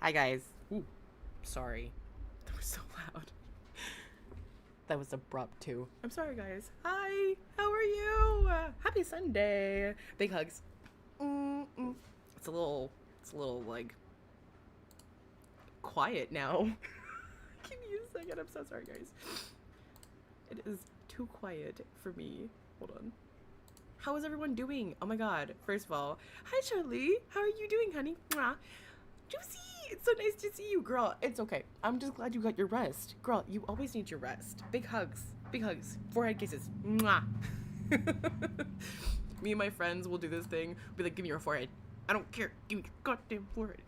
Hi, guys. Ooh, sorry. That was so loud. That was abrupt, too. I'm sorry, guys. Hi. How are you? Happy Sunday. Big hugs. Mm-mm. It's a little, like, quiet now. Give me a second. I'm so sorry, guys. It is too quiet for me. Hold on. How is everyone doing? Oh my god. First of all, hi, Charlie. How are you doing, honey? Mwah. Juicy! It's so nice to see you, girl. It's okay. I'm just glad you got your rest. Girl, you always need your rest. Big hugs. Big hugs. Forehead kisses. Mwah. Me and my friends will do this thing. Be like, give me your forehead. I don't care. Give me your goddamn forehead.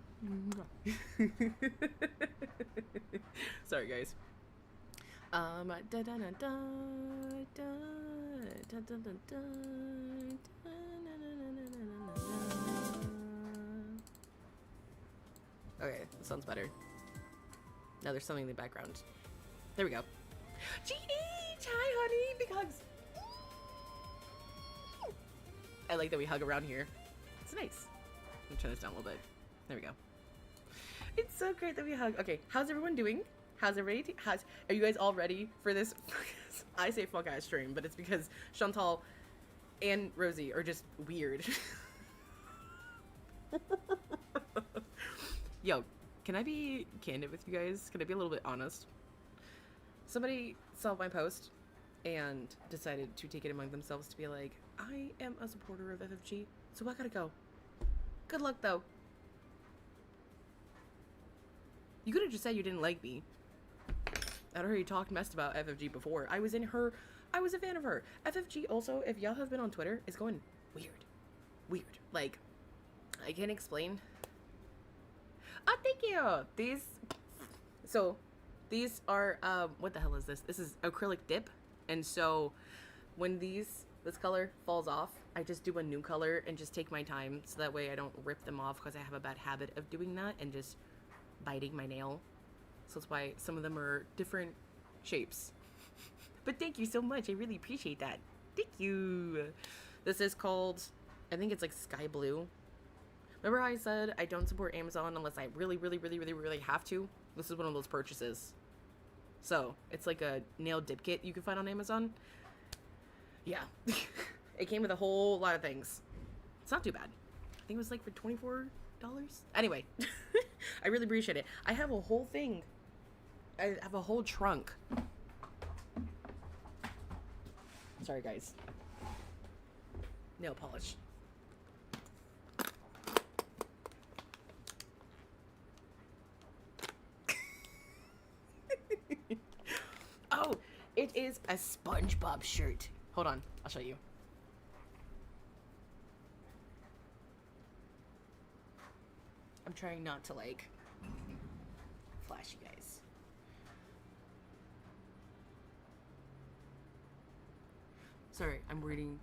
Sorry, guys. Okay, that sounds better. Now there's something in the background. There we go. Jeannie! Hi, honey! Big hugs! I like that we hug around here. It's nice. Let me turn this down a little bit. There we go. It's so great that we hug. Okay, how's everyone doing? How's everybody? Are you guys all ready for this? I say fuck ass stream, but it's because Chantal and Rosie are just weird. Yo, can I be candid with you guys? Can I be a little bit honest? Somebody saw my post and decided to take it among themselves to be like, I am a supporter of FFG, so I gotta go. Good luck, though. You could have just said you didn't like me. I'd already talked messed about FFG before. I was a fan of her. FFG also, if y'all have been on Twitter, is going weird. Weird. Like, I can't explain. Oh, thank you! These are, what the hell is this? This is acrylic dip. And so, when this color falls off, I just do a new color and just take my time. So that way I don't rip them off because I have a bad habit of doing that and just biting my nail. So that's why some of them are different shapes. But thank you so much. I really appreciate that. Thank you. This is called, I think it's like sky blue. Remember how I said I don't support Amazon unless I really, really, really, really, really have to? This is one of those purchases. So, it's like a nail dip kit you can find on Amazon. Yeah. It came with a whole lot of things. It's not too bad. I think it was like for $24. Anyway, I really appreciate it. I have a whole thing. I have a whole trunk. Sorry, guys. Nail polish. Oh, it is a SpongeBob shirt. Hold on, I'll show you. I'm trying not to, like, flash you guys. Sorry, I'm reading.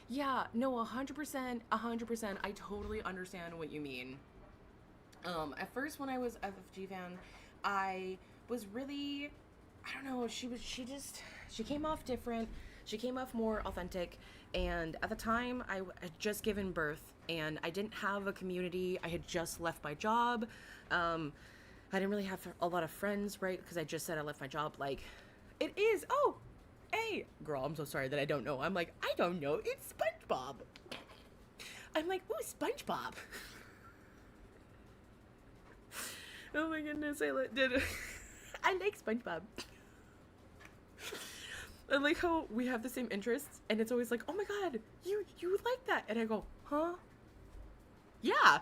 Yeah, no, 100%, 100%. I totally understand what you mean. At first when I was FFG fan, I was really, I don't know, she came off different. She came off more authentic. And at the time, I had just given birth and I didn't have a community. I had just left my job. I didn't really have a lot of friends, right? Because I just said I left my job. Like, it is, oh, hey, girl, I'm so sorry that I don't know. I'm like, I don't know. It's SpongeBob. I'm like, ooh, SpongeBob. Oh my goodness, I like SpongeBob. I like how we have the same interests, and it's always like, oh my god, you like that, and I go, huh? Yeah.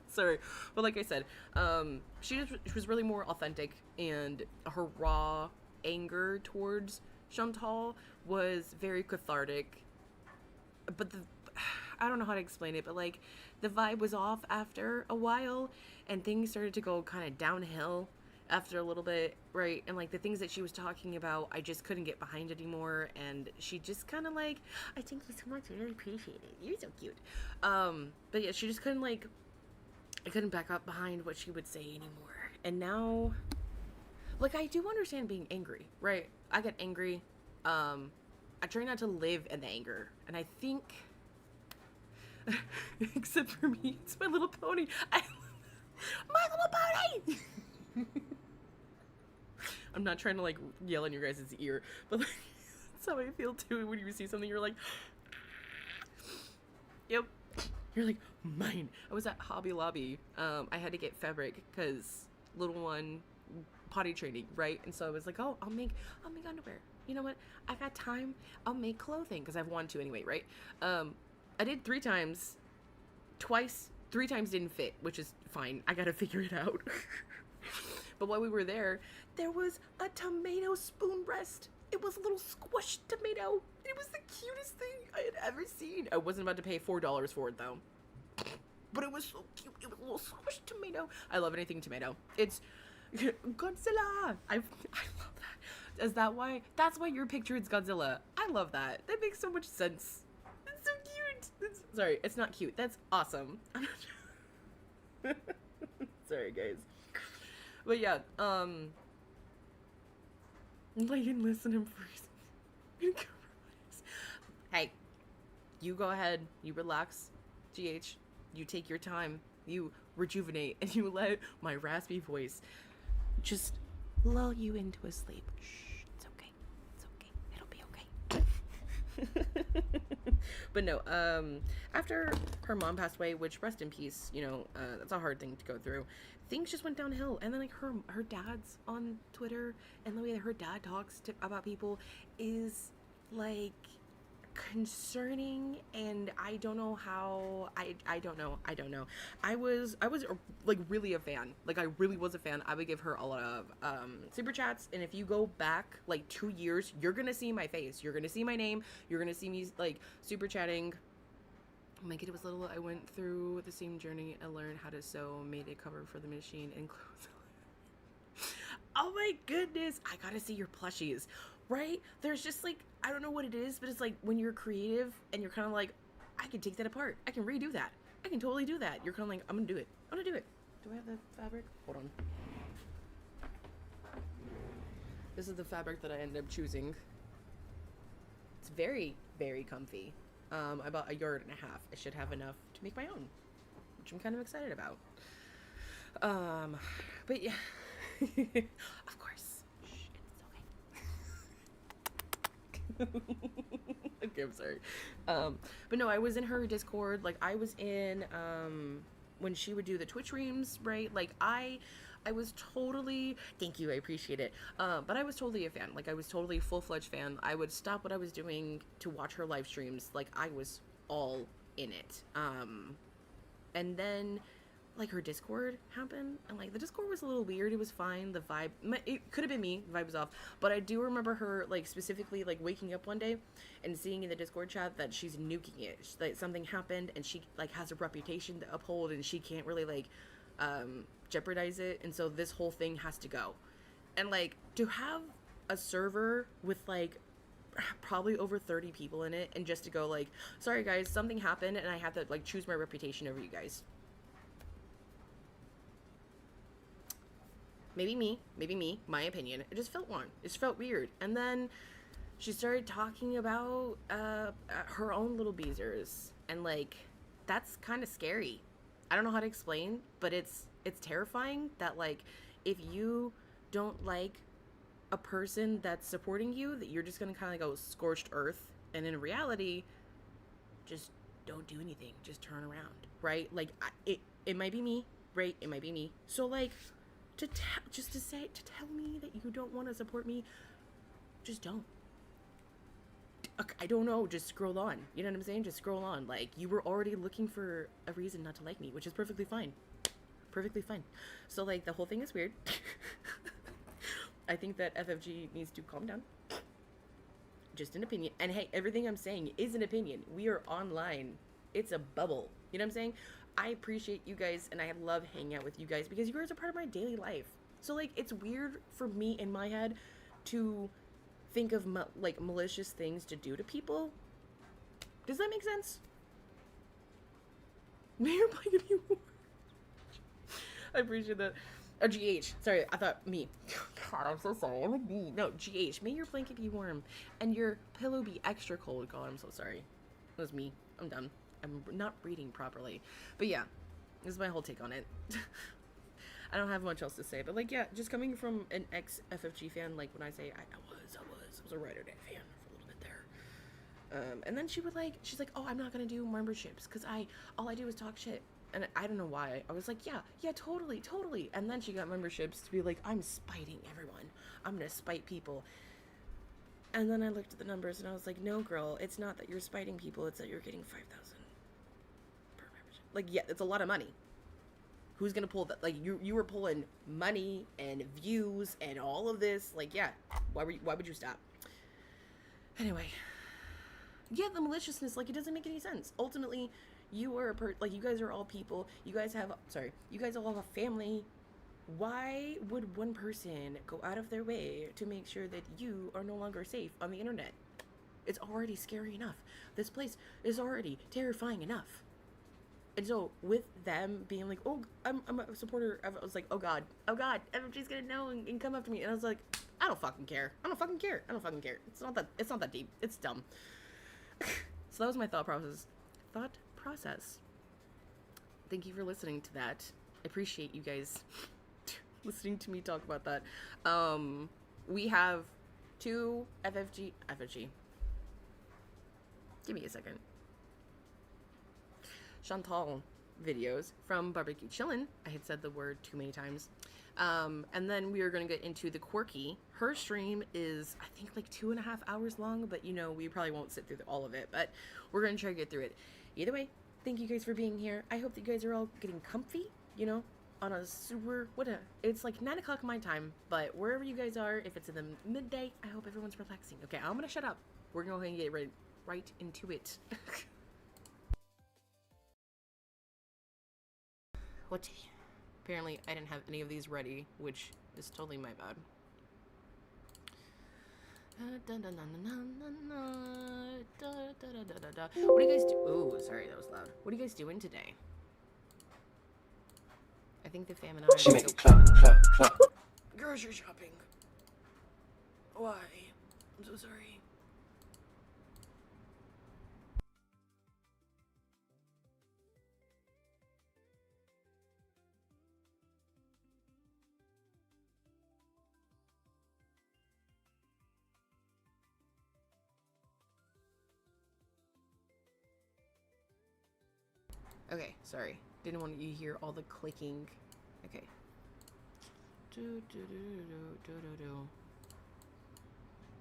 Sorry, but like I said, she was really more authentic, and her raw anger towards Chantal was very cathartic. But I don't know how to explain it, but like the vibe was off after a while, and things started to go kind of downhill after a little bit, right? And like the things that she was talking about, I just couldn't get behind anymore, and she just kind of like, I thank you so much, I really appreciate it, you're so cute. But yeah, she just couldn't, like, I couldn't back up behind what she would say anymore. And now, like, I do understand being angry, right? I get angry. I try not to live in the anger, and I think Except for me, it's My Little Pony. My Little Pony! I'm not trying to like yell in your guys' ear, but like, that's how I feel too when you see something you're like, yep. You're like, mine. I was at Hobby Lobby. I had to get fabric because little one potty training, right? And so I was like, oh, I'll make underwear. You know what? I got time. I'll make clothing because I've wanted to anyway, right? I did 3 times. 3 times didn't fit, which is fine. I gotta figure it out. But while we were there was a tomato spoon breast. It was a little squished tomato. It was the cutest thing I had ever seen. I wasn't about to pay $4 for it though. But it was so cute. It was a little squished tomato. I love anything tomato. It's Godzilla. I love that. Is that why? That's why your picture is Godzilla. I love that. That makes so much sense. It's so cute. Sorry, it's not cute. That's awesome. Sorry, guys. But yeah, like, and listen and freeze. Hey, you go ahead, you relax, GH, you take your time, you rejuvenate, and you let my raspy voice just lull you into a sleep. Shh, it's okay, it'll be okay. But no, after her mom passed away, which rest in peace, you know, that's a hard thing to go through. Things just went downhill, and then like her dad's on Twitter, and the way that her dad talks about people is like concerning, and I don't know how. I don't know. I was like really a fan. Like I really was a fan. I would give her a lot of super chats, and if you go back like 2 years, you're gonna see my face. You're gonna see my name. You're gonna see me like super chatting. When my kid was little, I went through the same journey and learned how to sew, made a cover for the machine, and clothes. Oh my goodness, I gotta see your plushies, right? There's just like, I don't know what it is, but it's like when you're creative and you're kind of like, I can take that apart. I can redo that. I can totally do that. You're kind of like, I'm gonna do it. Do I have the fabric? Hold on. This is the fabric that I ended up choosing. It's very, very comfy. I bought 1.5 yards. I should have enough to make my own, which I'm kind of excited about. But yeah, of course. Shh, it's okay. Okay, I'm sorry. But no, I was in her Discord. Like I was in, when she would do the Twitch streams, right? Like I was totally, thank you, I appreciate it. But I was totally a fan. Like I was totally a full-fledged fan. I would stop what I was doing to watch her live streams. Like I was all in it. And then like her Discord happened, and like the Discord was a little weird. It was fine. The vibe, it could have been me. The vibe was off. But I do remember her like specifically like waking up one day and seeing in the Discord chat that she's nuking it. Like something happened and she like has a reputation to uphold, and she can't really like jeopardize it, and so this whole thing has to go. And like to have a server with like probably over 30 people in it, and just to go like, sorry guys, something happened and I have to like choose my reputation over you guys. Maybe me, my opinion. It just felt wrong. It just felt weird. And then she started talking about her own little beezers, and like that's kind of scary. I don't know how to explain, but it's terrifying that like if you don't like a person that's supporting you, that you're just gonna kind of go scorched earth, and in reality just don't do anything, just turn around, right? Like it might be me, right? It might be me. So like to tell me that you don't want to support me, just don't. I don't know, just scroll on. You know what I'm saying? Just scroll on. Like, you were already looking for a reason not to like me, which is perfectly fine. Perfectly fine. So, like, the whole thing is weird. I think that FFG needs to calm down. Just an opinion. And hey, everything I'm saying is an opinion. We are online. It's a bubble. You know what I'm saying? I appreciate you guys, and I love hanging out with you guys because you guys are part of my daily life. So, like, it's weird for me in my head to think of like malicious things to do to people. Does that make sense? Mayor Blankety War. I appreciate that. Oh, GH. Sorry, I thought me. God, I'm so sorry. I'm like me. No, GH. May your blanket be warm and your pillow be extra cold. God, I'm so sorry. It was me. I'm done. I'm not reading properly. But yeah, this is my whole take on it. I don't have much else to say, but like, yeah, just coming from an ex-FFG fan, like when I say I was a Writer Day fan for a little bit there. And then she's like, oh, I'm not gonna do memberships because all I do is talk shit. And I don't know why. I was like, yeah, totally. And then she got memberships to be like, I'm spiting everyone. I'm gonna spite people. And then I looked at the numbers and I was like, no, girl, it's not that you're spiting people, it's that you're getting $5,000 per membership. Like, yeah, it's a lot of money. Who's gonna pull that? Like, you were pulling money and views and all of this. Like, yeah, why would you stop? Anyway, yeah, the maliciousness, like, it doesn't make any sense. Ultimately, you are like, you guys are all people. You guys all have a family. Why would one person go out of their way to make sure that you are no longer safe on the internet? It's already scary enough. This place is already terrifying enough. And so with them being like, oh, I'm a supporter, I was like, oh god, everybody's gonna know and come up to me. And I was like, I don't fucking care. It's not that deep. It's dumb. So that was my thought process. Thank you for listening to that. I appreciate you guys listening to me talk about that. We have 2 FFG. Give me a second. Chantal videos from Bbq Chillin. I had said the word too many times. And then we are going to get into the Quirky. Her stream is, I think, like 2.5 hours long, but you know, we probably won't sit through all of it, but we're going to try to get through it. Either way, thank you guys for being here. I hope that you guys are all getting comfy, you know, on a super, it's like 9 o'clock my time, but wherever you guys are, if it's in the midday, I hope everyone's relaxing. Okay, I'm going to shut up. We're going to go ahead and get right into it. What's apparently I didn't have any of these ready, which is totally my bad. What do you guys do? Oh, sorry, that was loud. What are you guys doing today? I think the famine. She make it clap. Grocery shopping. Why? I'm so sorry. Okay, sorry. Didn't want you to hear all the clicking. Okay.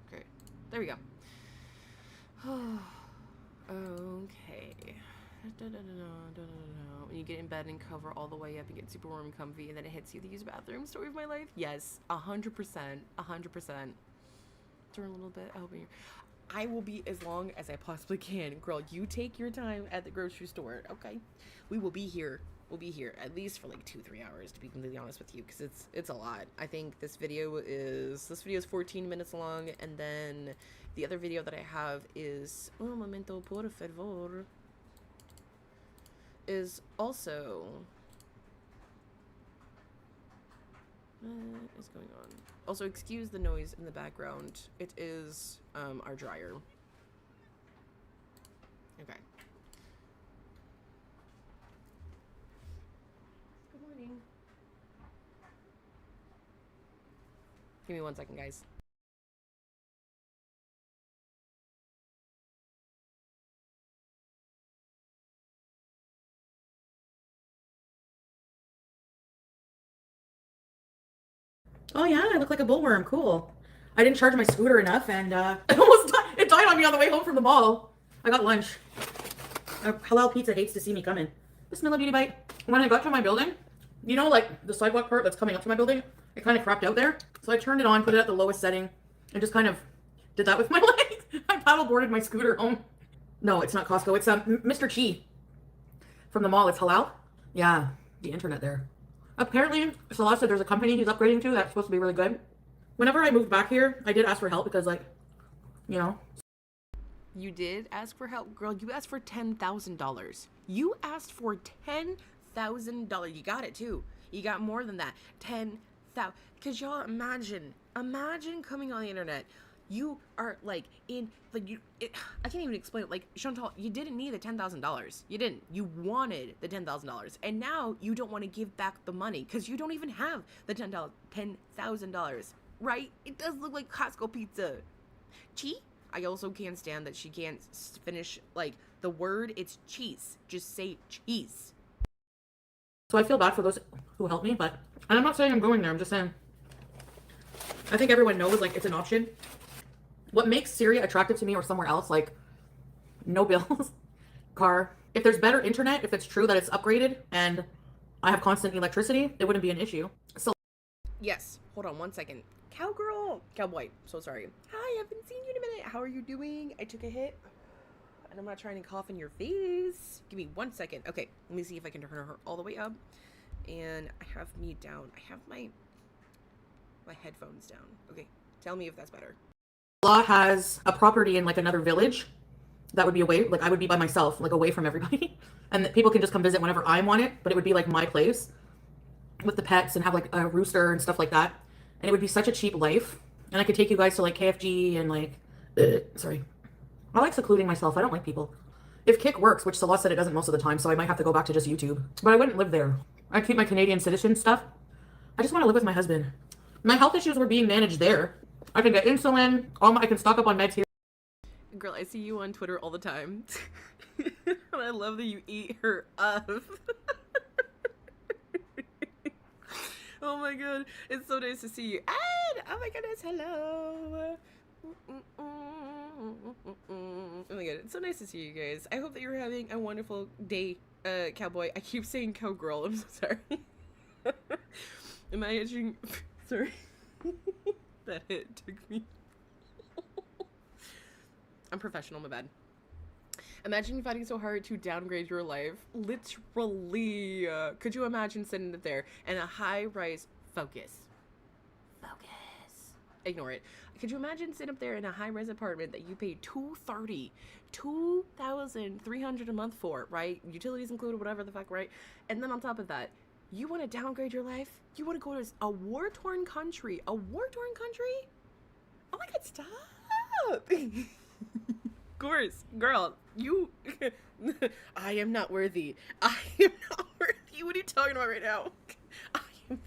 Okay, there we go. Okay. When you get in bed and cover all the way up, you get super warm and comfy, and then it hits you. The used bathroom story of my life. Yes, 100%, 100%. Turn a little bit. I will be as long as I possibly can. Girl, you take your time at the grocery store, okay? We will be here. We'll be here at least for like 2-3 hours, to be completely honest with you, because it's a lot. I think this video is 14 minutes long, and then the other video that I have is un momento por favor is also what is going on? Also, excuse the noise in the background. It is our dryer. Okay. Good morning. Give me 1 second, guys. Oh yeah, I look like a bullworm. Cool. I didn't charge my scooter enough, and it died on me on the way home from the mall. I got lunch. Halal Pizza hates to see me coming. Bismillah Beauty Bite. When I got to my building, you know, like the sidewalk part that's coming up to my building, it kind of crapped out there. So I turned it on, put it at the lowest setting, and just kind of did that with my legs. I paddleboarded my scooter home. No, it's not Costco. It's Mr. Chi from the mall. It's halal. Yeah, the internet there. Apparently, Salah said there's a company he's upgrading to that's supposed to be really good. Whenever I moved back here, I did ask for help because, like, you know. You did ask for help, girl. You asked for $10,000. You asked for $10,000. You got it too. You got more than that. 10,000. Cause y'all imagine coming on the internet. You are like I can't even explain it. Like, Chantal, you didn't need the $10,000. You didn't. You wanted the $10,000, and now you don't want to give back the money because you don't even have the $10,000. Right? It does look like Costco pizza. Cheese. I also can't stand that she can't finish like the word. It's cheese. Just say cheese. So I feel bad for those who helped me, but and I'm not saying I'm going there. I'm just saying I think everyone knows like it's an option. What makes Syria attractive to me or somewhere else, like no bills, car. If there's better internet, if it's true that it's upgraded and I have constant electricity, it wouldn't be an issue. So yes, hold on one second. Cowboy, so sorry. Hi, I haven't seen you in a minute. How are you doing? I took a hit. And I'm not trying to cough in your face. Give me 1 second. Okay, let me see if I can turn her all the way up. And I have me down. I have my headphones down. Okay, tell me if that's better. Allah has a property in like another village that would be away, like I would be by myself, like away from everybody. And that people can just come visit whenever I want it, but it would be like my place with the pets and have like a rooster and stuff like that. And it would be such a cheap life. And I could take you guys to like KFG and like, sorry. I like secluding myself. I don't like people. If Kick works, which Salah said it doesn't most of the time, so I might have to go back to just YouTube. But I wouldn't live there. I'd keep my Canadian citizen stuff. I just want to live with my husband. My health issues were being managed there. I can get insulin. I can stock up on meds here. Girl, I see you on Twitter all the time. And I love that you eat her up. Oh my god, it's so nice to see you. And oh my goodness, hello. Oh my god, it's so nice to see you guys. I hope that you're having a wonderful day, Cowboy. I keep saying Cowgirl, I'm so sorry. Am I itching? Sorry. That hit took me. I'm professional, my bad. Imagine fighting so hard to downgrade your life. Literally. Could you imagine sitting there in a high-rise focus? Ignore it. Could you imagine sitting up there in a high-rise apartment that you paid $2,300 a month for, right? Utilities included, whatever the fuck, right? And then on top of that, you want to downgrade your life? You want to go to a war-torn country? A war-torn country? Oh my god, stop! Of course, girl, you... I am not worthy. I am not worthy. What are you talking about right now? I am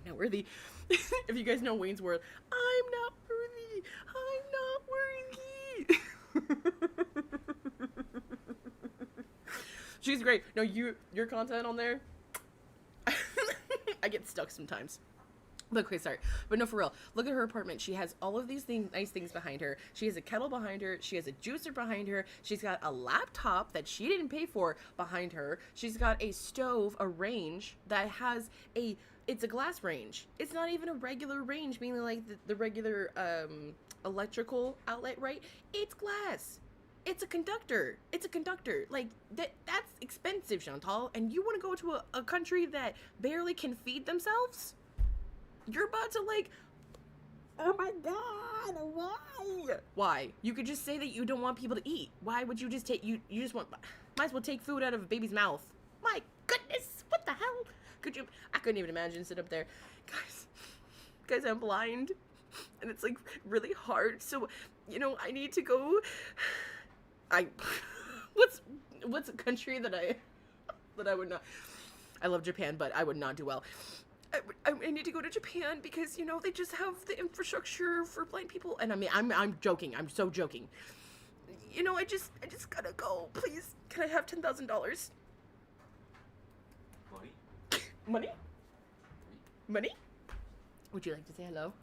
not worthy. If you guys know Wayne's World, I'm not worthy. I'm not worthy. She's great. No, your content on there, I get stuck sometimes. But okay, sorry. But no, for real. Look at her apartment. She has all of these nice things behind her. She has a kettle behind her. She has a juicer behind her. She's got a laptop that she didn't pay for behind her. She's got a stove, a range that has it's a glass range. It's not even a regular range, meaning like the regular electrical outlet, right? It's glass. It's a conductor. It's a conductor. Like, that's expensive, Chantal. And you want to go to a country that barely can feed themselves? You're about to like, oh my god, why? Why? You could just say that you don't want people to eat. Why would you just take, you just want, might as well take food out of a baby's mouth. My goodness, what the hell? I couldn't even imagine sitting up there. Guys, I'm blind. And it's like really hard. So, you know, I need to go, what's a country that I would not, I love Japan, but I would not do well. I need to go to Japan because, you know, they just have the infrastructure for blind people. And I mean, I'm joking. I'm so joking. You know, I just gotta go. Please, can I have $10,000? Money? Money? Would you like to say hello?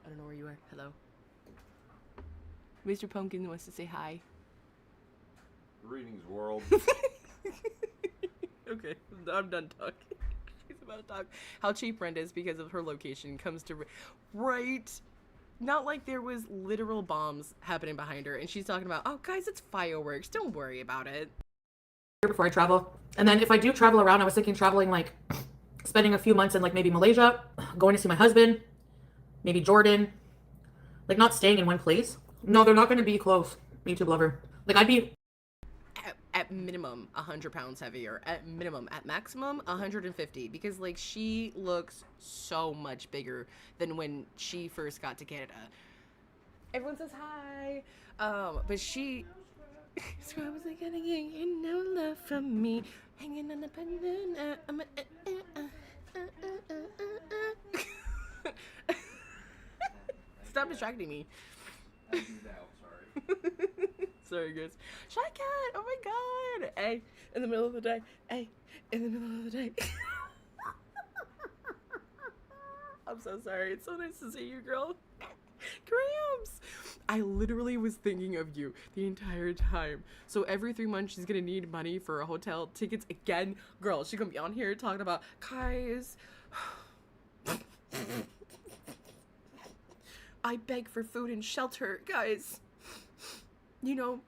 I don't know where you are. Hello. Mr. Pumpkin wants to say hi. Greetings, world. Okay, I'm done talking. About to talk how cheap rent is because of her location comes to right, not like there was literal bombs happening behind her and she's talking about, oh guys, it's fireworks, don't worry about it. Before I travel, and then if I do travel around, I was thinking traveling like spending a few months in like maybe Malaysia, going to see my husband, maybe Jordan, like not staying in one place. No, they're not going to be close. YouTube lover, like I'd be at minimum 100 pounds heavier, at minimum, at maximum 150, because like, she looks so much bigger than when she first got to Canada. Everyone says hi. But she. So I was like, gonna get no love from me, hanging on the banana. Stop distracting me. I do now, sorry. Sorry, guys. Shy cat. Oh my god. Hey, in the middle of the day. Hey, in the middle of the day. I'm so sorry. It's so nice to see you, girl. Cramps. I literally was thinking of you the entire time. So every 3 months she's gonna need money for a hotel tickets again. Girl, she's gonna be on here talking about guys. I beg for food and shelter, guys. You know,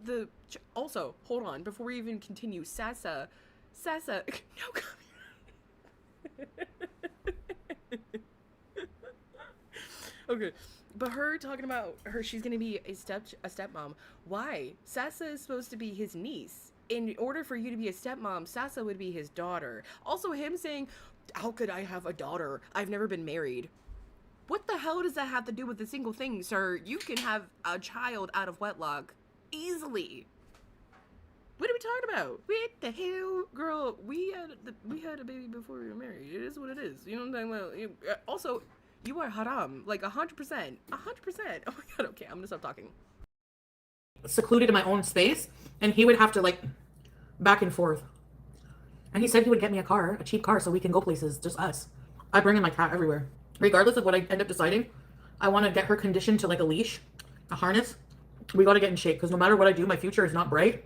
also, hold on, before we even continue, Sasa, no, come here. Okay, but her talking about her, she's gonna be a stepmom. Why? Sasa is supposed to be his niece. In order for you to be a stepmom, Sasa would be his daughter. Also, him saying, how could I have a daughter? I've never been married. What the hell does that have to do with a single thing, sir? You can have a child out of wedlock easily. What are we talking about? What the hell, girl? We had a baby before we were married. It is what it is. You know what I'm talking about? Also, you are haram, like 100%, 100%. Oh my god. Okay, I'm gonna stop talking. Secluded in my own space, and he would have to like back and forth. And he said he would get me a car, a cheap car, so we can go places, just us. I bring in my cat everywhere. Regardless of what I end up deciding, I want to get her conditioned to like a leash, a harness. We got to get in shape because no matter what I do, my future is not bright.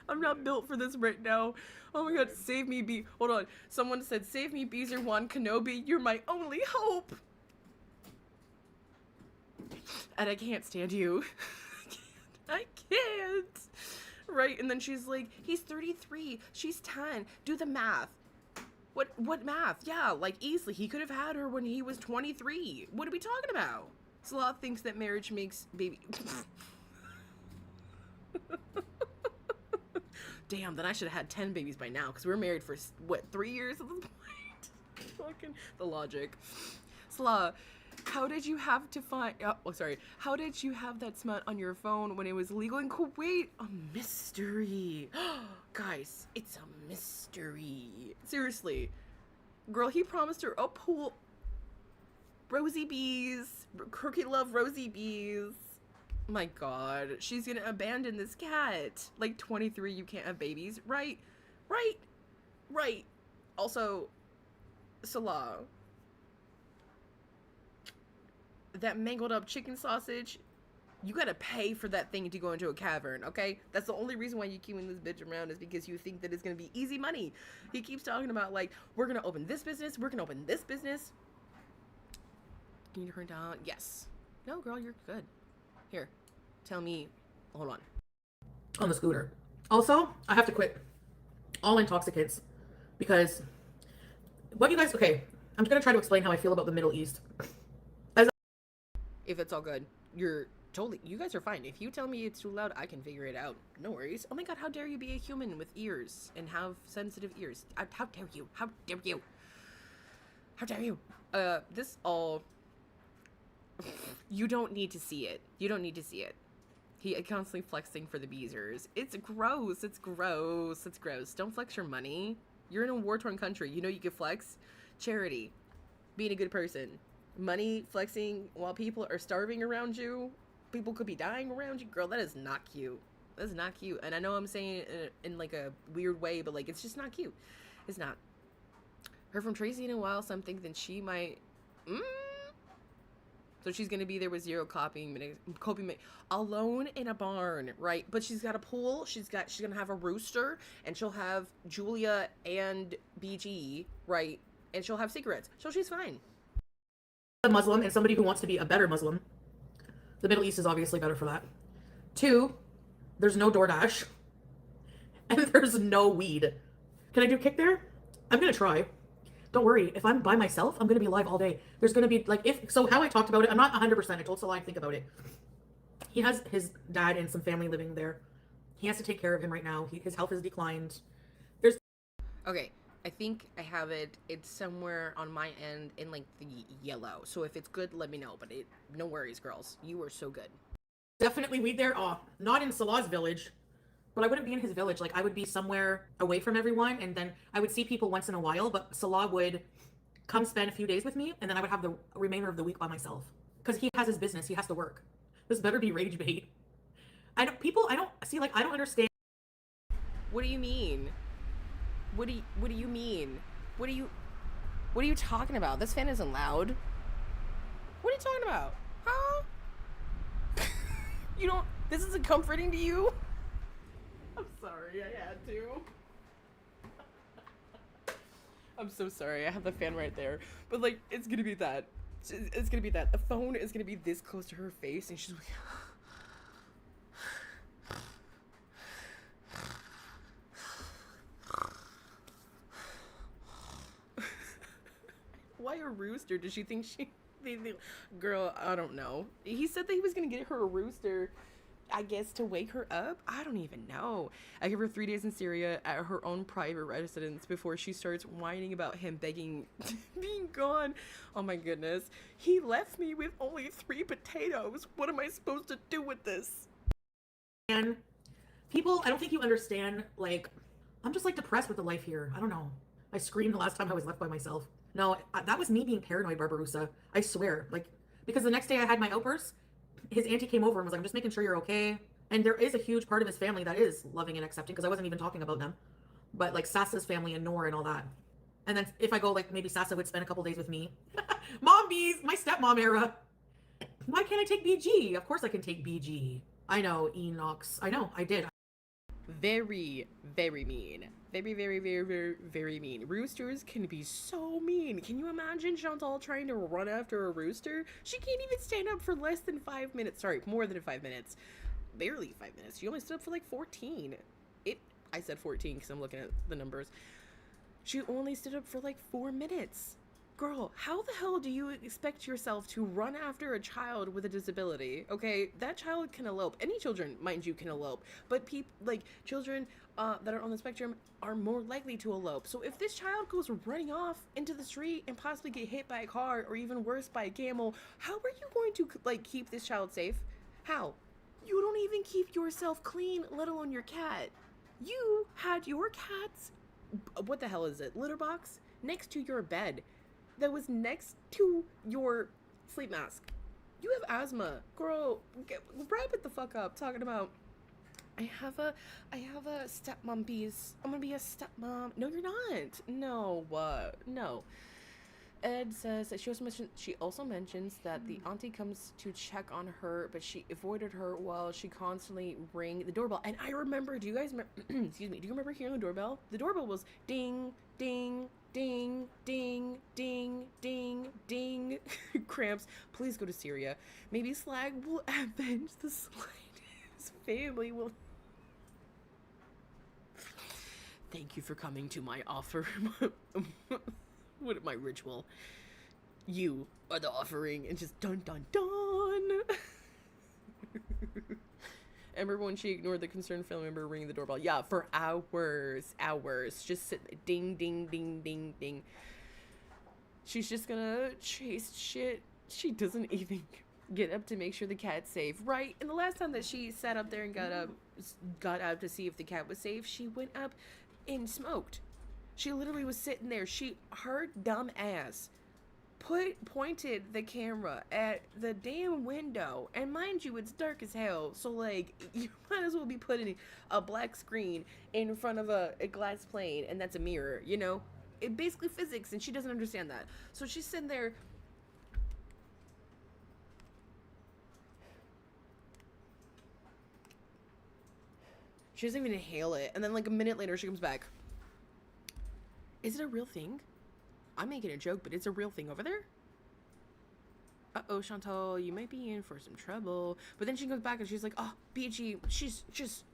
I'm not built for this right now. Oh my god, save me, B. Hold on. Someone said, save me, Beezer Juan Kenobi. You're my only hope. And I can't stand you. I can't. Right? And then she's like, he's 33. She's 10. Do the math. What math? Yeah, like easily. He could have had her when he was 23. What are we talking about? Sloth thinks that marriage makes baby... Damn, then I should have had 10 babies by now, because we were married for, what, 3 years at this point? Fucking the logic. Slaw, how did you have to find... Oh, sorry. How did you have that smut on your phone when it was legal in Kuwait? A mystery. Guys, it's a mystery. Seriously. Girl, he promised her a pool. Rosie bees. Quirky love Rosie bees. My god, she's gonna abandon this cat. Like 23, you can't have babies. Right. Also, Salah, that mangled up chicken sausage, you gotta pay for that thing to go into a cavern, okay? That's the only reason why you keeping this bitch around, is because you think that it's gonna be easy money. He keeps talking about, like, we're gonna open this business, we're gonna open this business. Can you turn down? Yes. No, girl, you're good. Here, tell me, hold on. On the scooter. Also, I have to quit all intoxicants because what you guys, okay, I'm just gonna try to explain how I feel about the Middle East. If it's all good, you're totally, you guys are fine. If you tell me it's too loud, I can figure it out. No worries. Oh my god, how dare you be a human with ears and have sensitive ears? How dare you? How dare you? How dare you? This all... You don't need to see it. You don't need to see it. He constantly flexing for the Beezers. It's gross. It's gross. It's gross. Don't flex your money. You're in a war-torn country. You know you can flex. Charity. Being a good person. Money flexing while people are starving around you. People could be dying around you. Girl, that is not cute. That is not cute. And I know I'm saying it in like a weird way, but like it's just not cute. It's not. Heard from Tracy in a while, so I'm thinking she might... So she's gonna be there with zero coping, alone in a barn, right? But she's got a pool. She's gonna have a rooster, and she'll have Julia and BG, right? And she'll have cigarettes. So she's fine. A Muslim and somebody who wants to be a better Muslim. The Middle East is obviously better for that. 2, there's no DoorDash, and there's no weed. Can I do kick there? I'm gonna try. Don't worry, if I'm by myself, I'm going to be alive all day. There's going to be, like, so how I talked about it, I'm not 100%. I told Salah I'd think about it. He has his dad and some family living there. He has to take care of him right now. His health has declined. Okay, I think I have it. It's somewhere on my end in like the yellow. So if it's good, let me know. But no worries, girls. You are so good. Definitely weed there. Oh, not in Salah's village, but I wouldn't be in his village. Like I would be somewhere away from everyone, and then I would see people once in a while. But Salah would come spend a few days with me, and then I would have the remainder of the week by myself because he has his business. He has to work. This better be rage bait. I don't. People. I don't see. Like I don't understand. What do you mean? What do you mean? What are you talking about? This fan isn't loud. What are you talking about? Huh? You don't, this isn't comforting to you? I'm sorry, I had to. I'm so sorry, I have the fan right there. But like, it's gonna be that. It's gonna be that. The phone is gonna be this close to her face and she's like, why a rooster? Does she think girl, I don't know. He said that he was gonna get her a rooster, I guess, to wake her up. I don't even know. I give her 3 days in Syria at her own private residence before she starts whining about him begging being gone. Oh my goodness. He left me with only 3 potatoes. What am I supposed to do with this? And people, I don't think you understand, like, I'm just like depressed with the life here. I don't know. I screamed the last time I was left by myself. No, that was me being paranoid, Barbarossa. I swear. Like, because the next day I had my outburst, his auntie came over and was like, I'm just making sure you're okay. And there is a huge part of his family that is loving and accepting, because I wasn't even talking about them. But like Sassa's family and Nora and all that. And then if I go, like, maybe Sassa would spend a couple days with me. Mom bees, my stepmom era. Why can't I take BG? Of course I can take BG. I know, Enox. I know, I did. Very, very mean. Very, very, very, very, very mean. Roosters can be so mean. Can you imagine Chantal trying to run after a rooster? She can't even stand up for less than 5 minutes. Sorry, more than 5 minutes. Barely 5 minutes. She only stood up for like 14. I said 14 because I'm looking at the numbers. She only stood up for like 4 minutes. Girl, how the hell do you expect yourself to run after a child with a disability? Okay, that child can elope. Any children, mind you, can elope. But children that are on the spectrum are more likely to elope. So if this child goes running off into the street and possibly get hit by a car or even worse by a camel, how are you going to like keep this child safe? How? You don't even keep yourself clean, let alone your cat. You had your cat's, what the hell is it, litter box next to your bed. That was next to your sleep mask. You have asthma. Girl, wrap it the fuck up talking about I have a stepmom piece. I'm gonna be a stepmom. No, you're not. No, what? No. Ed says that she also mentions that the auntie comes to check on her, but she avoided her while she constantly rang the doorbell. And I remember, do you guys excuse me, do you remember hearing the doorbell? The doorbell was ding, ding, ding, ding, ding, ding, ding. Cramps, please go to Syria. Maybe Slag will avenge the slight. His family will. Thank you for coming to my offer. What my ritual? You are the offering, and just dun dun dun. Remember when she ignored the concerned family member ringing the doorbell? Yeah, for hours, just sit ding ding ding ding ding. She's just gonna chase shit. She doesn't even get up to make sure the cat's safe, right? And the last time that she sat up there and got out to see if the cat was safe, she went up and smoked. She literally was sitting there. Her dumb ass pointed the camera at the damn window, and mind you, it's dark as hell, so like you might as well be putting a black screen in front of a glass plane, and that's a mirror, you know? It basically physics, and she doesn't understand that. So she's sitting there. She doesn't even inhale it, and then like a minute later she comes back. Is it a real thing? I'm making a joke, but it's a real thing over there? Uh-oh, Chantal, you might be in for some trouble. But then she comes back and she's like, oh, BG, she's just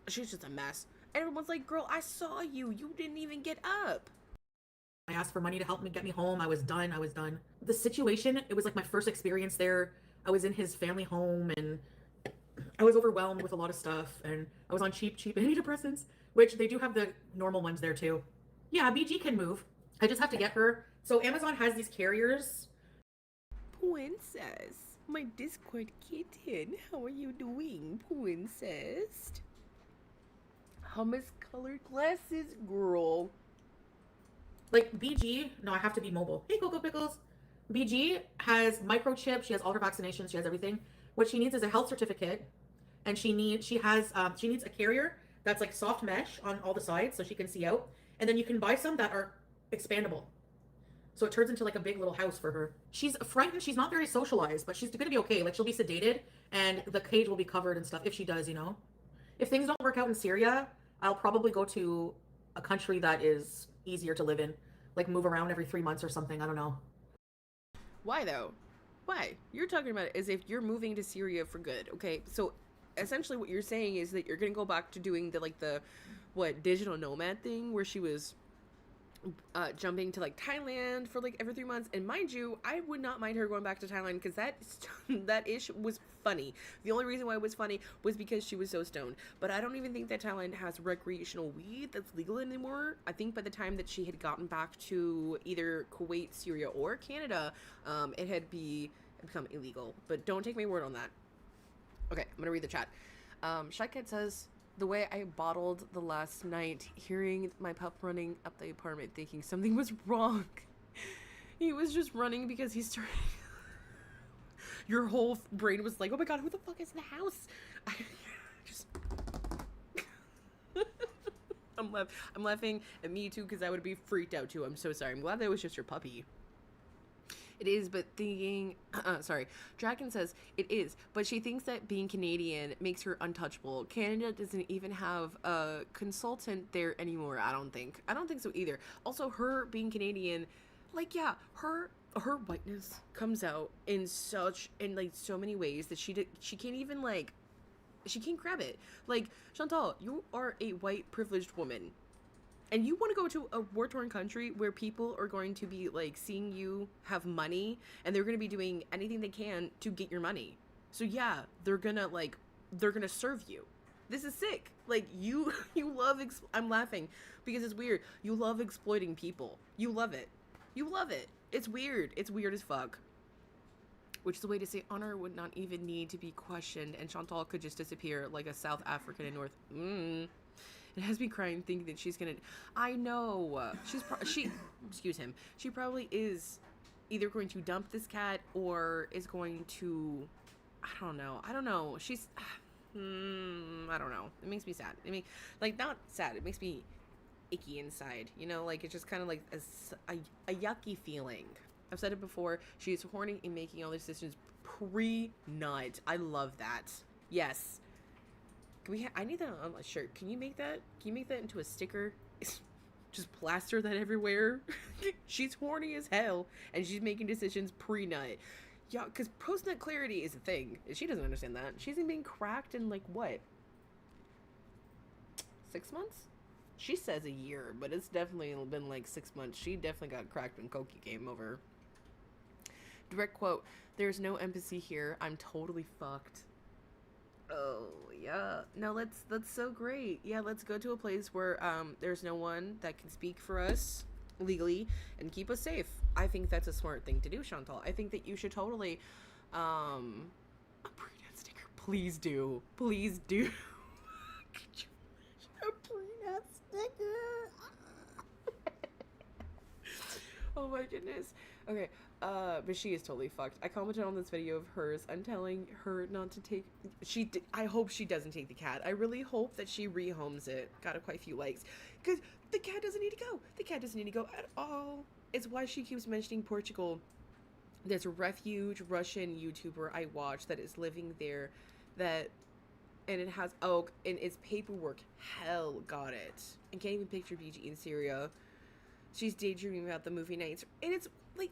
a mess. And everyone's like, girl, I saw you. You didn't even get up. I asked for money to help me get me home. I was done. The situation, it was like my first experience there. I was in his family home and I was overwhelmed with a lot of stuff. And I was on cheap antidepressants, which they do have the normal ones there too. Yeah, BG can move. I just have to get her. So Amazon has these carriers. Princess, my Discord kitten, how are you doing, princess? Hummus colored glasses, girl. Like BG, no, I have to be mobile. Hey, Cocoa Pickles. BG has microchip. She has all her vaccinations. She has everything. What she needs is a health certificate, and she needs a carrier that's like soft mesh on all the sides so she can see out. And then you can buy some that are expandable, so it turns into like a big little house for her. She's frightened. She's not very socialized, but she's gonna be okay. Like she'll be sedated, and the cage will be covered and stuff if she does. You know, if things don't work out in Syria, I'll probably go to a country that is easier to live in, like move around every 3 months or something. I don't know. Why though? Why? You're talking about it as if you're moving to Syria for good. Okay, so essentially what you're saying is that you're gonna go back to doing the digital nomad thing where she was jumping to like Thailand for like every 3 months. And mind you, I would not mind her going back to Thailand because that ish was funny. The only reason why it was funny was because she was so stoned. But I don't even think that Thailand has recreational weed that's legal anymore. I think by the time that she had gotten back to either Kuwait, Syria, or Canada, it had become illegal. But don't take my word on that. Okay, I'm gonna read the chat. Shycat says, the way I bottled the last night, hearing my pup running up the apartment thinking something was wrong. He was just running because he started... Your whole brain was like, oh my god, who the fuck is in the house? I'm laughing at me too because I would be freaked out too. I'm so sorry. I'm glad that was just your puppy. It is, but thinking... sorry. Dragon says, it is, but she thinks that being Canadian makes her untouchable. Canada doesn't even have a consultant there anymore, I don't think. I don't think so either. Also, her being Canadian, like, yeah, her whiteness comes out in so many ways that she can't even, like... She can't grab it. Like, Chantal, you are a white privileged woman. And you want to go to a war-torn country where people are going to be, like, seeing you have money, and they're going to be doing anything they can to get your money. So, yeah, they're going to serve you. This is sick. Like, you love, I'm laughing because it's weird. You love exploiting people. You love it. You love it. It's weird. It's weird as fuck. Which is a way to say honor would not even need to be questioned, and Chantal could just disappear like a South African in North... It has me crying thinking that she's gonna... I know. Excuse him. She probably is either going to dump this cat or is going to... I don't know. She's... I don't know. It makes me sad. I mean, like, not sad. It makes me icky inside. You know, like, it's just kind of like a yucky feeling. I've said it before. She's horny and making all these decisions pre-nut. I love that. Yes. I need that on my shirt. Can you make that? Can you make that into a sticker? Just plaster that everywhere. She's horny as hell, and she's making decisions pre-nut. Yeah, because post-nut clarity is a thing. She doesn't understand that. She's being cracked in, like, what? 6 months? She says a year, but it's definitely been, like, 6 months. She definitely got cracked when Quirky came over. Direct quote, there's no empathy here. I'm totally fucked. Oh, yeah. No, that's so great. Yeah, let's go to a place where there's no one that can speak for us legally and keep us safe. I think that's a smart thing to do, Chantal. I think that you should totally a pre-nut sticker. Please do. Please do. Could you imagine a pre-nut sticker? Oh my goodness. Okay. But she is totally fucked. I commented on this video of hers. I'm telling her not to take... I hope she doesn't take the cat. I really hope that she rehomes it. Got quite a few likes. Because the cat doesn't need to go. The cat doesn't need to go at all. It's why she keeps mentioning Portugal. There's a refuge Russian YouTuber I watch that is living there. And it has... Oh, and its paperwork. Hell got it. And can't even picture BG in Syria. She's daydreaming about the movie nights. And it's like...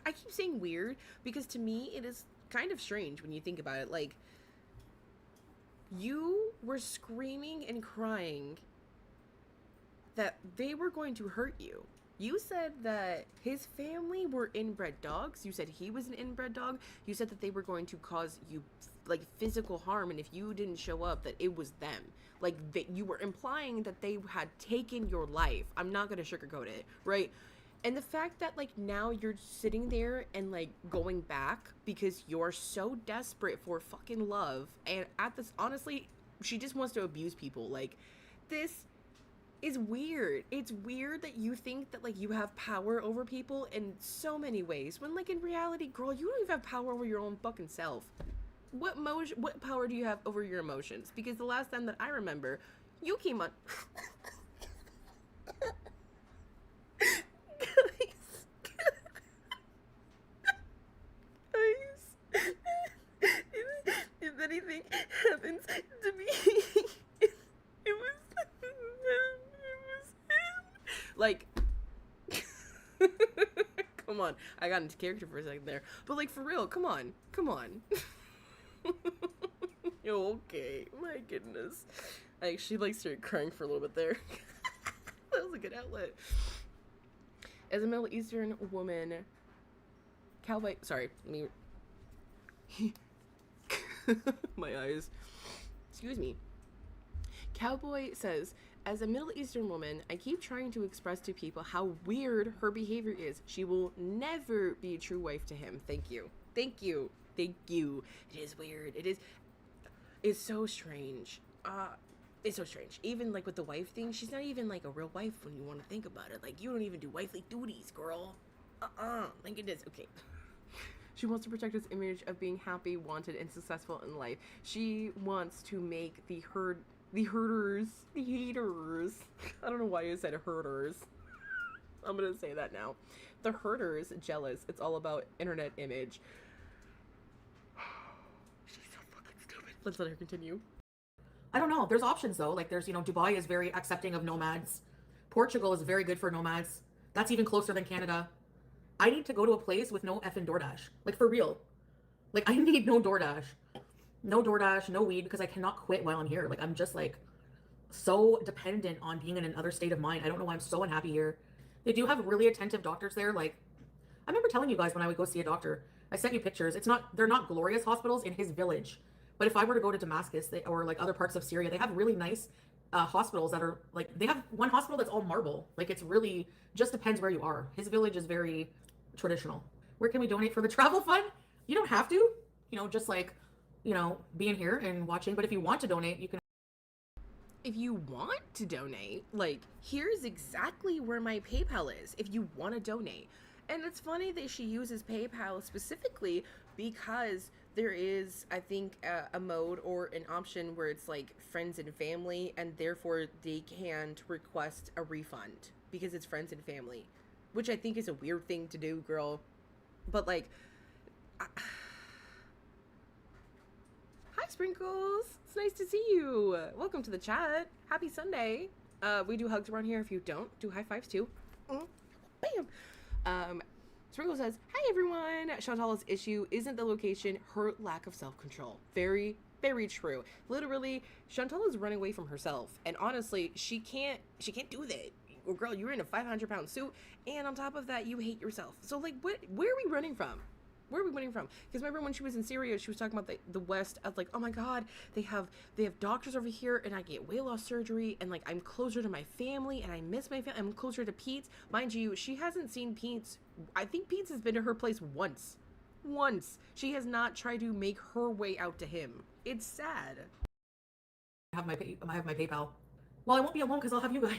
I keep saying weird because to me it is kind of strange when you think about it. Like, you were screaming and crying that they were going to hurt you. You said that his family were inbred dogs. You said he was an inbred dog. You said that they were going to cause you like physical harm, and if you didn't show up, that it was them. Like that you were implying that they had taken your life. I'm not gonna sugarcoat it, right? And the fact that like now you're sitting there and like going back because you're so desperate for fucking love, and at this, honestly, she just wants to abuse people. Like this is weird. It's weird that you think that like you have power over people in so many ways when like in reality, girl, you don't even have power over your own fucking self. What power do you have over your emotions? Because the last time that I remember, you came on guys, if anything happens to me, it was him. Like, come on. I got into character for a second there. But, like, for real, come on. Come on. Okay. My goodness. I actually, like, started crying for a little bit there. That was a good outlet. As a Middle Eastern woman, cowboy... Sorry. Let me... My eyes. Excuse me. Cowboy says, as a Middle Eastern woman, I keep trying to express to people how weird her behavior is. She will never be a true wife to him. Thank you. Thank you. Thank you. It is weird. It's so strange. It's so strange. Even like with the wife thing, she's not even like a real wife when you want to think about it. Like, you don't even do wifely duties, girl. Like it is. Okay. She wants to protect his image of being happy, wanted, and successful in life. She wants to make the haters. I don't know why I said herders. I'm gonna say that now. The herders jealous. It's all about internet image. She's so fucking stupid. Let's let her continue. I don't know. There's options though. Like there's, Dubai is very accepting of nomads. Portugal is very good for nomads. That's even closer than Canada. I need to go to a place with no effing DoorDash. Like for real. Like I need no DoorDash. No DoorDash, no weed, because I cannot quit while I'm here. Like I'm just like so dependent on being in another state of mind. I don't know why I'm so unhappy here. They do have really attentive doctors there. Like I remember telling you guys when I would go see a doctor, I sent you pictures. They're not glorious hospitals in his village. But if I were to go to Damascus or like other parts of Syria, they have really nice hospitals that are like, they have one hospital that's all marble. Like it's really just depends where you are. His village is very traditional. Where can we donate for the travel fund? You don't have to, just like, being here and watching. But if you want to donate, you can. If you want to donate, like, here's exactly where my PayPal is if you want to donate. And it's funny that she uses PayPal specifically because there is, I think, a mode or an option where it's like friends and family, and therefore they can't request a refund because it's friends and family, which I think is a weird thing to do, girl. But like, hi Sprinkles, it's nice to see you. Welcome to the chat. Happy Sunday. We do hugs around here. If you don't, do high fives too. Bam. Sprinkle says, hi everyone. Chantal's issue isn't the location, her lack of self-control. Very, very true. Literally, Chantal is running away from herself. And honestly, she can't do that. Well, girl, you're in a 500-pound suit, and on top of that, you hate yourself. So like, where are we running from? Where are we running from? Because remember when she was in Syria, she was talking about the West. I was like, oh my God, they have doctors over here, and I get weight loss surgery, and like I'm closer to my family, and I miss my family. I'm closer to Pete. Mind you, she hasn't seen Pete. I think Pete has been to her place once. She has not tried to make her way out to him. It's sad. I have my PayPal. Well, I won't be alone because I'll have you guys.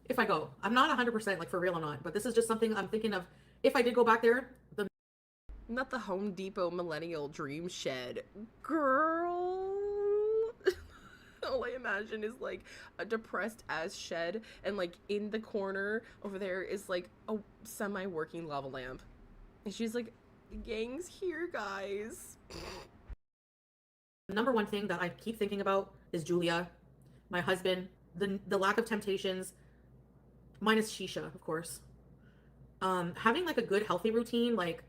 If I go, I'm not 100% like for real. I'm not, but this is just something I'm thinking of. If I did go back there, not the Home Depot Millennial Dream Shed, girl. All I imagine is like a depressed ass shed, and like in the corner over there is like a semi-working lava lamp, and she's like, "Gang's here, guys." The number one thing that I keep thinking about is Julia, my husband, the lack of temptations, minus shisha, of course. Having like a good healthy routine, like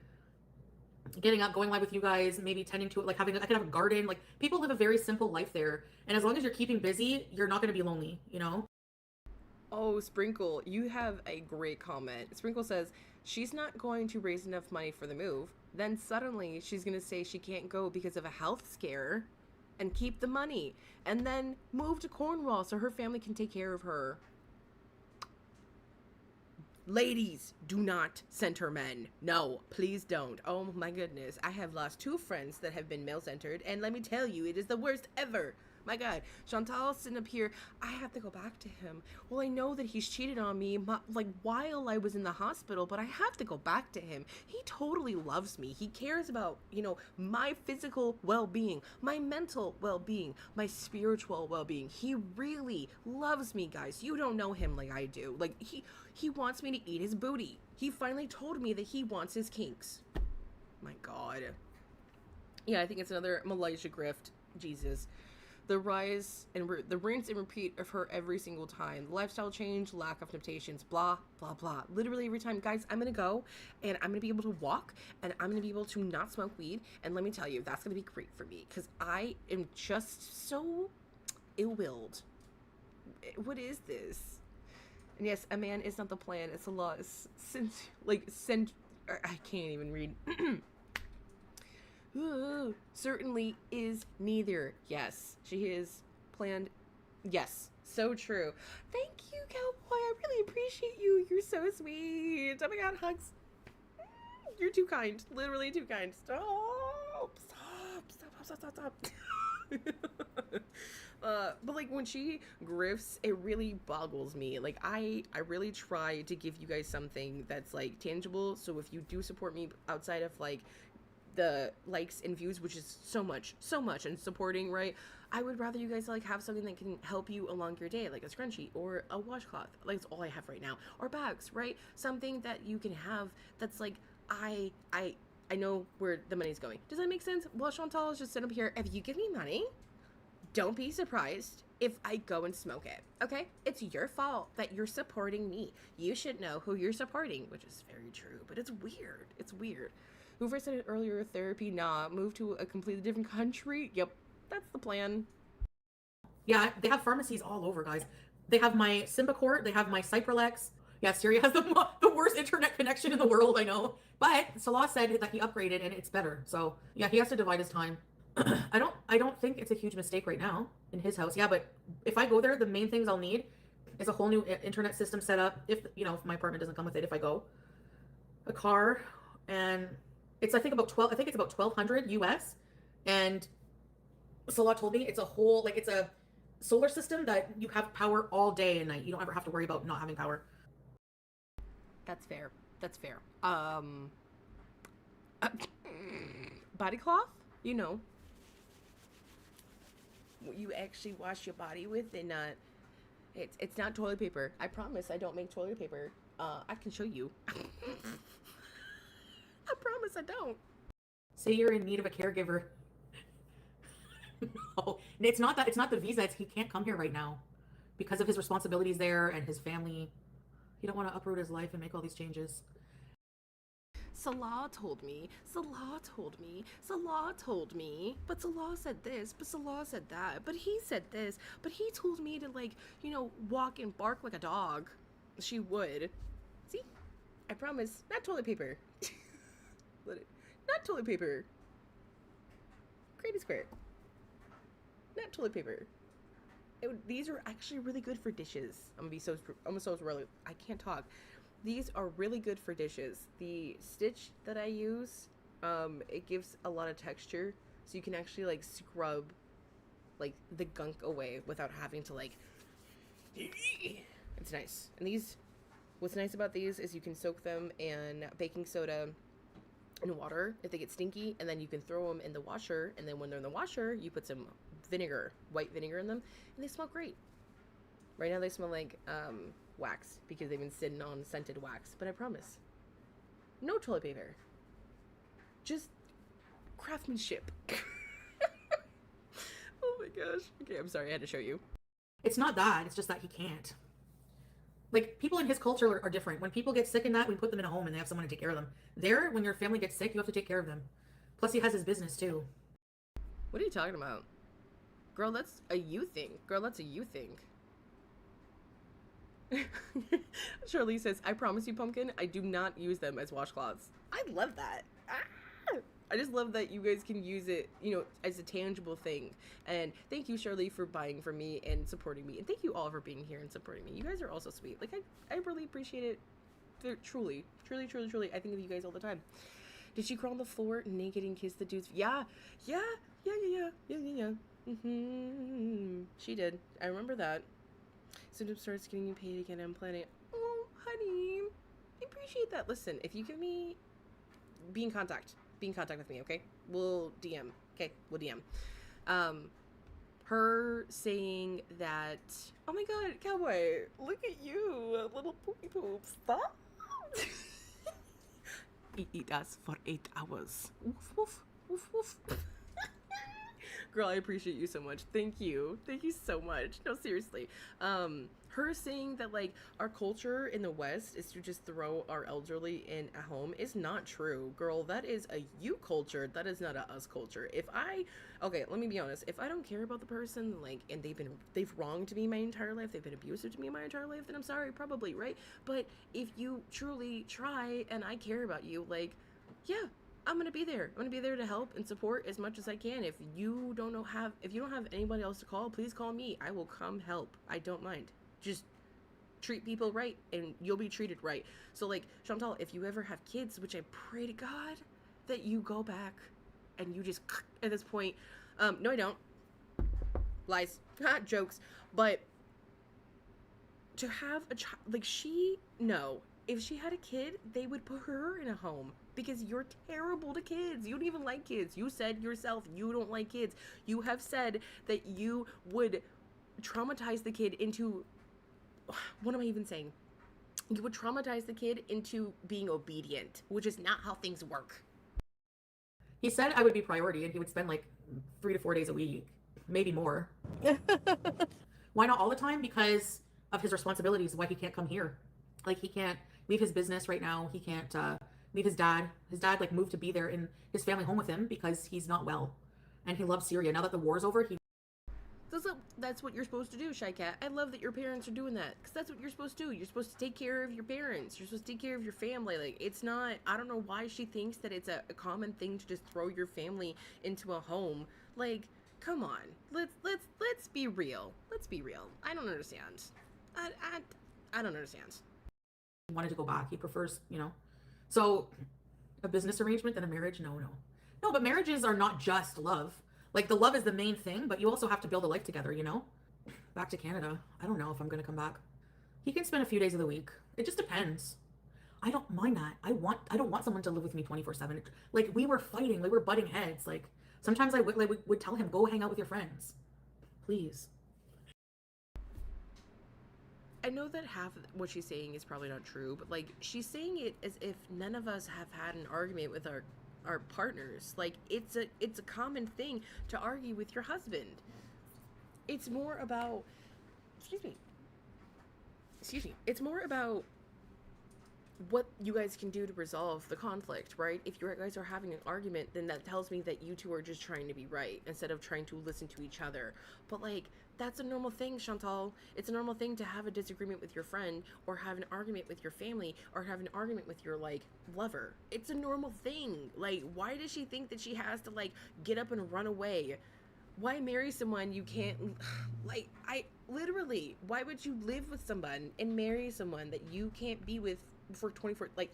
getting up, going live with you guys, maybe tending to it, like I can have a garden. Like people live a very simple life there, and as long as you're keeping busy, you're not going to be lonely, Oh, Sprinkle, you have a great comment. Sprinkle says she's not going to raise enough money for the move. Then suddenly she's going to say she can't go because of a health scare and keep the money and then move to Cornwall so her family can take care of her. Ladies, do not center men. No, please don't. Oh my goodness. I have lost 2 friends that have been male centered, and let me tell you, it is the worst ever. My God, Chantal's sitting up here. I have to go back to him. Well, I know that he's cheated on me, like while I was in the hospital, but I have to go back to him. He totally loves me. He cares about, my physical well-being, my mental well-being, my spiritual well-being. He really loves me, guys. You don't know him like I do. Like he wants me to eat his booty. He finally told me that he wants his kinks. My God. Yeah, I think it's another Malaysia grift. Jesus. The rise and the rinse and repeat of her every single time. Lifestyle change, lack of temptations, blah, blah, blah. Literally every time. Guys, I'm going to go and I'm going to be able to walk and I'm going to be able to not smoke weed. And let me tell you, that's going to be great for me because I am just so ill-willed. What is this? And yes, a man is not the plan. It's a law. I can't even read. Certainly is neither. Yes, she is planned. Yes, so true. Thank you, Cowboy. I really appreciate you. You're so sweet. Oh my God, hugs. You're too kind. Literally too kind. Stop. But like when she grifts, it really boggles me. Like I really try to give you guys something that's like tangible. So if you do support me outside of like the likes and views, which is so much and supporting, right? I would rather you guys like have something that can help you along your day, like a scrunchie or a washcloth. Like it's all I have right now, or bags, right? Something that you can have that's like I know where the money's going. Does that make sense? Well, Chantal is just sitting up here. If you give me money, don't be surprised if I go and smoke it. Okay? It's your fault that you're supporting me. You should know who you're supporting, which is very true, but it's weird. It's weird. Whoever said it earlier, therapy, nah. Move to a completely different country? Yep, that's the plan. Yeah, they have pharmacies all over, guys. They have my Symbicort, they have my Cypralex. Yeah, Syria has the worst internet connection in the world, I know. But Salah said that he upgraded and it's better. So yeah, he has to divide his time. I don't think it's a huge mistake right now in his house. Yeah, but if I go there, the main things I'll need is a whole new internet system set up. If my apartment doesn't come with it, if I go, a car, and it's I think it's about 1,200 US, and Salah told me it's a whole it's a solar system that you have power all day and night. You don't ever have to worry about not having power. That's fair. That's fair. Body cloth? What you actually wash your body with, and it's not toilet paper. I promise I don't make toilet paper. I can show you. I promise I don't. Say you're in need of a caregiver. No, it's not the visa. He can't come here right now because of his responsibilities there and his family. He don't want to uproot his life and make all these changes. Salah told me, but Salah said this, but Salah said that, but he said this, but he told me to walk and bark like a dog. She would. See? I promise. Not toilet paper. Not toilet paper. Great square. Not toilet paper. These are actually really good for dishes. I'm so really. I can't talk. These are really good for dishes. The stitch that I use, it gives a lot of texture, so you can actually scrub the gunk away without having to It's nice. And what's nice about these is you can soak them in baking soda and water if they get stinky, and then you can throw them in the washer, and then when they're in the washer, you put some white vinegar in them, and they smell great. Right now they smell like wax because they've been sitting on scented wax, but I promise, no toilet paper, just craftsmanship. Oh my gosh. Okay, I'm sorry, I had to show you. It's not that, it's just that he can't. People in his culture are different. When people get sick in that, we put them in a home and they have someone to take care of them. There, when your family gets sick, you have to take care of them. Plus, he has his business, too. What are you talking about? Girl, that's a you thing. Girl, that's a you thing. Shirley says, I promise you, Pumpkin, I do not use them as washcloths. I love that. Ah! I just love that you guys can use it, you know, as a tangible thing. And thank you, Shirley, for buying from me and supporting me. And thank you all for being here and supporting me. You guys are also sweet. Like, I really appreciate it. Truly, truly, truly, truly. I think of you guys all the time. Did she crawl on the floor naked and kiss the dudes? Yeah. She did. I remember that. Soon starts getting you paid again. I'm planning. Oh, honey. I appreciate that. Listen, if you give me... Be in contact with me, okay? We'll DM. Okay, we'll DM. Her saying that... Oh my god, Cowboy, look at you. Little poopy poop. Stop. Eat us for 8 hours. Woof, woof, woof, woof. Girl, I appreciate you so much. Thank you so much. No, seriously. Her saying that, like, our culture in the West is to just throw our elderly in a home is not true. Girl, that is a you culture. That is not a us culture. Okay, let me be honest. If I don't care about the person, like, and they've wronged me my entire life, they've been abusive to me my entire life, then I'm sorry, probably, right? But if you truly try and I care about you, like, yeah, I'm gonna be there. I'm gonna be there to help and support as much as I can. If you don't have anybody else to call, please call me. I will come help. I don't mind. Just treat people right and you'll be treated right. So, like, Chantal, if you ever have kids, which I pray to God that you go back and you just at this point, no, I don't. Lies. Jokes. But to have a child, like, if she had a kid, they would put her in a home because you're terrible to kids. You don't even like kids. You said yourself you don't like kids. You have said that you would traumatize the kid into... What am I even saying? You would traumatize the kid into being obedient, which is not how things work. He said I would be priority and he would spend like 3 to 4 days a week, maybe more. Why not all the time? Because of his responsibilities, why he can't come here. Like, he can't leave his business right now. He can't leave his dad. His dad, like, moved to be there in his family home with him because he's not well. And he loves Syria. Now that the war's over, That's what you're supposed to do, Shy Cat. I love that your parents are doing that, because that's what you're supposed to do. You're supposed to take care of your parents. You're supposed to take care of your family. Like, it's not... I don't know why she thinks that it's a common thing to just throw your family into a home. Like, come on. Let's be real. Let's be real. I don't understand. I don't understand. He wanted to go back. He prefers, you know. So, a business arrangement and a marriage? No. No, but marriages are not just love. Like, the love is the main thing, but you also have to build a life together, you know? Back to Canada. I don't know if I'm going to come back. He can spend a few days of the week. It just depends. I don't mind that. I don't want someone to live with me 24/7. Like, we were fighting. We were butting heads. Like, sometimes I would tell him, go hang out with your friends. Please. I know that half of what she's saying is probably not true, but, like, she's saying it as if none of us have had an argument with our partners. Like, it's a common thing to argue with your husband. It's more about... Excuse me. It's more about what you guys can do to resolve the conflict, right? If you guys are having an argument, then that tells me that you two are just trying to be right instead of trying to listen to each other. But, like, that's a normal thing, Chantal. It's a normal thing to have a disagreement with your friend, or have an argument with your family, or have an argument with your, like, lover. It's a normal thing. Like, why does she think that she has to, like, get up and run away? Why marry someone you can't... Like, literally, why would you live with someone and marry someone that you can't be with for 24... Like,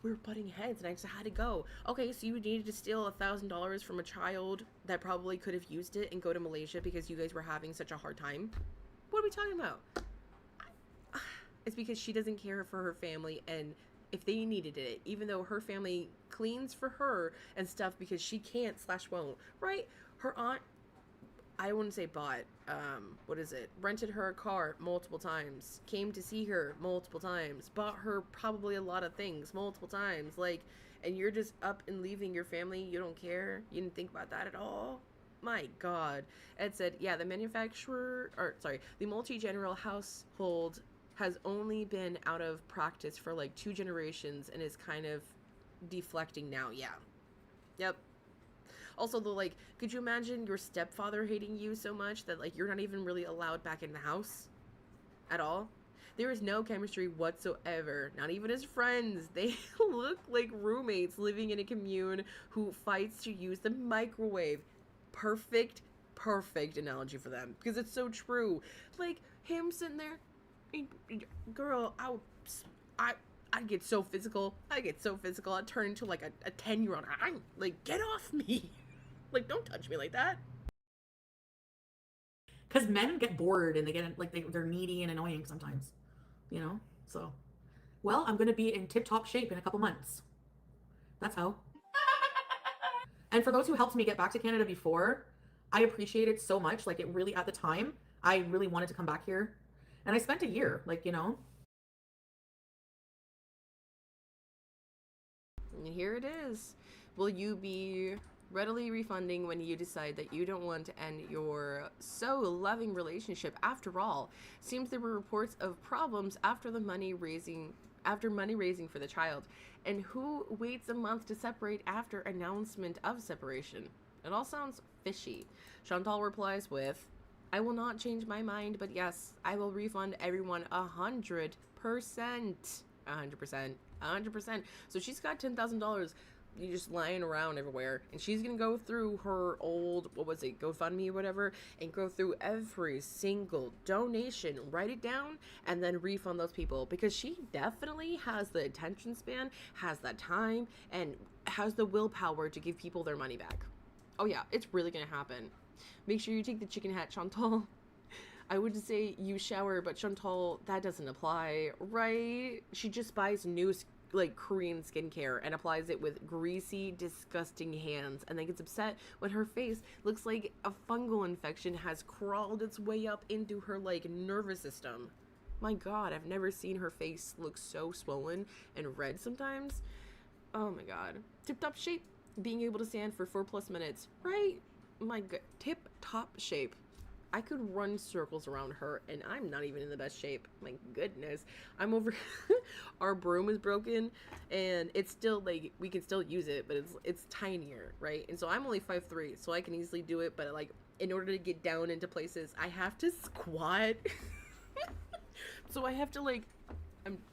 we were butting heads and I just had to go. Okay, so you needed to steal $1,000 from a child that probably could have used it and go to Malaysia because you guys were having such a hard time? What are we talking about? It's because she doesn't care for her family, and if they needed it, even though her family cleans for her and stuff because she can't / won't, right? Her aunt, I wouldn't say bought, rented her a car multiple times, came to see her multiple times, bought her probably a lot of things multiple times, like, and you're just up and leaving your family, you don't care, you didn't think about that at all? My God. Ed said, yeah, the multi-general household has only been out of practice for like 2 generations and is kind of deflecting now. Yeah. Yep. Also, though, like, could you imagine your stepfather hating you so much that, like, you're not even really allowed back in the house at all? There is no chemistry whatsoever, not even as friends. They look like roommates living in a commune who fights to use the microwave. Perfect, perfect analogy for them because it's so true. Like him sitting there, girl, I, I'd get so physical. I get so physical. I'd turn into like a 10-year-old. I'm like, get off me. Like, don't touch me like that. Because men get bored and they get like they're needy and annoying sometimes, you know. So, well, I'm gonna be in tip-top shape in a couple months. That's how. And for those who helped me get back to Canada before, I appreciate it so much. Like it really, at the time, I really wanted to come back here, and I spent a year, like, you know. And here it is. Will you be readily refunding when you decide that you don't want to end your so loving relationship? After all, seems there were reports of problems after money raising for the child. And who waits a month to separate after announcement of separation? It all sounds fishy. Chantal replies with, I will not change my mind, but yes, I will refund everyone 100%. 100%. So she's got $10,000 just lying around everywhere, and she's gonna go through her old, what was it, GoFundMe or whatever, and go through every single donation, write it down, and then refund those people, because she definitely has the attention span, has that time, and has the willpower to give people their money back. Oh yeah, it's really gonna happen. Make sure you take the chicken hat, Chantal. I would say use shower, but Chantal, that doesn't apply, right? She just buys new like Korean skincare and applies it with greasy, disgusting hands, and then gets upset when her face looks like a fungal infection has crawled its way up into her like nervous system. My God, I've never seen her face look so swollen and red sometimes. Oh my God. Tip-top shape, being able to stand for 4+ minutes, right? My God, tip-top shape. I could run circles around her, and I'm not even in the best shape. My goodness. I'm over our broom is broken, and it's still like we can still use it, but it's tinier, right? And so I'm only 5'3", so I can easily do it, but like in order to get down into places, I have to squat. So I have to like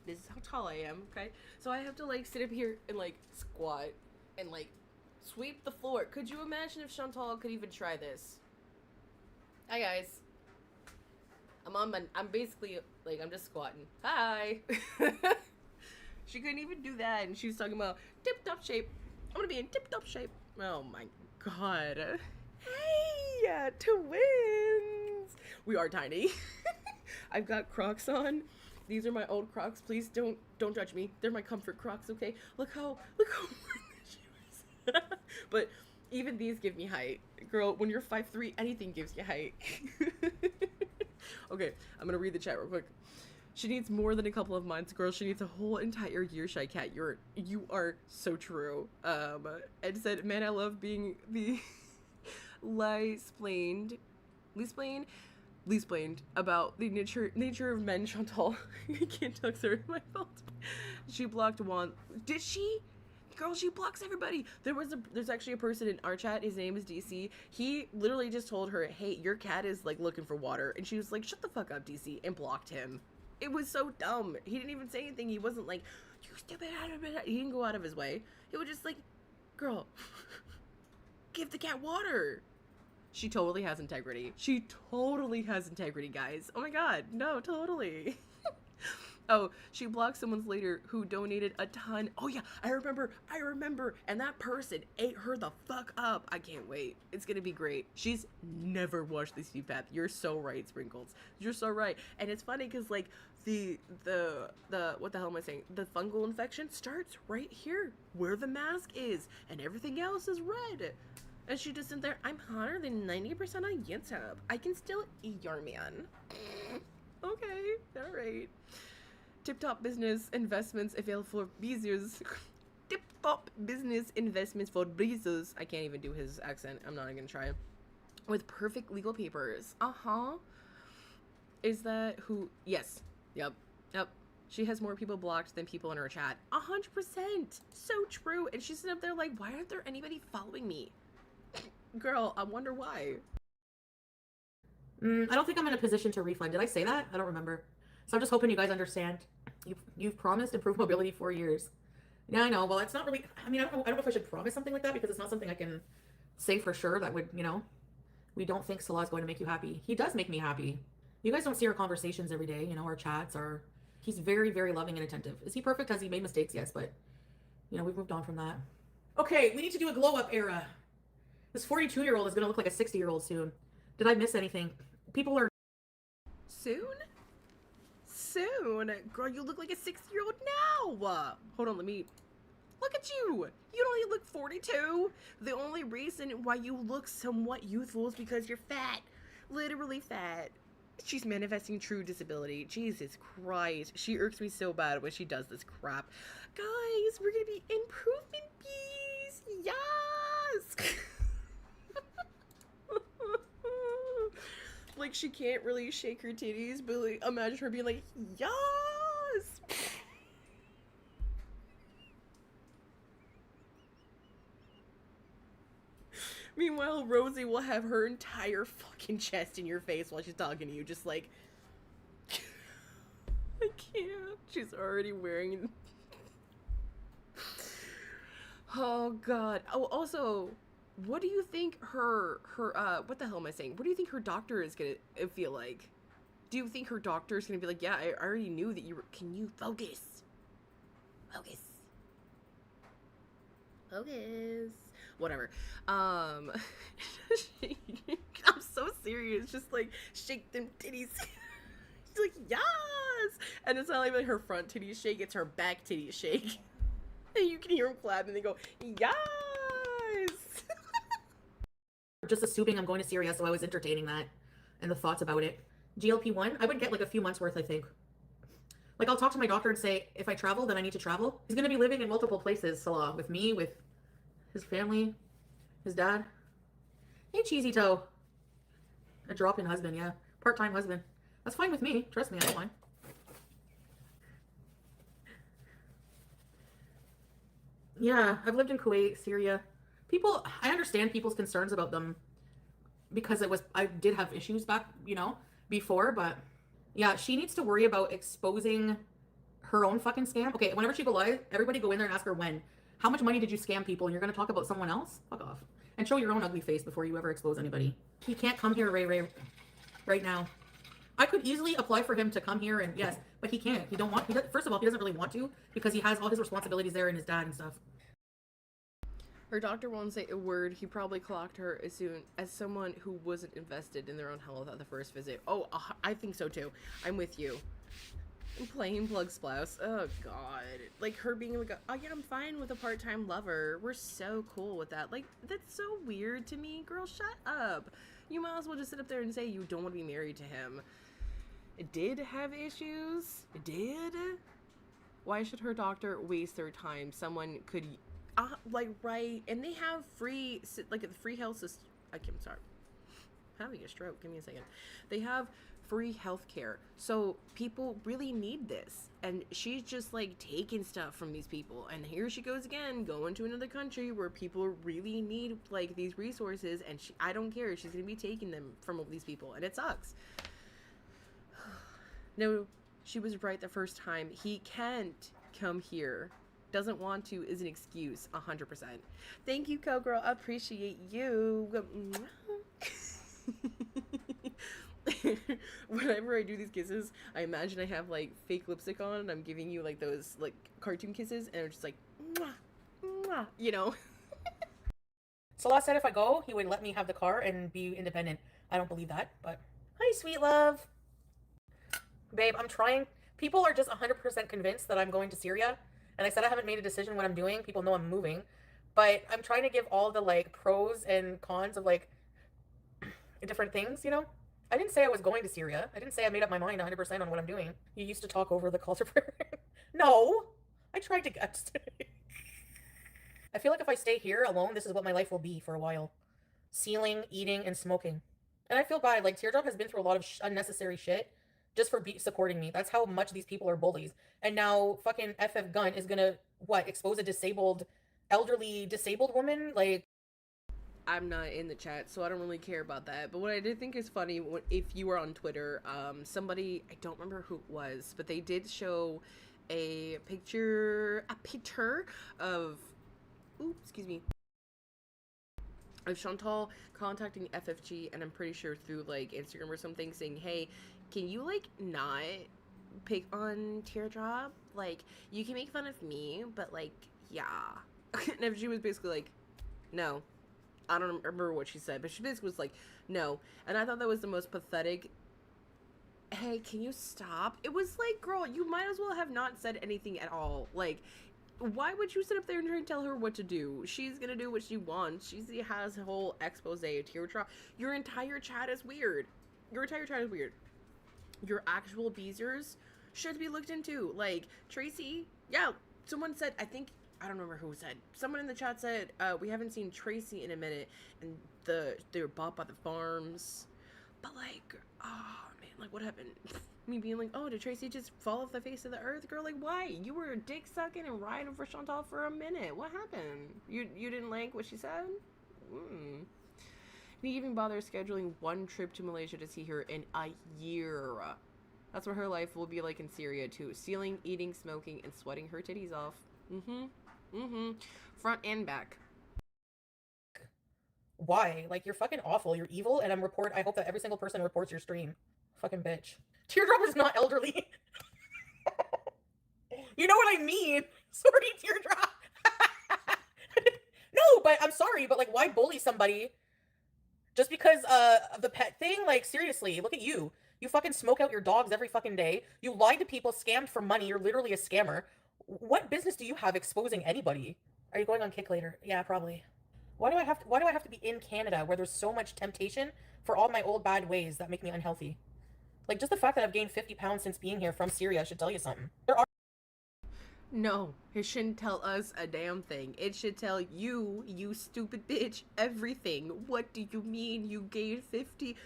this is how tall I am, okay? So I have to like sit up here and like squat and like sweep the floor. Could you imagine if Chantal could even try this? Hi guys. I'm basically like, I'm just squatting. Hi. She couldn't even do that, and she was talking about tip-top shape. I'm gonna be in tip-top shape. Oh my God. Hey, twins. We are tiny. I've got Crocs on. These are my old Crocs. Please don't judge me. They're my comfort Crocs, okay? Look how worn the shoe is. But even these give me height. Girl, when you're 5'3", anything gives you height. Okay, I'm gonna read the chat real quick. She needs more than a couple of months, girl. She needs a whole entire year, Shy Cat. You are so true. Ed said, man, I love being the Leasplained about the nature of men, Chantal. I can't talk, sorry, my fault. She blocked one. Did she? Girl, she blocks everybody. There's actually a person in our chat, his name is DC. He literally just told her, hey, your cat is like looking for water, and she was like, shut the fuck up, DC, and blocked him. It was so dumb. He didn't even say anything. He wasn't like, you stupid, he didn't go out of his way. He was just like, girl, give the cat water. She totally has integrity. She totally has integrity, guys. Oh my God, no, totally. Oh, she blocked someone's later who donated a ton. Oh yeah, I remember. And that person ate her the fuck up. I can't wait. It's gonna be great. She's never washed this feet path. You're so right, Sprinkles. You're so right. And it's funny because like the what the hell am I saying? The fungal infection starts right here where the mask is, and everything else is red. And she just in there, I'm hotter than 90% on YouTube. I can still eat your man. Okay, alright. Tip-top business investments available for business. Tip-top business investments for business. I can't even do his accent. I'm not even gonna try. With perfect legal papers. Uh-huh. Is that who? Yes. Yep. She has more people blocked than people in her chat. 100%. So true. And she's sitting up there like, why aren't there anybody following me? Girl, I wonder why. I don't think I'm in a position to refund. Did I say that? I don't remember. So I'm just hoping you guys understand. You've promised improved mobility 4 years. Yeah, I know. Well, it's not really. I mean, I don't know if I should promise something like that because it's not something I can say for sure. That would, we don't think Salah's going to make you happy. He does make me happy. You guys don't see our conversations every day. Our chats are. He's very, very loving and attentive. Is he perfect? Has he made mistakes? Yes, but we've moved on from that. Okay, we need to do a glow up era. This 42-year-old is going to look like a 60-year-old soon. Did I miss anything? People are. Soon? Soon? Girl, you look like a 60-year-old now! Hold on, let me... Look at you! You don't even look 42! The only reason why you look somewhat youthful is because you're fat. Literally fat. She's manifesting true disability. Jesus Christ. She irks me so bad when she does this crap. Guys, we're gonna be improvement bees! Yes! Like, she can't really shake her titties, but like, imagine her being like, yes! Meanwhile, Rosie will have her entire fucking chest in your face while she's talking to you, just like, I can't. She's already wearing... Oh, God. Oh, also... What do you think her what the hell am I saying? What do you think her doctor is gonna feel like? Do you think her doctor is gonna be like, yeah, I already knew that you were, can you focus? Focus. Focus. Whatever. I'm so serious. Just like, shake them titties. She's like, yes! And it's not even like her front titties shake, it's her back titties shake. And you can hear them clap and they go, yes! Just assuming I'm going to Syria, so I was entertaining that and the thoughts about it. GLP-1, I would get like a few months worth, I think. Like, I'll talk to my doctor and say, if I travel, then I need to travel. He's going to be living in multiple places, Salah, with me, with his family, his dad. Hey, Cheesy Toe. A drop-in husband, yeah. Part-time husband. That's fine with me. Trust me, I don't mind. Yeah, I've lived in Kuwait, Syria. I understand people's concerns about them because I did have issues back, before, but yeah, she needs to worry about exposing her own fucking scam. Okay, whenever she go live, everybody go in there and ask her when. How much money did you scam people? And you're going to talk about someone else? Fuck off. And show your own ugly face before you ever expose anybody. He can't come here, Ray, right now. I could easily apply for him to come here and yes, but he can't. First of all, he doesn't really want to because he has all his responsibilities there and his dad and stuff. Her doctor won't say a word. He probably clocked her as soon as someone who wasn't invested in their own health at the first visit. Oh, I think so too. I'm with you. Plain plug splouse. Oh, God. Like, her being like, oh, yeah, I'm fine with a part-time lover. We're so cool with that. Like, that's so weird to me. Girl, shut up. You might as well just sit up there and say you don't want to be married to him. It did have issues. It did. Why should her doctor waste their time? Someone could... right, and they have free health system. I'm sorry, I'm having a stroke. Give me a second. They have free health care, so people really need this. And she's just like taking stuff from these people. And here she goes again, going to another country where people really need like these resources. And I don't care. She's gonna be taking them from these people, and it sucks. No, she was right the first time. He can't come here. Doesn't want to is an excuse, 100%. Thank you, Cowgirl. I appreciate you. Whenever I do these kisses, I imagine I have like fake lipstick on and I'm giving you like those like cartoon kisses and I'm just like, mwah, mwah, Salah said if I go, he would let me have the car and be independent. I don't believe that, but hi, sweet love. Babe, I'm trying. People are just 100% convinced that I'm going to Syria. And I said I haven't made a decision what I'm doing. People know I'm moving. But I'm trying to give all the, like, pros and cons of, like, different things, I didn't say I was going to Syria. I didn't say I made up my mind 100% on what I'm doing. You used to talk over the call to prayer. No. I tried to guess. I feel like if I stay here alone, this is what my life will be for a while. Sealing, eating, and smoking. And I feel bad. Like, Teardrop has been through a lot of unnecessary shit. Just for supporting me. That's how much these people are bullies. And now fucking FF Gun is gonna, expose a elderly disabled woman? Like... I'm not in the chat, so I don't really care about that. But what I did think is funny, if you were on Twitter, somebody, I don't remember who it was, but they did show a picture of, ooh, excuse me, of Chantal contacting FFG, and I'm pretty sure through like Instagram or something, saying, hey, can you like not pick on Teardrop? Like, you can make fun of me, but like, yeah. And FFG was basically like, no. I don't remember what she said, but she basically was like, no. And I thought that was the most pathetic. Hey, can you stop? It was like, girl, you might as well have not said anything at all. Like, why would you sit up there and try and tell her what to do? She's gonna do what she wants. She has a whole expose of Teardrop. Your entire chat is weird. Your entire chat is weird. Your actual Beezers should be looked into. Like, Tracy, yeah, someone said, I don't remember who said. Someone in the chat said, we haven't seen Tracy in a minute, and they were bought by the farms. But like, oh man, like what happened? Me being like, oh, did Tracy just fall off the face of the earth? Girl, like, why? You were dick sucking and riding for Chantal for a minute. What happened? You didn't like what she said? He even bothered scheduling one trip to Malaysia to see her in a year. That's what her life will be like in Syria too. Stealing, eating, smoking, and sweating her titties off. Front and back. Why? Like, you're fucking awful. You're evil, and I hope that every single person reports your stream. Fucking bitch. Teardrop is not elderly. You know what I mean? Sorry, Teardrop. No, but I'm sorry, but like, why bully somebody just because of the pet thing? Like, seriously, look at you. You fucking smoke out your dogs every fucking day. You lied to people, scammed for money. You're literally a scammer. What business do you have exposing anybody? Are you going on Kick later? Yeah, probably. Why do I have to be in Canada where there's so much temptation for all my old bad ways that make me unhealthy? Like, just the fact that I've gained 50 pounds since being here from Syria should tell you something. No, it shouldn't tell us a damn thing. It should tell you, you stupid bitch, everything. What do you mean you gained 50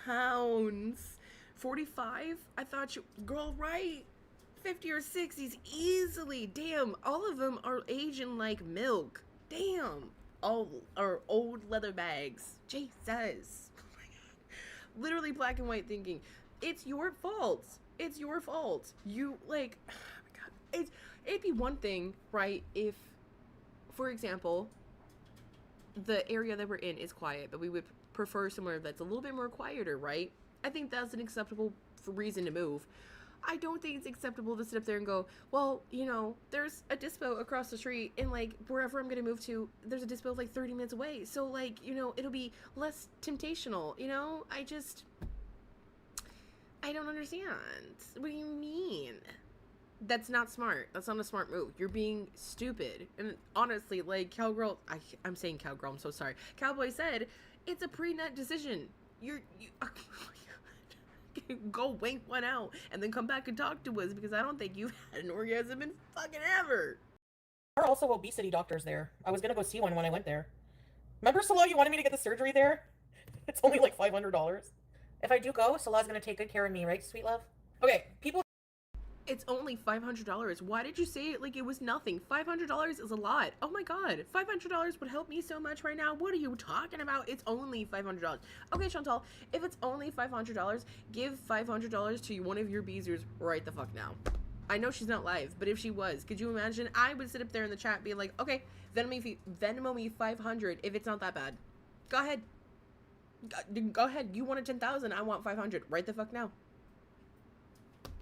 pounds? 45? I thought you... Girl, right? 50 or 60s easily. Damn, all of them are aging like milk. Damn. All are old leather bags. Jesus. Oh my god. Literally black and white thinking. It's your fault. It's your fault. You, like... Oh my god. It'd be one thing, right, if, for example, the area that we're in is quiet, but we would prefer somewhere that's a little bit more quieter, right? I think that's an acceptable reason to move. I don't think it's acceptable to sit up there and go, well, you know, there's a dispo across the street, and, like, wherever I'm gonna move to, there's a dispo, like, 30 minutes away. So, like, you know, it'll be less temptational, you know? I don't understand. What do you mean? That's not smart. That's not a smart move. You're being stupid. And honestly, like, Cowgirl, I'm saying Cowgirl, I'm so sorry. Cowboy said, it's a pre-nut decision. You oh my God. Go wank one out and then come back and talk to us, because I don't think you've had an orgasm in fucking ever. There are also obesity doctors there. I was gonna go see one when I went there. Remember, Salah, you wanted me to get the surgery there? It's only like $500. If I do go, Salah's gonna take good care of me, right, sweet love? Okay, people... It's only $500. Why did you say it like it was nothing? $500 is a lot. Oh my god. $500 would help me so much right now. What are you talking about? It's only $500. Okay, Chantal, if it's only $500, give $500 to one of your Beezers right the fuck now. I know she's not live, but if she was, could you imagine? I would sit up there in the chat being like, okay, Venmo me 500 if it's not that bad. Go ahead. Go ahead. You wanted 10,000. I want 500 right the fuck now.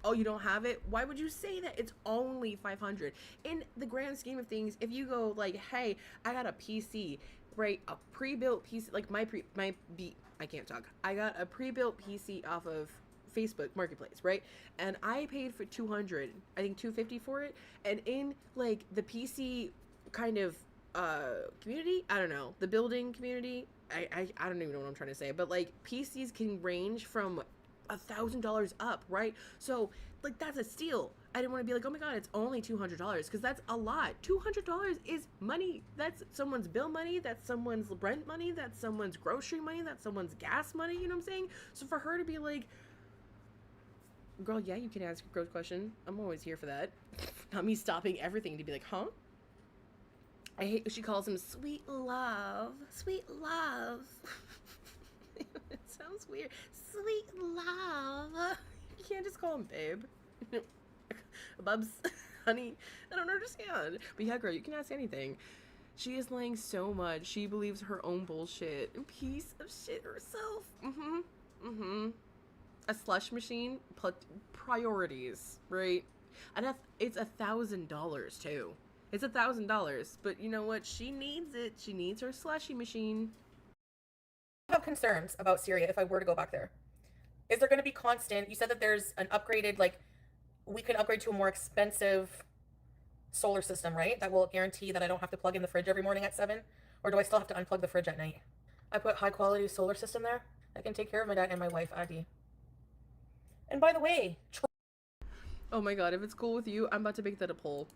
Oh, you don't have it? Why would you say that? It's only 500. In the grand scheme of things, if you go like, hey, I got a PC, right? A pre-built PC, like I can't talk. I got a pre-built PC off of Facebook Marketplace, right? And I paid for 200, I think 250 for it. And in like the PC kind of community, I don't know, the building community, I don't even know what I'm trying to say, but like PCs can range from $1,000 up, right? So like that's a steal. I didn't want to be like, oh my god, it's only $200, because that's a lot. $200 is money. That's someone's bill money, that's someone's rent money, that's someone's grocery money, that's someone's gas money, you know what I'm saying? So for her to be like, girl, yeah, you can ask a growth question, I'm always here for that. Not me stopping everything to be like, huh? I hate she calls him sweet love. Sweet love. It sounds weird. Sweet love. You can't just call him babe. Bubs, honey, I don't understand. But yeah, girl, you can ask anything. She is lying so much. She believes her own bullshit. Piece of shit herself. A slush machine, priorities, right? And it's $1,000 too. It's $1,000, but you know what? She needs it. She needs her slushy machine. I have concerns about Syria if I were to go back there. Is there going to be constant? You said that there's an upgraded, like, we can upgrade to a more expensive solar system, right? That will guarantee that I don't have to plug in the fridge every morning at 7? Or do I still have to unplug the fridge at night? I put high quality solar system there. I can take care of my dad and my wife, Adi. And by the way, oh my god, if it's cool with you, I'm about to make that a poll.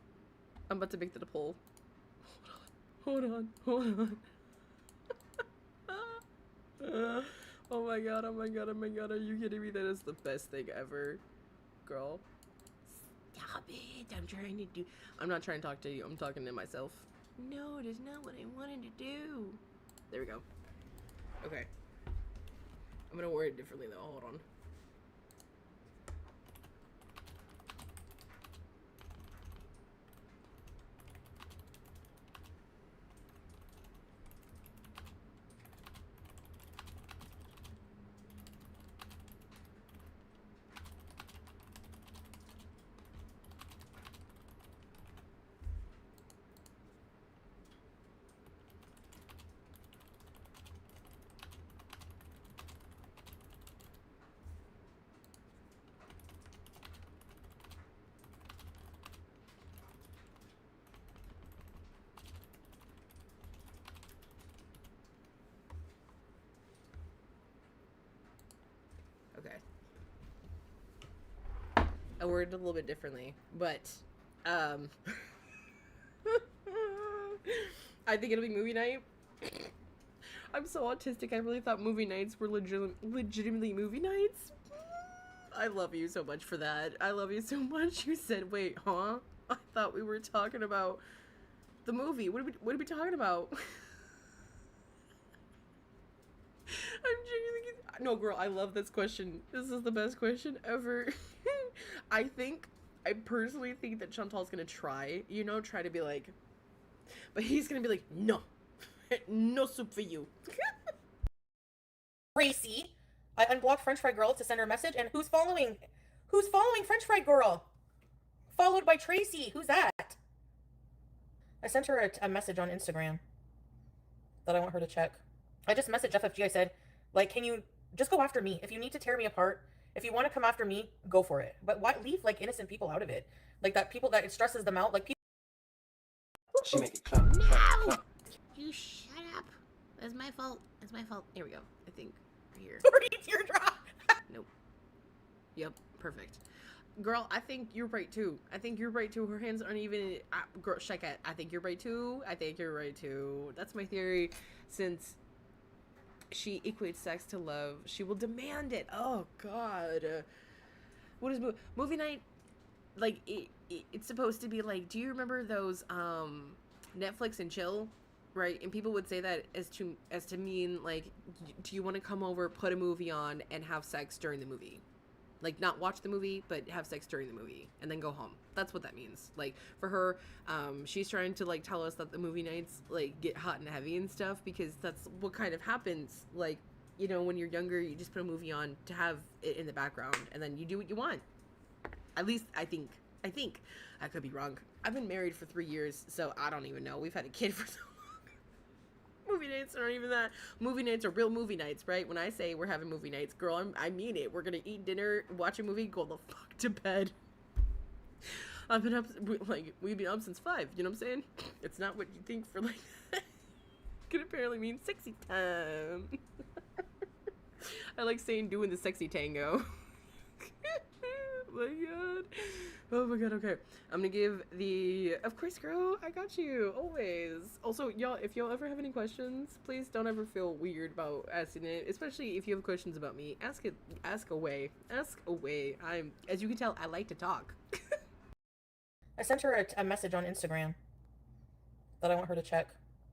I'm about to make that a poll. Hold on. Oh my god, oh my god, oh my god, are you kidding me? That is the best thing ever. Girl. Stop it. I'm not trying to talk to you. I'm talking to myself. No, it is not what I wanted to do. There we go. Okay. I'm gonna word it differently though. Hold on. Okay. I worded it a little bit differently, but I think it'll be movie night. I'm so autistic. I really thought movie nights were legitimately movie nights. I love you so much for that. I love you so much. You said, wait, huh? I thought we were talking about the movie. What are we talking about? I'm genuinely... No, girl, I love this question. This is the best question ever. I personally think that Chantal's gonna try to be like... But he's gonna be like, no. No soup for you. Tracy, I unblocked French Fry Girl to send her a message, and who's following? Who's following French Fry Girl? Followed by Tracy. Who's that? I sent her a message on Instagram that I want her to check. I just messaged FFG. I said, like, can you just go after me? If you need to tear me apart, if you want to come after me, go for it. But why leave, like, innocent people out of it? Like, that people that it stresses them out. Like, people... She make it clap, clap, clap. You shut up. It's my fault. It's my fault. Here we go. I think. Right here. Already teardrop. Nope. Yep. Perfect. Girl, I think you're right too. Her hands aren't even... girl, Sheket, I think you're right too. That's my theory. Since she equates sex to love, she will demand it. Oh, God. What is movie night? Like, it's supposed to be like... Do you remember those Netflix and chill? Right? And people would say that as to mean, like, do you want to come over, put a movie on, and have sex during the movie? Like, not watch the movie, but have sex during the movie and then go home. That's what that means. Like, for her, she's trying to, like, tell us that the movie nights, like, get hot and heavy and stuff, because that's what kind of happens. Like, when you're younger, you just put a movie on to have it in the background, and then you do what you want. At least, I think. I could be wrong. I've been married for 3 years, so I don't even know. We've had a kid for so long. Movie nights aren't even that. Movie nights are real movie nights, right? When I say we're having movie nights, girl, I mean it. We're gonna eat dinner, watch a movie, go the fuck to bed. I've been up, like, we've been up since 5, you know what I'm saying? It's not what you think for, like, could apparently mean sexy time. I like saying doing the sexy tango. Oh my god, okay. I'm gonna give of course, girl, I got you, always. Also, y'all, if y'all ever have any questions, please don't ever feel weird about asking it, especially if you have questions about me. Ask away. As you can tell, I like to talk. I sent her a message on Instagram that I want her to check.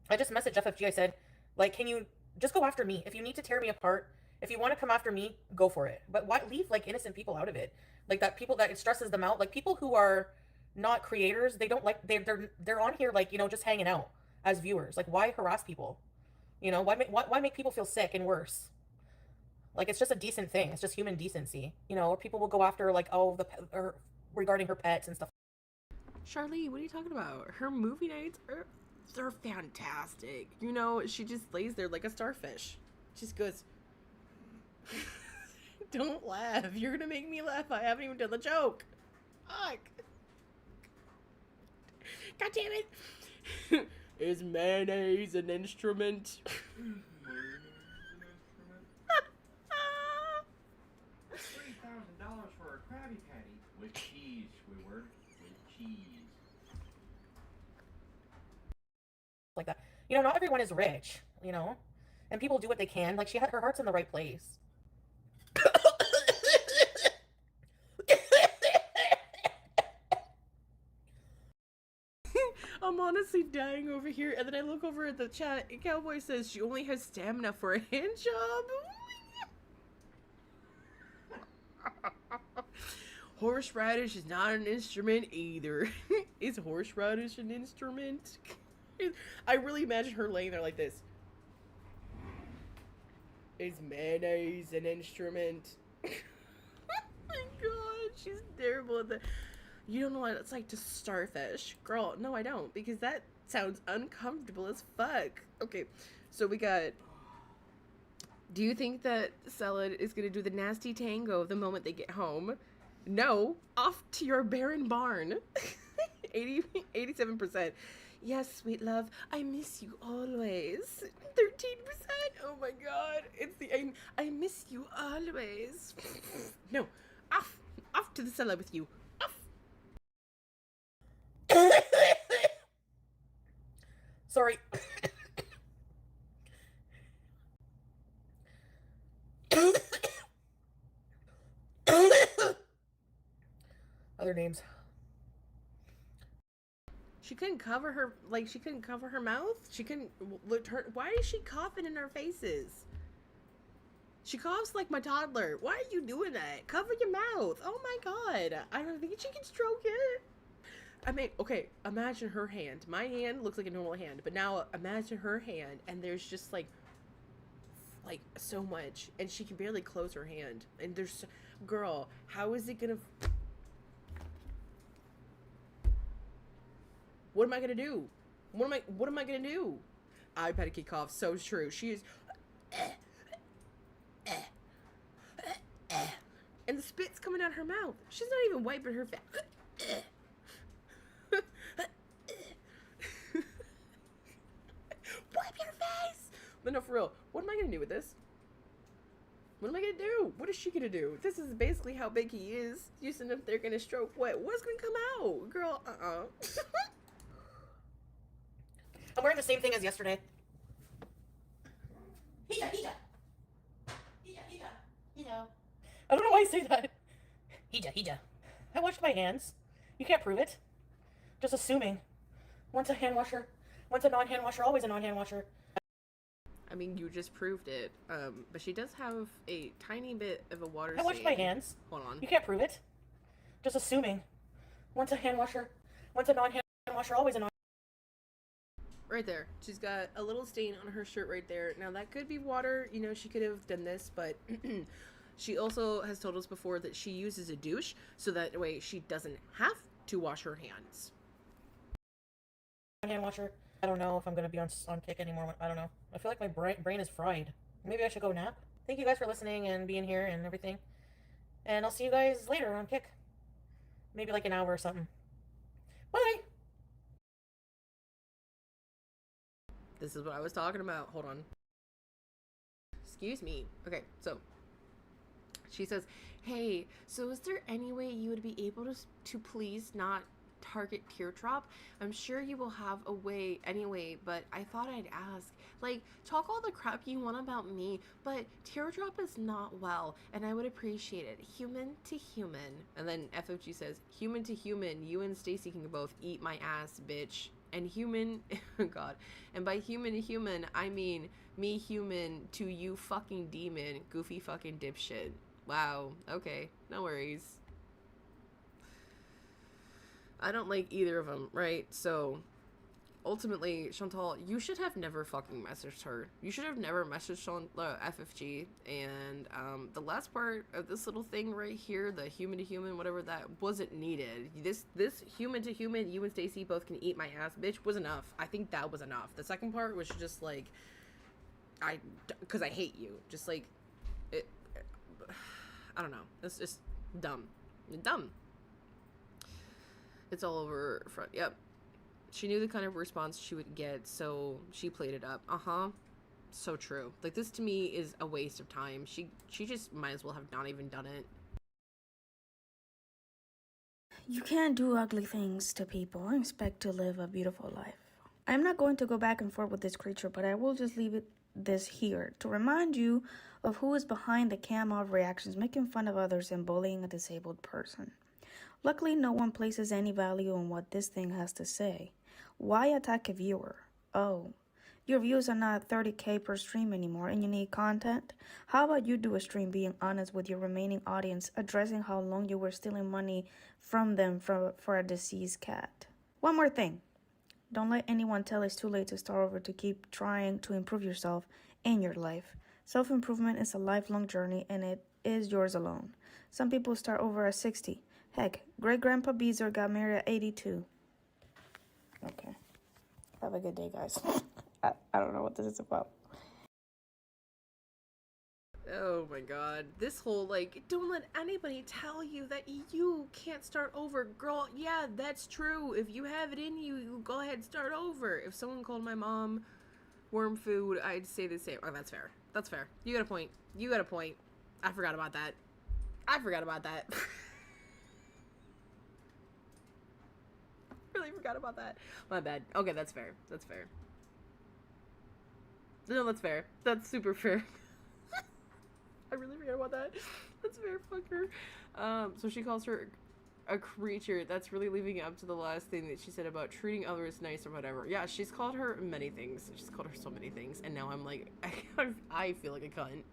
I just messaged FFG. I said, like, can you just go after me? If you need to tear me apart, if you want to come after me, go for it. But why leave like innocent people out of it? Like that people that it stresses them out. Like people who are not creators, they don't like they're on here like, you know, just hanging out as viewers. Like why harass people? You know, why make people feel sick and worse? Like it's just a decent thing. It's just human decency. You know, or people will go after like or regarding her pets and stuff. Charlie, what are you talking about? Her movie nights they're fantastic. You know, she just lays there like a starfish. Just goes. Don't laugh. You're gonna make me laugh. I haven't even done the joke. Fuck. God damn it. Is mayonnaise an instrument? $3,000 for a Krabby Patty with cheese, Squidward, with cheese. Like that. You know, not everyone is rich, you know? And people do what they can. Like, her heart's in the right place. I'm honestly dying over here, and then I look over at the chat, and Cowboy says she only has stamina for a hand job. Horseradish is not an instrument either. Is horseradish an instrument? I really imagine her laying there like this. Is mayonnaise an instrument? Oh my god, she's terrible at that. You don't know what it's like to starfish. Girl, no I don't, because that sounds uncomfortable as fuck. Okay, so we got... Do you think that Salad is gonna do the nasty tango the moment they get home? No. Off to your barren barn. 87%. Yes, sweet love, I miss you always. 13%. Oh my god. It's the I miss you always. No. Off to the cellar with you. Off. Sorry. Other names. She couldn't cover her, like, she couldn't cover her mouth. She couldn't look her. Why is she coughing in our faces? She coughs like my toddler. Why are you doing that? Cover your mouth. Oh my god. I don't think she can stroke it. I mean, okay, imagine her hand. My hand looks like a normal hand, but now imagine her hand, and there's just like so much, and she can barely close her hand. And there's, girl, how is it gonna... What am I gonna do? What am I gonna do? iPad kid cough, so true. She is and the spit's coming out her mouth. She's not even wiping her face. Wipe your face! But no, for real, what am I gonna do with this? What am I gonna do? What is she gonna do? This is basically how big he is. Using if they're gonna stroke what? What's gonna come out? Girl, I'm wearing the same thing as yesterday. Hija. I don't know why I say that. Hija. I washed my hands. You can't prove it. Just assuming. Once a hand washer, once a non-hand washer, always a non-hand washer. I mean, you just proved it. But she does have a tiny bit of a water I washed my hands. Hold on. You can't prove it. Just assuming. Once a hand washer, once a non-hand washer, always a non. Right there. She's got a little stain on her shirt right there. Now, that could be water. You know, she could have done this, but she also has told us before that she uses a douche, so that way she doesn't have to wash her hands. Hand washer. I don't know if I'm going to be on Kick anymore. I don't know. I feel like my brain is fried. Maybe I should go nap. Thank you guys for listening and being here and everything. And I'll see you guys later on Kick. Maybe like an hour or something. Bye! This is what I was talking about. Hold on. Excuse me. Okay, so she says, hey, so is there any way you would be able to please not target teardrop. I'm sure you will have a way anyway, but I thought I'd ask. Like, talk all the crap you want about me, but teardrop is not well, and I would appreciate it. Human to human. And then FFG says, human to human, you and Stacy can both eat my ass, bitch. And human, God. And by human to human, I mean me human to you fucking demon, goofy fucking dipshit. Wow, okay, no worries. I don't like either of them, right? So, ultimately, Chantal, you should have never fucking messaged her. You should have never messaged FFG. And the last part of this little thing right here, the human to human, whatever, that wasn't needed. This human to human, you and Stacy both can eat my ass, bitch, was enough. I think that was enough. The second part was just like, because I hate you. Just like, I don't know. It's just dumb. Dumb. It's all over front. Yep. She knew the kind of response she would get, so she played it up. Uh-huh. So true. Like, this to me is a waste of time. She just might as well have not even done it. You can't do ugly things to people and expect to live a beautiful life. I'm not going to go back and forth with this creature, but I will just leave this here to remind you of who is behind the cam of reactions, making fun of others and bullying a disabled person. Luckily, no one places any value on what this thing has to say. Why attack a viewer? Oh, your views are not 30K per stream anymore and you need content? How about you do a stream being honest with your remaining audience, addressing how long you were stealing money from them for a deceased cat? One more thing. Don't let anyone tell it's too late to start over to keep trying to improve yourself and your life. Self-improvement is a lifelong journey and it is yours alone. Some people start over at 60. Heck, great-grandpa Beezer got married at 82. Okay. Have a good day, guys. I don't know what this is about. Oh my god. This whole, like, don't let anybody tell you that you can't start over. Girl, yeah, that's true. If you have it in you, you go ahead and start over. If someone called my mom worm food, I'd say the same. Oh, that's fair. That's fair. You got a point. You got a point. I forgot about that. I forgot about that. Really forgot about that. My bad. Okay, that's fair. That's fair. No, that's fair. That's super fair. I really forgot about that. That's fair, fucker. So she calls her a creature. That's really leaving up to the last thing that she said about treating others nice or whatever. Yeah, she's called her many things. She's called her so many things. And now I'm like, I feel like a cunt.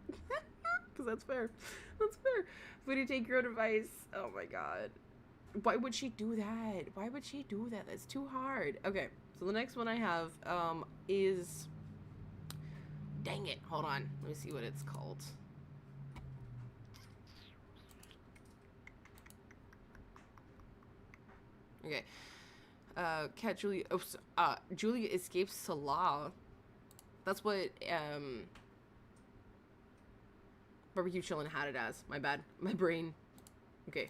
Because that's fair. That's fair. Foodie, take your own advice. Oh my god. Why would she do that? Why would she do that? That's too hard. Okay, so the next one I have is... Dang it. Hold on. Let me see what it's called. Okay. Cat Julia... Oh, Julia escapes Salah. That's what, Bbq Chillin had it as. My bad. My brain. Okay.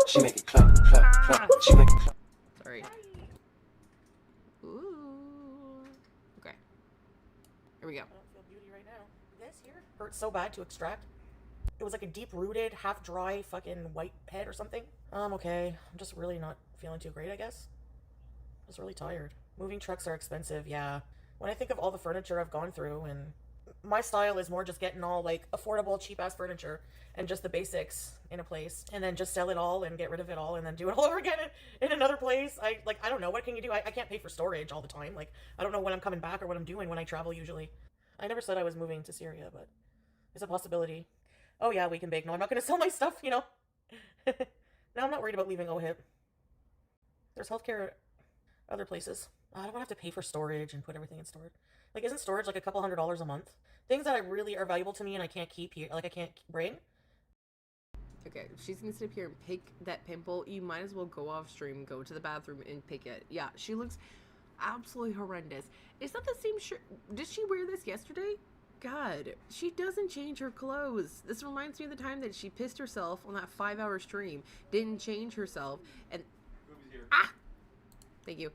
She make it clap, clap, clap. She make it clap. Sorry. Ooh. Okay. Here we go. I don't feel beauty right now. This here hurts so bad to extract. It was like a deep-rooted, half-dry fucking white pet or something. Okay. I'm just really not feeling too great, I guess. Just really tired. Moving trucks are expensive, yeah. When I think of all the furniture I've gone through, and my style is more just getting all, like, affordable, cheap-ass furniture and just the basics in a place, and then just sell it all and get rid of it all and then do it all over again in another place. I don't know. What can you do? I can't pay for storage all the time. Like, I don't know when I'm coming back or what I'm doing when I travel usually. I never said I was moving to Syria, but it's a possibility. Oh, yeah, we can bake. No, I'm not going to sell my stuff, you know. No, I'm not worried about leaving OHIP. There's healthcare other places. I don't want to have to pay for storage and put everything in storage. Like, isn't storage like a couple $100s a month? Things that I really are valuable to me and I can't keep here, like I can't bring. Okay, if she's gonna sit up here and pick that pimple, you might as well go off stream, go to the bathroom, and pick it. Yeah, she looks absolutely horrendous. Is that the same shirt? Did she wear this yesterday? God, she doesn't change her clothes. This reminds me of the time that she pissed herself on that 5-hour stream, didn't change herself, and... Ah! Thank you.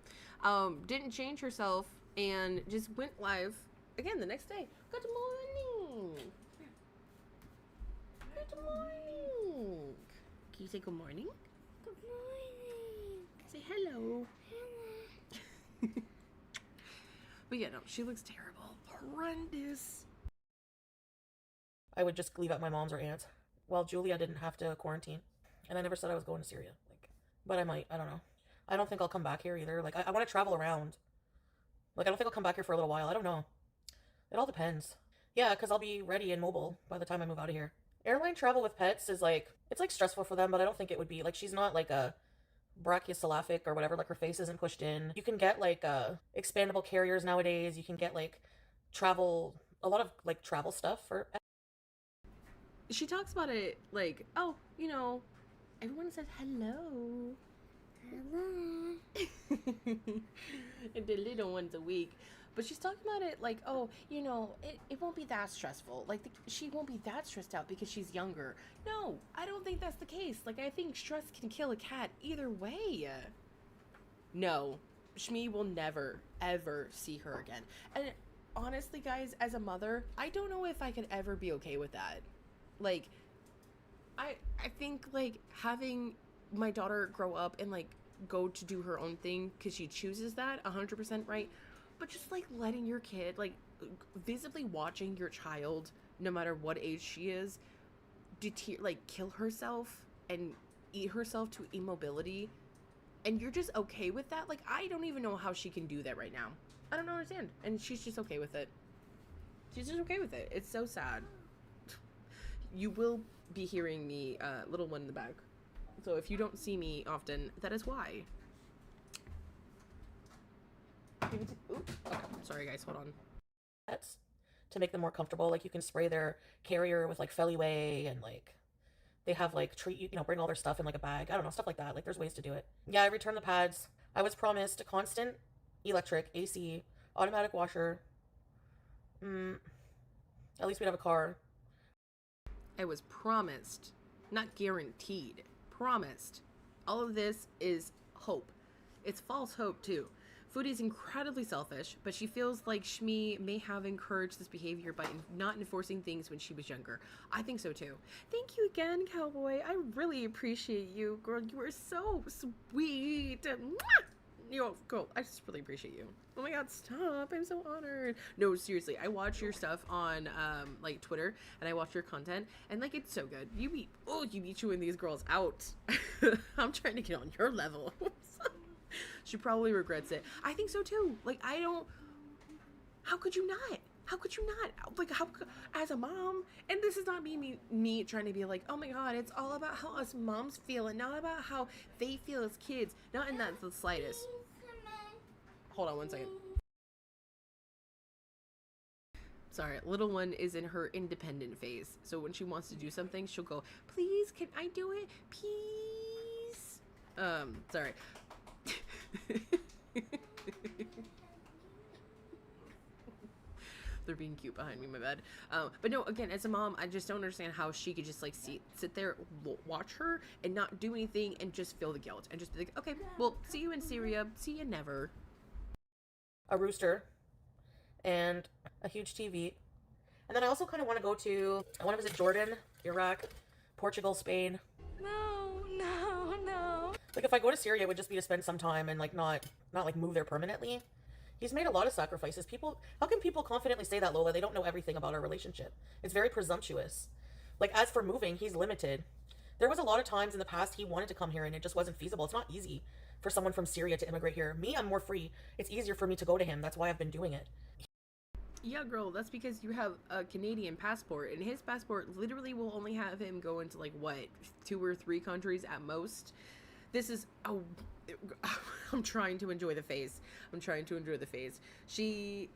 Didn't change herself, and just went live again the next day. Good morning! Good morning! Can you say good morning? Good morning! Say hello. But yeah, no, she looks terrible. Horrendous. I would just leave at my mom's or aunt's. Well, Julia didn't have to quarantine. And I never said I was going to Syria. Like, but I might. I don't know. I don't think I'll come back here either. Like, I want to travel around. Like, I don't think I'll come back here for a little while. I don't know. It all depends. Yeah, because I'll be ready and mobile by the time I move out of here. Airline travel with pets is like, it's like stressful for them, but I don't think it would be. Like, she's not like a brachiocephalic or whatever. Like, her face isn't pushed in. You can get like expandable carriers nowadays. You can get like a lot of like travel stuff for. She talks about it like, oh, you know, everyone says hello. Hello. And the little one's awake. But she's talking about it like, oh, you know, it won't be that stressful. Like, she won't be that stressed out because she's younger. No, I don't think that's the case. Like, I think stress can kill a cat either way. No, Shmi will never, ever see her again. And honestly, guys, as a mother, I don't know if I could ever be okay with that. Like, I think, like, having my daughter grow up and, like, go to do her own thing because she chooses that 100% right. But just, like, letting your kid, like, visibly watching your child, no matter what age she is, kill herself and eat herself to immobility, and you're just okay with that? Like, I don't even know how she can do that right now. I don't understand. And she's just okay with it. She's just okay with it. It's so sad. You will be hearing me, little one in the back. So if you don't see me often, that is why. Oops. Okay, sorry guys, hold on. Pets to make them more comfortable. Like, you can spray their carrier with like Feliway, and like they have like bring all their stuff in like a bag. I don't know, stuff like that. Like, there's ways to do it. Yeah, I returned the pads. I was promised a constant electric, AC, automatic washer. At least we'd have a car. I was promised, not guaranteed, promised. All of this is hope. It's false hope too. Foodie's incredibly selfish, but she feels like Shmi may have encouraged this behavior by not enforcing things when she was younger. I think so too. Thank you again, Cowboy. I really appreciate you, girl. You are so sweet. Mwah! Girl, I just really appreciate you. Oh my god, stop. I'm so honored. No, seriously, I watch your stuff on like Twitter, and I watch your content, and like, it's so good. You be chewing these girls out. I'm trying to get on your level. She probably regrets it. I think so too. Like, how could you not? How could you not? Like, as a mom, and this is not me trying to be like, oh my god, it's all about how us moms feel and not about how they feel as kids. Not in that the slightest. Hold on one second. Sorry, little one is in her independent phase. So when she wants to do something, she'll go, please, can I do it? Please. Sorry. They're being cute behind me, my bad. But no, again, as a mom, I just don't understand how she could just like sit there, watch her and not do anything and just feel the guilt and just be like, okay, well, see you in Syria, see you never. A rooster and a huge TV. And then I also kind of want to visit Jordan, Iraq, Portugal, Spain. No. Like, if I go to Syria, it would just be to spend some time and like not like move there permanently. He's made a lot of sacrifices. How can people confidently say that, Lola? They don't know everything about our relationship. It's very presumptuous. Like, as for moving, he's limited. There was a lot of times in the past he wanted to come here and it just wasn't feasible. It's not easy for someone from Syria to immigrate here. Me, I'm more free. It's easier for me to go to him. That's why I've been doing it. Yeah, girl, that's because you have a Canadian passport, and his passport literally will only have him go into like, what, 2 or 3 countries at most. This is I'm trying to enjoy the phase. She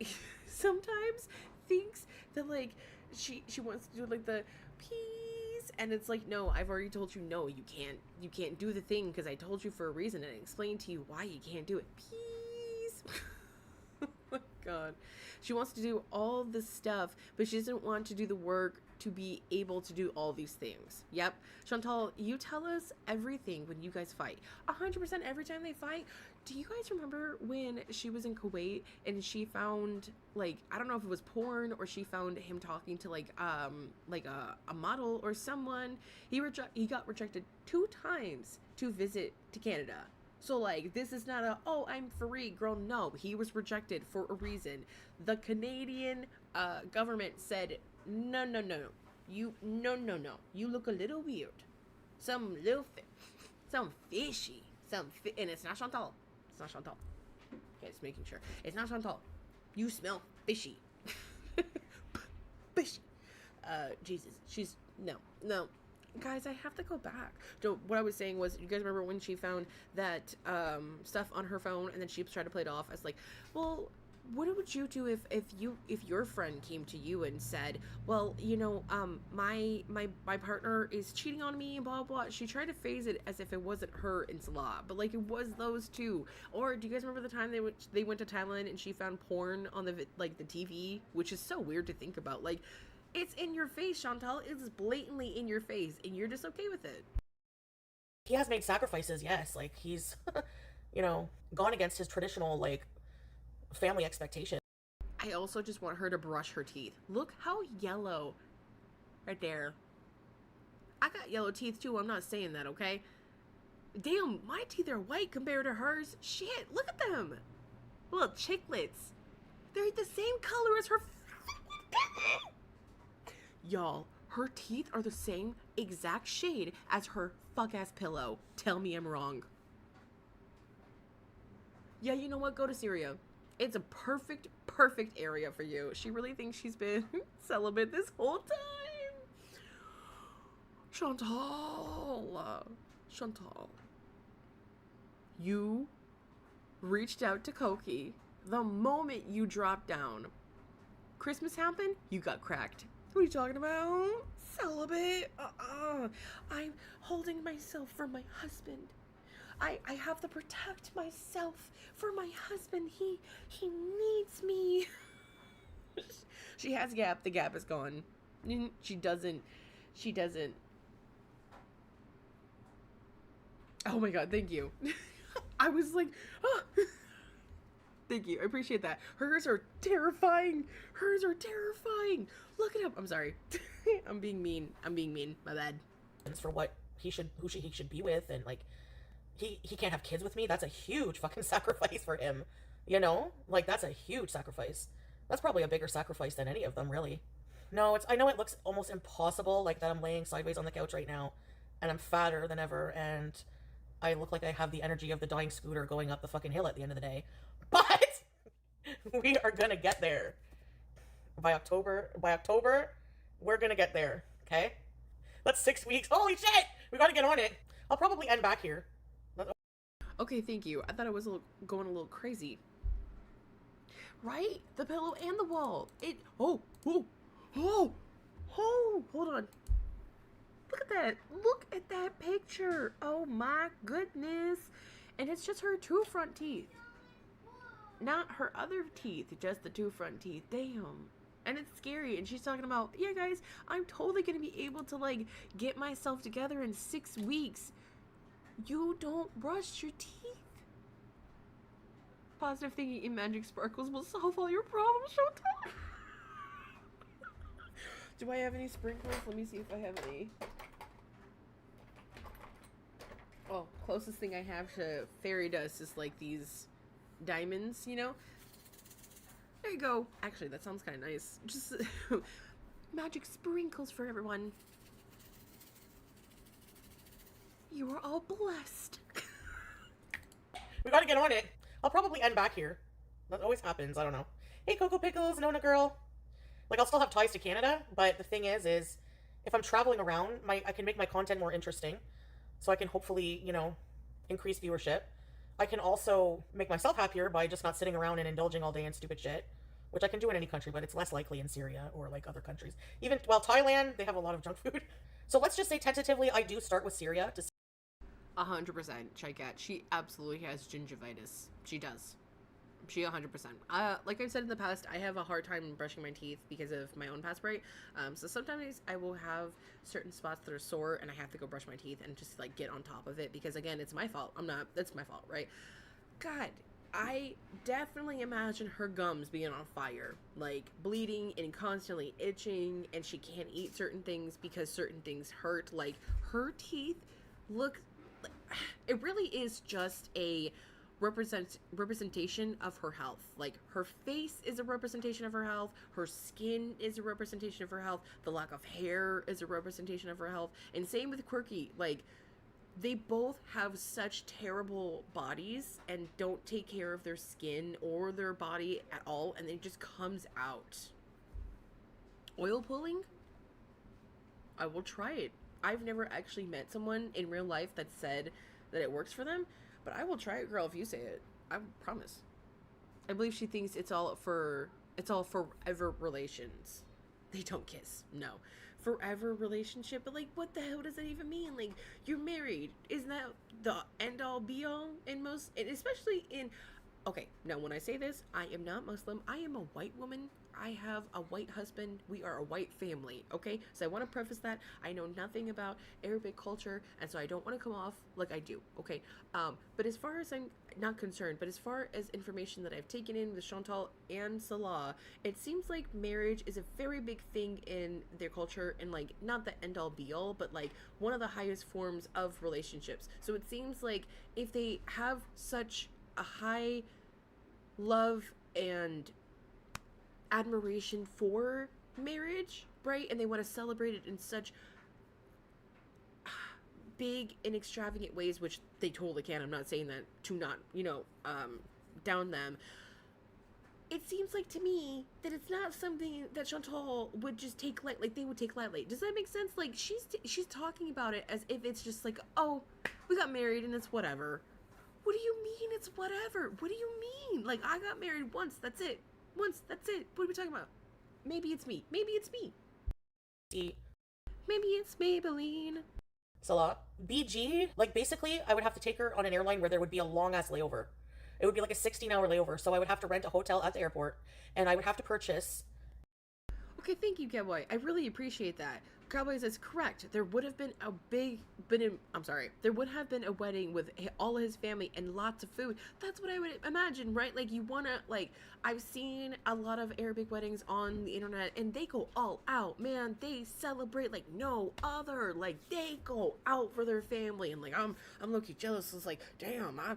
sometimes thinks that like she wants to do like the peace, and it's like, no, I've already told you, no, you can't do the thing because I told you for a reason and I explained to you why you can't do it. Peace. Oh my god. She wants to do all this stuff, but she doesn't want to do the work to be able to do all these things. Yep. Chantal, you tell us everything when you guys fight. 100% every time they fight. Do you guys remember when she was in Kuwait and she found, like, I don't know if it was porn or she found him talking to like a model or someone. He got rejected 2 times to visit to Canada. So, like, this is not a, oh, I'm free, girl. No, he was rejected for a reason. The Canadian government said, no, no, no, you, no, no, no. You look a little weird. Some fishy. And it's not Chantal. It's not Chantal. Okay, just making sure. It's not Chantal. You smell fishy. Fishy. Jesus. She's, no. Guys, I have to go back. So what I was saying was, you guys remember when she found that stuff on her phone, and then she tried to play it off as like, well, what would you do if your friend came to you and said, well, you know, my partner is cheating on me, blah blah. She tried to phrase it as if it wasn't her and Salah, but like it was those two. Or do you guys remember the time they went to Thailand and she found porn on the TV, which is so weird to think about, like. It's in your face, Chantal. It's blatantly in your face, and you're just okay with it. He has made sacrifices, yes. Like, he's, you know, gone against his traditional, like, family expectations. I also just want her to brush her teeth. Look how yellow. Right there. I got yellow teeth, too. I'm not saying that, okay? Damn, my teeth are white compared to hers. Shit, look at them. Little chiclets. They're the same color as her. Y'all, her teeth are the same exact shade as her fuck-ass pillow. Tell me I'm wrong. Yeah, you know what? Go to Syria. It's a perfect area for you. She really thinks she's been celibate this whole time. Chantal. You reached out to Koki the moment you dropped down. Christmas happened, you got cracked. What are you talking about? Celibate? I'm holding myself for my husband. I have to protect myself for my husband. He needs me. She has gap. The gap is gone. She doesn't. Oh my god, thank you. I was like, oh. Thank you. I appreciate that. Hers are terrifying. Look it up. I'm sorry. I'm being mean. My bad. For who he should be with, and like he can't have kids with me. That's a huge fucking sacrifice for him. You know? Like, that's a huge sacrifice. That's probably a bigger sacrifice than any of them, really. No, I know it looks almost impossible, like that I'm laying sideways on the couch right now, and I'm fatter than ever, and I look like I have the energy of the dying scooter going up the fucking hill at the end of the day. But we are gonna get there. By October, we're gonna get there, okay? That's 6 weeks. Holy shit! We gotta get on it. I'll probably end back here. Okay, thank you. I thought I was going a little crazy. Right? The pillow and the wall. Oh, hold on. Look at that picture. Oh my goodness. And it's just her two front teeth. Not her other teeth, just the two front teeth. Damn. And it's scary. And she's talking about, yeah, guys, I'm totally going to be able to, like, get myself together in 6 weeks. You don't brush your teeth. Positive thinking in magic sparkles will solve all your problems, Showtime. Do I have any sprinkles? Let me see if I have any. Oh, closest thing I have to fairy dust is, like, these diamonds, you know? There you go. Actually, that sounds kind of nice. Just magic sprinkles for everyone. You are all blessed. We gotta get on it. I'll probably end back here. That always happens. I don't know. Hey, Cocoa Pickles, Nona girl. Like, I'll still have ties to Canada, but the thing is if I'm traveling around, I can make my content more interesting. So I can hopefully, you know, increase viewership. I can also make myself happier by just not sitting around and indulging all day in stupid shit, which I can do in any country, but it's less likely in Syria or like other countries. Even, well, Thailand, they have a lot of junk food. So let's just say tentatively I do start with Syria. 100%, Chicat. She absolutely has gingivitis. She does. She 100%. Like I've said in the past, I have a hard time brushing my teeth because of my own past break. So sometimes I will have certain spots that are sore and I have to go brush my teeth and just like get on top of it because again, it's my fault. That's my fault, right? God, I definitely imagine her gums being on fire, like bleeding and constantly itching, and she can't eat certain things because certain things hurt. Like her teeth look, it really is just a representation of her health. Like, her face is a representation of her health, her skin is a representation of her health, the lack of hair is a representation of her health, and same with Quirky. Like, they both have such terrible bodies and don't take care of their skin or their body at all, and it just comes out. Oil pulling? I will try it. I've never actually met someone in real life that said that it works for them, but I will try it, girl, if you say it. I promise. I believe she thinks it's all forever relations. They don't kiss. No. Forever relationship, but like, what the hell does that even mean? Like, you're married. Isn't that the end all be all in most, and especially in, okay, now when I say this, I am not Muslim. I am a white woman. I have a white husband. We are a white family, okay? So I want to preface that. I know nothing about Arabic culture, and so I don't want to come off like I do, okay? But as far as I'm not concerned, but as far as information that I've taken in with Chantal and Salah, it seems like marriage is a very big thing in their culture, and like, not the end all be all, but like one of the highest forms of relationships. So it seems like if they have such a high love and admiration for marriage, right, and they want to celebrate it in such big and extravagant ways, which they totally can. I'm not saying that to not, down them. It seems like to me that it's not something that Chantal would just take like they would take lightly. Does that make sense? Like, she's talking about it as if it's just like, oh, we got married and it's whatever. What do you mean it's whatever? What do you mean? Like, I got married once, that's it. Once, that's it. What are we talking about? Maybe it's me. Maybe it's me. Maybe it's Maybelline. Salah. BG, like, basically, I would have to take her on an airline where there would be a long-ass layover. It would be like a 16-hour layover, so I would have to rent a hotel at the airport, and I would have to purchase... Okay, thank you, Cowboy. I really appreciate that. Cowboy is correct. There would have been there would have been a wedding with all of his family and lots of food. That's what I would imagine, right? Like, you want to, like, I've seen a lot of Arabic weddings on the internet, and they go all out, man. They celebrate like no other. Like, they go out for their family, and like, I'm low-key jealous. It's like, damn, I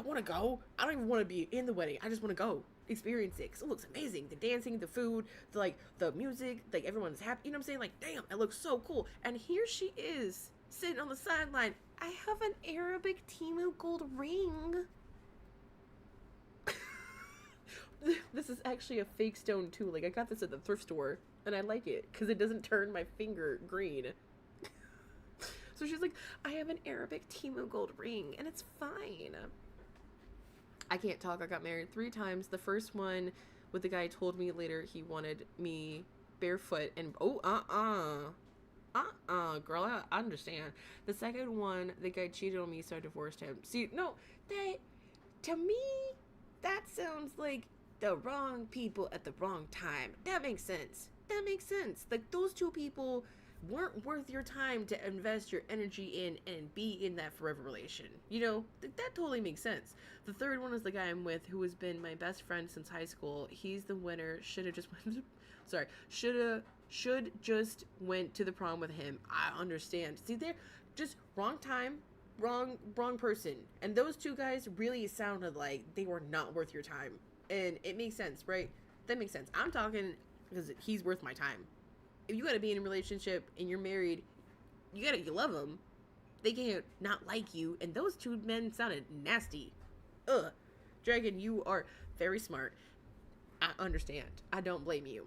want to go. I don't even want to be in the wedding. I just want to go experience it, because it looks amazing. The dancing, the food, the music, like, everyone's happy. You know what I'm saying? Like, damn, it looks so cool. And here she is, sitting on the sideline. I have an Arabic Temu gold ring. This is actually a fake stone too. Like, I got this at the thrift store, and I like it because it doesn't turn my finger green. So she's like, I have an Arabic Temu gold ring, and it's fine. I can't talk. I got married 3 times. The first one with the guy told me later he wanted me barefoot and girl, I understand. The second one, the guy cheated on me, so I divorced him. See, no, to me, that sounds like the wrong people at the wrong time. That makes sense. Like, those 2 people weren't worth your time to invest your energy in and be in that forever relation. That totally makes sense. The third one is the guy I'm with, who has been my best friend since high school. He's the winner. Should just went to the prom with him. I understand. See, they're just wrong time, wrong person. And those 2 guys really sounded like they were not worth your time. And it makes sense, right? That makes sense. I'm talking because he's worth my time. If you gotta be in a relationship and you're married, you love them. They can't not like you. And those 2 men sounded nasty. Ugh. Dragon, you are very smart. I understand. I don't blame you.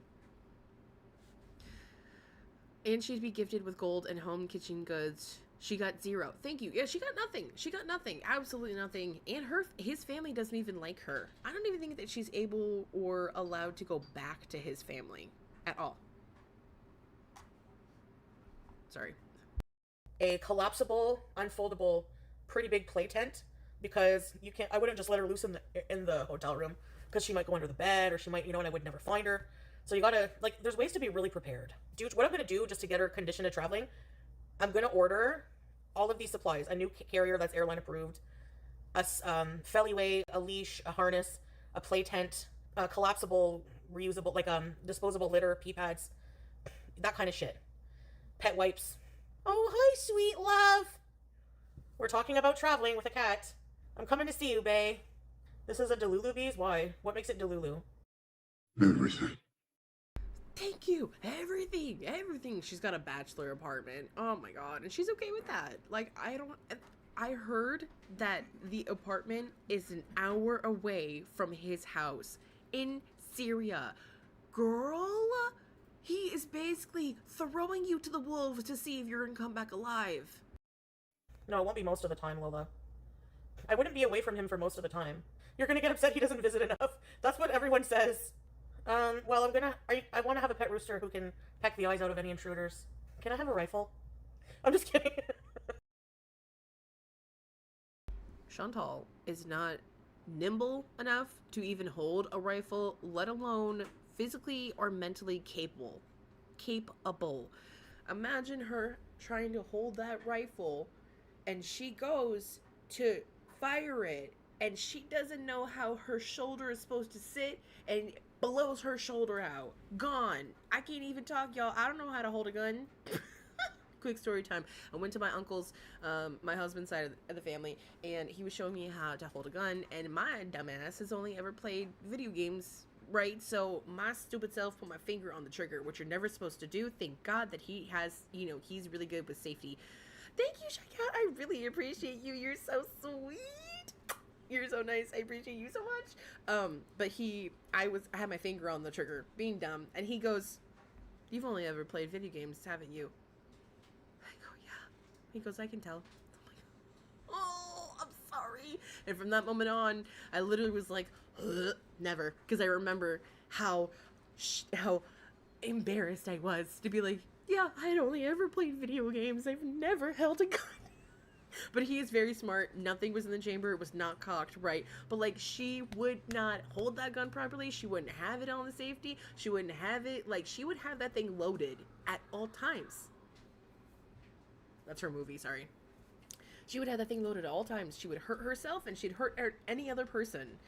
And she'd be gifted with gold and home kitchen goods. She got 0. Thank you. Yeah, she got nothing. Absolutely nothing. And his family doesn't even like her. I don't even think that she's able or allowed to go back to his family at all. Sorry. A collapsible, unfoldable, pretty big play tent, because I wouldn't just let her loose in the hotel room, because she might go under the bed, or she might, and I would never find her. So you gotta, like, there's ways to be really prepared. Dude, what I'm gonna do just to get her conditioned to traveling, I'm gonna order all of these supplies: a new carrier that's airline approved, a Feliway, a leash, a harness, a play tent, a collapsible, reusable, like, disposable litter, pee pads, that kind of shit. Pet wipes. Oh, hi, sweet love. We're talking about traveling with a cat. I'm coming to see you, bae. This is a Delulu bees? Why? What makes it Delulu? Everything. Thank you. Everything. Everything. She's got a bachelor apartment. Oh my god. And she's okay with that. Like, I heard that the apartment is an hour away from his house in Syria. Girl, he is basically throwing you to the wolves to see if you're gonna come back alive. No, it won't be most of the time, Lola. I wouldn't be away from him for most of the time. You're gonna get upset he doesn't visit enough. That's what everyone says. Well, I want to have a pet rooster who can peck the eyes out of any intruders. Can I have a rifle? I'm just kidding. Chantal is not nimble enough to even hold a rifle, let alone physically or mentally capable. Imagine her trying to hold that rifle and she goes to fire it and she doesn't know how her shoulder is supposed to sit and blows her shoulder out. Gone. I can't even talk, y'all. I don't know how to hold a gun. Quick story time. I went to my uncle's, my husband's side of the family, and he was showing me how to hold a gun, and my dumbass has only ever played video games, right? So my stupid self put my finger on the trigger, which you're never supposed to do. Thank God that he has, you know, he's really good with safety. Thank you, Shaka. I really appreciate you. You're so sweet. You're so nice. I appreciate you so much. But I had my finger on the trigger, being dumb, and he goes, "You've only ever played video games, haven't you?" I go, "Yeah." He goes, "I can tell." I'm like, "Oh, I'm sorry." And from that moment on, I literally was like, never, because I remember how embarrassed I was to be like, "Yeah, I had only ever played video games. I've never held a gun." But he is very smart. Nothing was in the chamber. It was not cocked, right? But, like, she would not hold that gun properly. She wouldn't have it on the safety. She wouldn't have it. Like, she would have that thing loaded at all times. That's her movie, sorry. She would have that thing loaded at all times. She would hurt herself and she'd hurt any other person.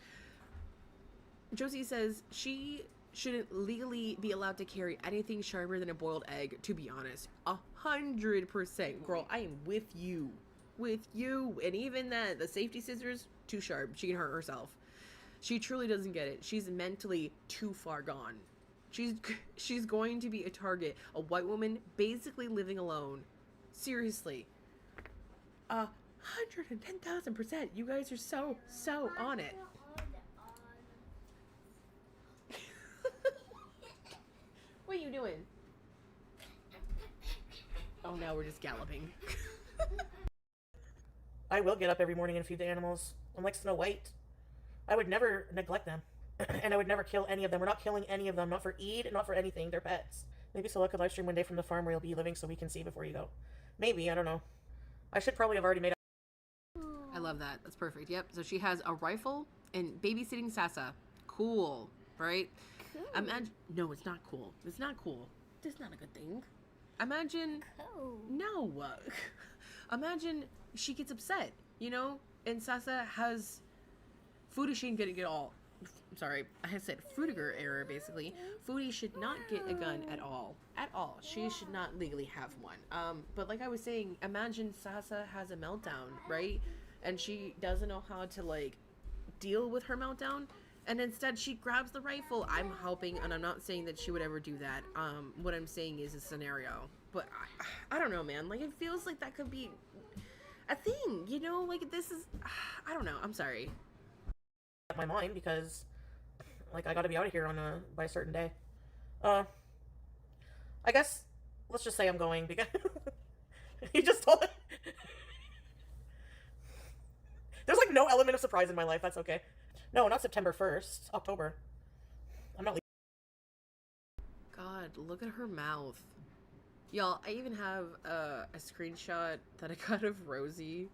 Josie says she shouldn't legally be allowed to carry anything sharper than a boiled egg, to be honest. 100%. Girl, I am with you. And even that, the safety scissors, too sharp. She can hurt herself. She truly doesn't get it. She's mentally too far gone. She's going to be a target. A white woman basically living alone. Seriously. 110,000%. You guys are so on it. What are you doing? Oh, now we're just galloping. I will get up every morning and feed the animals. I'm like Snow White. I would never neglect them. And I would never kill any of them. We're not killing any of them. Not for Eid, not for anything. They're pets. Maybe Sola could live stream one day from the farm where you'll be living so we can see before you go. Maybe, I don't know. I should probably have already made I love that. That's perfect. Yep. So she has a rifle and babysitting Sasa. Cool, right? Cool. Imagine. No, it's not cool. It's not cool. That's not a good thing. Imagine. Cool. No. Imagine she gets upset, you know, and Sasa has Foodie shouldn't get all. Sorry, I said Foodiger error, basically. Foodie should not get a gun at all. At all. She should not legally have one. But like I was saying, imagine Sasa has a meltdown, right? And she doesn't know how to, like, deal with her meltdown. And instead she grabs the rifle. I'm hoping, and I'm not saying that she would ever do that. What I'm saying is a scenario. But I don't know, man. Like, it feels like that could be a thing, you know? Like, this is... I don't know. I'm sorry. my mind because, like, I gotta be out of here by a certain day. I guess, let's just say I'm going because he just told it. There's, like, no element of surprise in my life. That's okay. No, not September 1st. October. I'm not leaving. God, look at her mouth. Y'all, I even have a screenshot that I got of Rosie.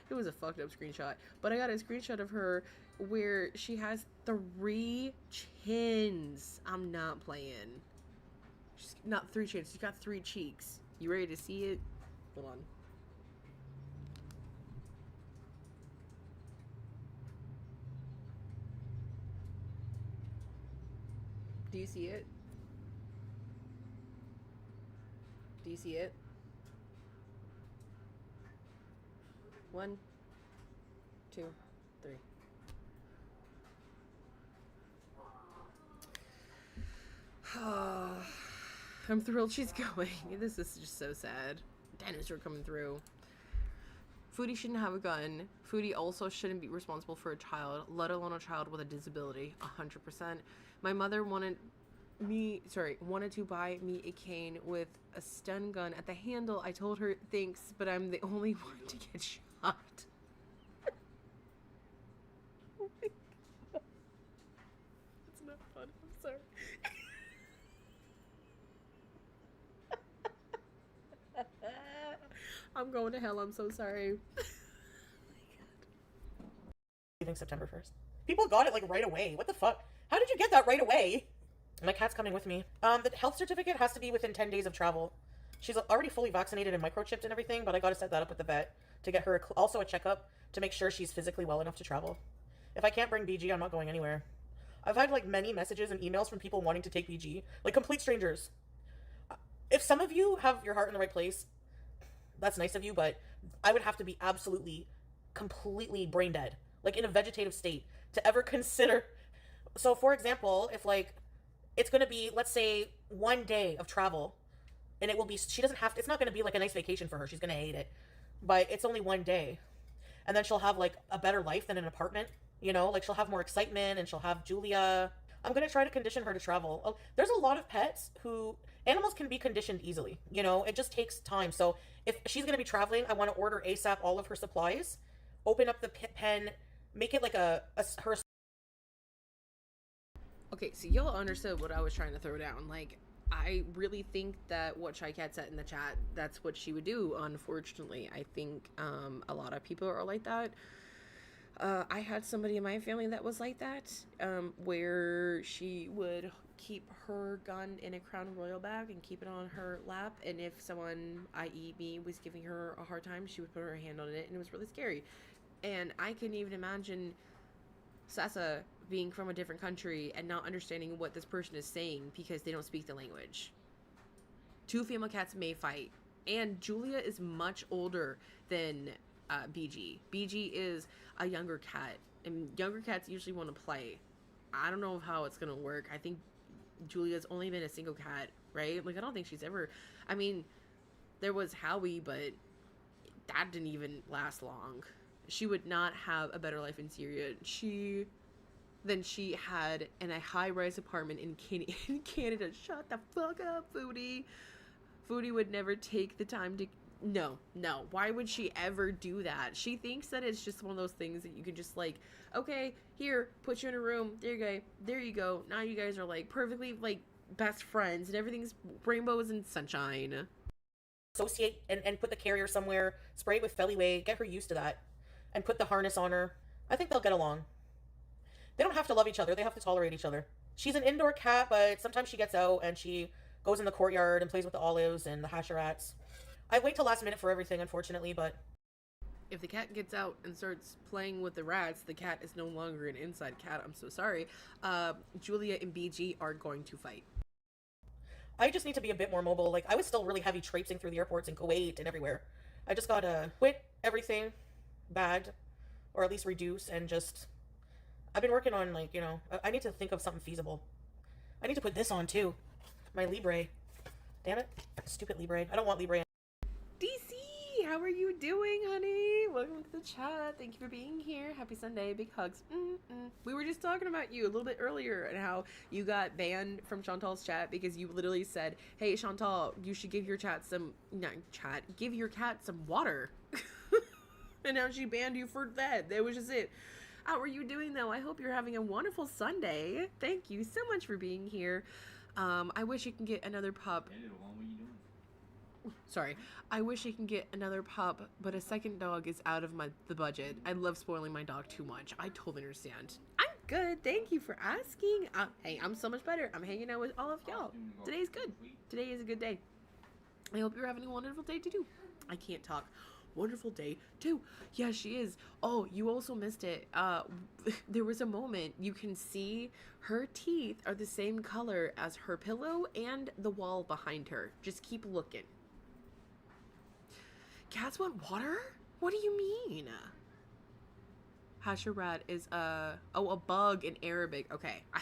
It was a fucked up screenshot. But I got a screenshot of her where she has 3 chins. I'm not playing. She's not 3 chins. She's got 3 cheeks. You ready to see it? Hold on. Do you see it? Do you see it? 1, 2, 3. I'm thrilled she's going. This is just so sad. Dinosaur coming through. Foodie shouldn't have a gun. Foodie also shouldn't be responsible for a child, let alone a child with a disability. 100%. My mother wanted to buy me a cane with a stun gun at the handle. I told her thanks, but I'm the only one to get shot. Oh my God. It's not fun. I'm sorry. I'm going to hell. I'm so sorry. Leaving September 1st. People got it like right away. What the fuck? How did you get that right away? My cat's coming with me. The health certificate has to be within 10 days of travel. She's already fully vaccinated and microchipped and everything, but I gotta set that up with the vet to get her also a checkup to make sure she's physically well enough to travel. If I can't bring BG, I'm not going anywhere. I've had like many messages and emails from people wanting to take BG, like complete strangers. If some of you have your heart in the right place, that's nice of you, but I would have to be absolutely, completely brain dead, like in a vegetative state, to ever consider. So, for example, if like it's going to be, let's say, 1 day of travel, and it will be, she doesn't have to, it's not going to be like a nice vacation for her. She's going to hate it, but it's only 1 day. And then she'll have like a better life than an apartment, you know, like she'll have more excitement and she'll have Julia. I'm going to try to condition her to travel. Oh, there's a lot of pets who, animals can be conditioned easily, you know, it just takes time. So if she's going to be traveling, I want to order ASAP all of her supplies, open up the pen, make it like her. Okay, so y'all understood what I was trying to throw down. Like, I really think that what Shy Cat said in the chat, that's what she would do, unfortunately. I think a lot of people are like that. I had somebody in my family that was like that, where she would keep her gun in a Crown Royal bag and keep it on her lap, and if someone, i.e. me, was giving her a hard time, she would put her hand on it, and it was really scary. And I couldn't even imagine Sasa being from a different country and not understanding what this person is saying because they don't speak the language. 2 female cats may fight, and Julia is much older than BG. BG is a younger cat, and younger cats usually want to play. I don't know how it's gonna work. I think Julia's only been a single cat, right? Like, I don't think she's ever, I mean, there was Howie, but that didn't even last long. She would not have a better life in Syria than she had in a high-rise apartment in Canada. Shut the fuck up, Foodie. Foodie would never take the time to... No. Why would she ever do that? She thinks that it's just one of those things that you can just like, okay, here, put you in a room. There you go. Now you guys are like perfectly like best friends and everything's rainbows and sunshine. Associate and put the carrier somewhere, spray it with Feliway, get her used to that, and put the harness on her. I think they'll get along. They don't have to love each other. They have to tolerate each other. She's an indoor cat, but sometimes she gets out and she goes in the courtyard and plays with the olives and the hasherats. I wait till last minute for everything, unfortunately, but... If the cat gets out and starts playing with the rats, the cat is no longer an inside cat. I'm so sorry. Julia and BG are going to fight. I just need to be a bit more mobile. Like, I was still really heavy traipsing through the airports in Kuwait and everywhere. I just gotta quit everything bad, or at least reduce, and just... I've been working on, like, you know, I need to think of something feasible. I need to put this on, too. My Libre. Damn it. Stupid Libre. I don't want Libre. DC, how are you doing, honey? Welcome to the chat. Thank you for being here. Happy Sunday. Big hugs. We were just talking about you a little bit earlier and how you got banned from Chantal's chat because you literally said, hey, Chantal, you should give your cat some... give your cat some water. And now she banned you for that. That was just it. How are you doing, though? I hope you're having a wonderful Sunday. Thank you so much for being here. I wish you can get another pup. Sorry. I wish I can get another pup, but a second dog is out of the budget. I love spoiling my dog too much. I totally understand. I'm good. Thank you for asking. Hey, I'm so much better. I'm hanging out with all of y'all. Today's good. Today is a good day. I hope you're having a wonderful day too. I can't talk. Wonderful day too. Yeah, she is. Oh, you also missed it. There was a moment you can see her teeth are the same color as her pillow and the wall behind her. Just keep looking. Cats want water? What do you mean? Hasharat is a bug in Arabic. Okay. I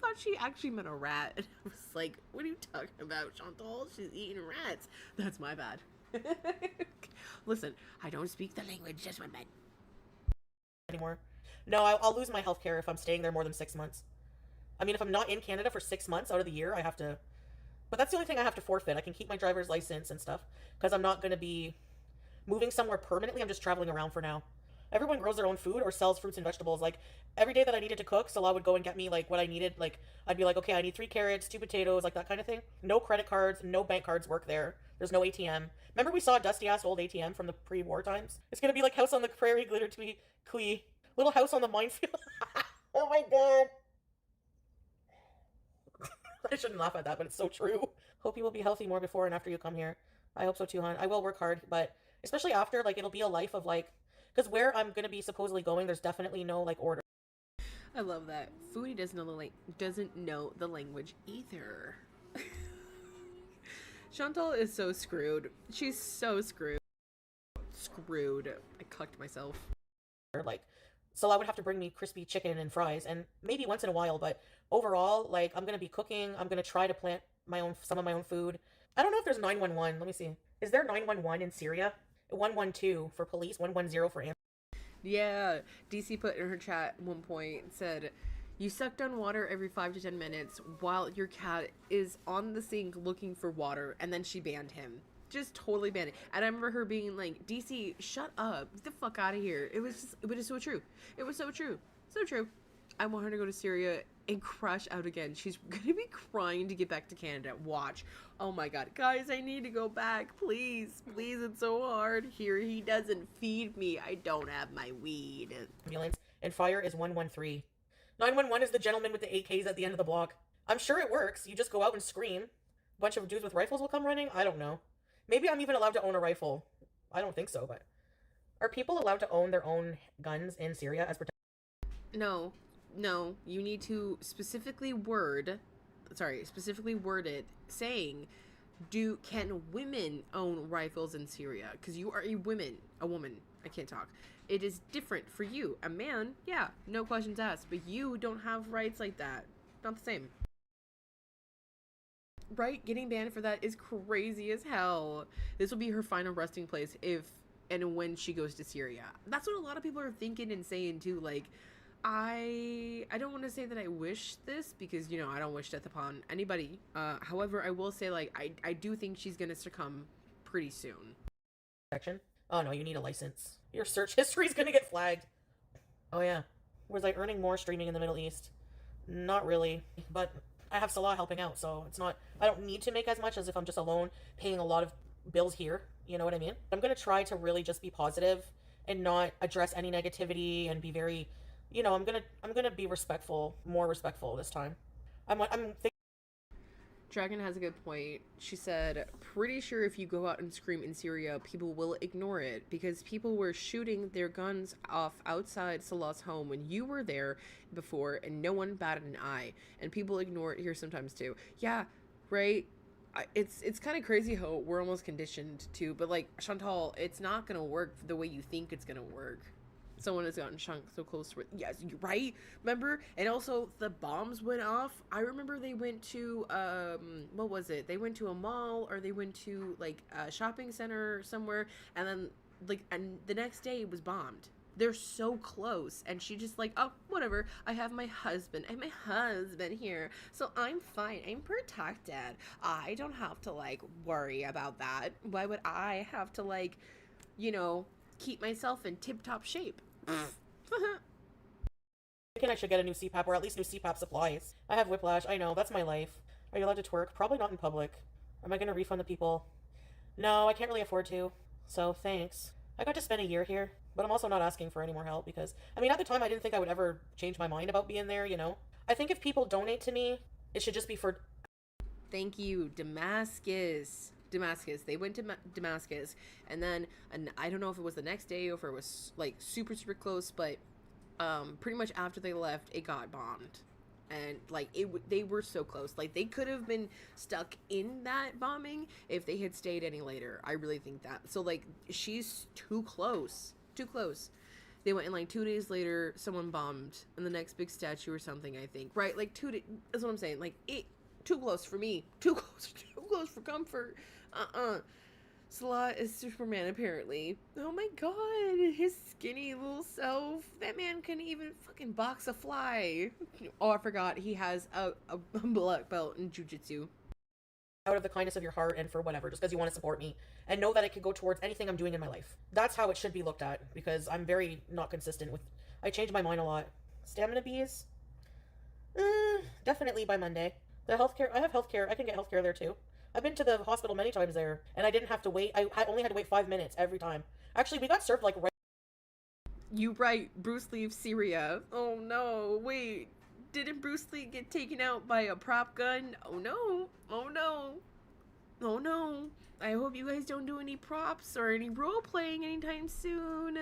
thought she actually meant a rat. And I was like, what are you talking about, Chantal? She's eating rats. That's my bad. Listen, I don't speak the language, just my bad. Anymore. No, I'll lose my health care if I'm staying there more than 6 months. I mean, if I'm not in Canada for 6 months out of the year, I have to... But that's the only thing I have to forfeit. I can keep my driver's license and stuff, because I'm not going to be moving somewhere permanently. I'm just traveling around for now. Everyone grows their own food or sells fruits and vegetables. Like, every day that I needed to cook, Salah would go and get me, like, what I needed. Like, I'd be like, okay, I need 3 carrots, 2 potatoes, like that kind of thing. No credit cards, no bank cards work there. There's no ATM. Remember we saw a dusty-ass old ATM from the pre-war times? It's going to be like House on the Prairie, Glitter Twee, Little House on the Minefield. Oh my god. I shouldn't laugh at that, but it's so true. Hope you will be healthy more before and after you come here. I hope so too, hon. I will work hard, but especially after, like, it'll be a life of, like, because where I'm going to be supposedly going, there's definitely no, like, order. I love that. Foodie doesn't know the language either. Chantal is so screwed. She's so screwed. I cucked myself. Like, so I would have to bring me crispy chicken and fries, and maybe once in a while, but overall, like, I'm going to be cooking. I'm going to try to plant some of my own food. I don't know if there's 911. Let me see. Is there 911 in Syria? 112 for police, 110 for ambulance. Yeah, DC put in her chat at one point, said, you suck down water every 5 to 10 minutes while your cat is on the sink looking for water, and then she banned him. Just totally banned it. And I remember her being like, DC, shut up. Get the fuck out of here. It was so true. It was so true. So true. I want her to go to Syria and crash out again. She's gonna be crying to get back to Canada. Watch. Oh my god. Guys, I need to go back. Please. Please, it's so hard. Here, he doesn't feed me. I don't have my weed. Ambulance. And fire is 113. 911 is the gentleman with the AKs at the end of the block. I'm sure it works. You just go out and scream. A bunch of dudes with rifles will come running. I don't know. Maybe I'm even allowed to own a rifle. I don't think so, but... Are people allowed to own their own guns in Syria as protection? No, you need to specifically word it saying, can women own rifles in Syria? Because you are a woman. I can't talk. It is different for you. A man, yeah, no questions asked, but you don't have rights like that. Not the same. Right? Getting banned for that is crazy as hell. This will be her final resting place if and when she goes to Syria. That's what a lot of people are thinking and saying too. Like, I don't want to say that I wish this because, you know, I don't wish death upon anybody. However, I will say, like, I do think she's gonna succumb pretty soon. Oh no, you need a license. Your search history is gonna get flagged. Oh yeah. Was I earning more streaming in the Middle East? Not really, but I have Salah helping out, so it's not, I don't need to make as much as if I'm just alone paying a lot of bills here, you know what I mean? I'm gonna try to really just be positive and not address any negativity and be very, you know, I'm gonna be respectful, more respectful this time. Dragon has a good point. She said, pretty sure if you go out and scream in Syria, people will ignore it because people were shooting their guns off outside Salah's home when you were there before and no one batted an eye. And people ignore it here sometimes too. Yeah, right? It's kind of crazy how we're almost conditioned to, but like, Chantal, it's not going to work the way you think it's going to work. Someone has gotten chunked so close to it. Yes, right? Remember? And also, the bombs went off. I remember they went to, what was it? They went to a mall, or they went to, like, a shopping center somewhere, and then, like, and the next day it was bombed. They're so close, and she just like, oh, whatever, I have my husband here, so I'm fine, I'm protected. I don't have to, like, worry about that. Why would I have to, like, you know, keep myself in tip-top shape? Thinking I should get a new CPAP, or at least new CPAP supplies. I have whiplash, I know, that's my life. Are you allowed to twerk? Probably not in public. Am I gonna refund the people? No, I can't really afford to, so thanks. I got to spend a year here, but I'm also not asking for any more help because, I mean, at the time I didn't think I would ever change my mind about being there, you know? I think if people donate to me, it should just be for... Thank you, Damascus. They went to Damascus, and then, and I don't know if it was the next day or if it was like super close, but pretty much after they left, it got bombed, and like they were so close. Like they could have been stuck in that bombing if they had stayed any later. I really think that. So like she's too close, too close. They went, and like 2 days later someone bombed in the next big statue or something, I think, right? Like that's what I'm saying. Like it too close for me, too close for comfort. Salah is Superman, apparently. Oh my god, his skinny little self. That man couldn't even fucking box a fly. Oh, I forgot, he has a black belt in jujitsu. Out of the kindness of your heart and for whatever, just because you want to support me. And know that it could go towards anything I'm doing in my life. That's how it should be looked at, because I'm very not consistent with... I change my mind a lot. Stamina bees? Definitely by Monday. The healthcare... I have healthcare. I can get healthcare there too. I've been to the hospital many times there, and I didn't have to wait. I only had to wait 5 minutes every time. Actually, we got served like right... You right, Bruce Lee of Syria. Oh no, wait. Didn't Bruce Lee get taken out by a prop gun? Oh no, oh no, oh no. I hope you guys don't do any props or any role playing anytime soon.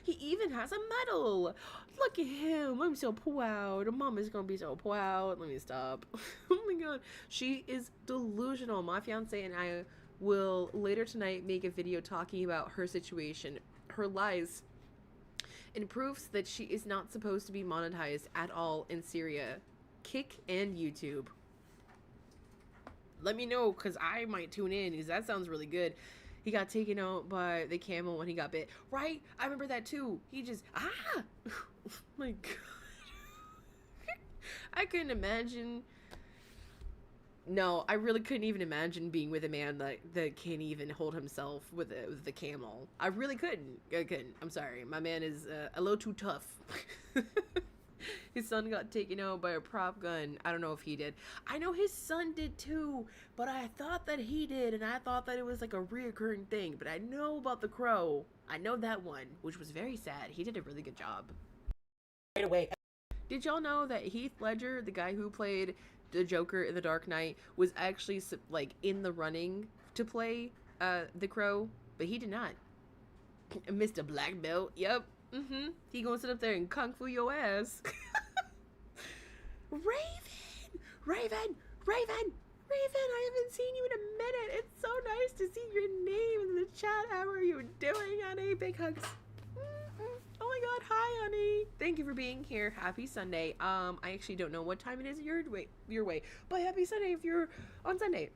He even has a medal. Look at him. I'm so proud. Mama's gonna be so proud. Let me stop. Oh my god. She is delusional. My fiance and I will later tonight make a video talking about her situation, her lies, and proofs that she is not supposed to be monetized at all in Syria. Kick and YouTube. Let me know, because I might tune in, because that sounds really good. He got taken out by the camel when he got bit. Right? I remember that too. He just... Oh my god. I couldn't imagine... No, I really couldn't even imagine being with a man that can't even hold himself with the camel. I really couldn't. I couldn't. I'm sorry. My man is a little too tough. His son got taken out by a prop gun. I don't know if he did. I know his son did too, but I thought that he did, and I thought that it was like a reoccurring thing. But I know about the crow. I know that one, which was very sad. He did a really good job. right away. Did y'all know that Heath Ledger, the guy who played the Joker in The Dark Knight, was actually like in the running to play the Crow, but he did not. Mr. Black Belt, yep. He gonna sit up there and kung fu your ass. Raven, I haven't seen you in a minute. It's so nice to see your name in the chat. How are you doing, honey? Big hugs. Oh my god, hi honey. Thank you for being here. Happy Sunday. I actually don't know what time it is your way, but happy Sunday if you're on Sunday.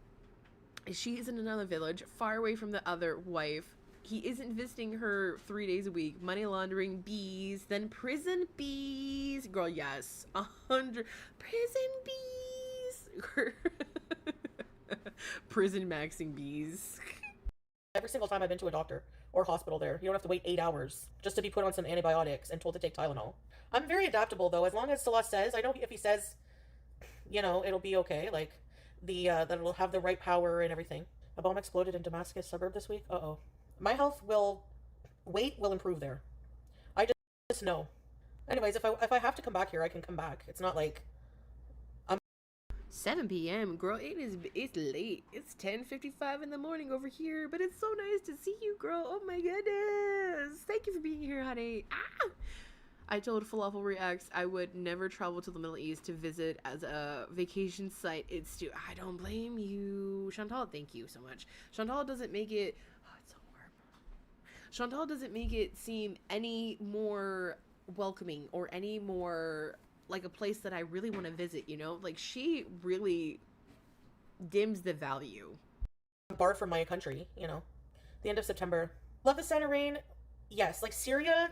She is in another village, far away from the other wife. He isn't visiting her 3 days a week. Money laundering bees, then prison bees. Girl, yes. 100 prison bees. Prison maxing bees. Every single time I've been to a doctor or hospital there, you don't have to wait 8 hours just to be put on some antibiotics and told to take Tylenol. I'm very adaptable though, as long as Salah says, I know if he says, you know, it'll be okay, like that it'll have the right power and everything. A bomb exploded in Damascus suburb this week. Uh-oh. My health will improve there. I just know. Anyways, if I have to come back here, I can come back. It's not like 7 p.m. Girl, it's late. It's 10:55 in the morning over here, but it's so nice to see you, girl. Oh my goodness. Thank you for being here, honey. I told Falafel Reacts I would never travel to the Middle East to visit as a vacation site. I don't blame you. Chantal, thank you so much. Chantal doesn't make it... Oh, it's so warm. Chantal doesn't make it seem any more welcoming or any more like a place that I really want to visit, you know? Like, she really dims the value. I'm barred from my country, you know? The end of September. Love the Santa rain. Yes, like Syria...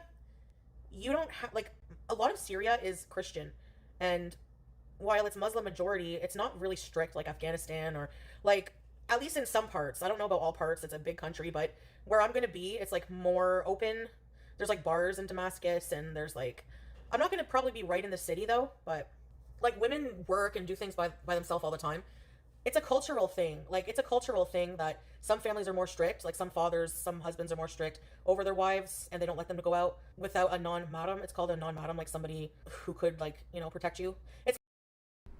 You don't have, like, a lot of Syria is Christian, and while it's Muslim majority, it's not really strict like Afghanistan, or, like, at least in some parts. I don't know about all parts, it's a big country, but where I'm gonna be, it's, like, more open. There's, like, bars in Damascus, and there's, like, I'm not gonna probably be right in the city, though, but, like, women work and do things by themselves all the time. It's a cultural thing. Like, it's a cultural thing that some families are more strict, like some fathers, some husbands are more strict over their wives, and they don't let them to go out without a non-mahram. It's called a non-mahram, like somebody who could, like, you know, protect you.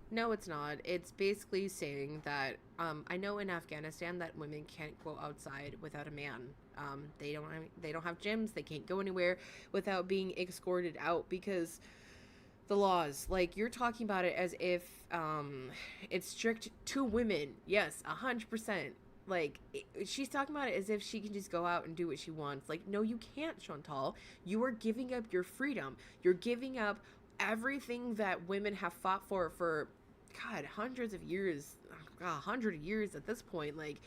No, it's not. It's basically saying that, I know in Afghanistan that women can't go outside without a man. They don't have gyms, they can't go anywhere without being escorted out, because the laws, like, you're talking about it as if it's strict to women. Yes, 100%. Like, she's talking about it as if she can just go out and do what she wants. Like, no, you can't, Chantal. You are giving up your freedom. You're giving up everything that women have fought for God, hundreds of years. God, 100 years at this point. Like,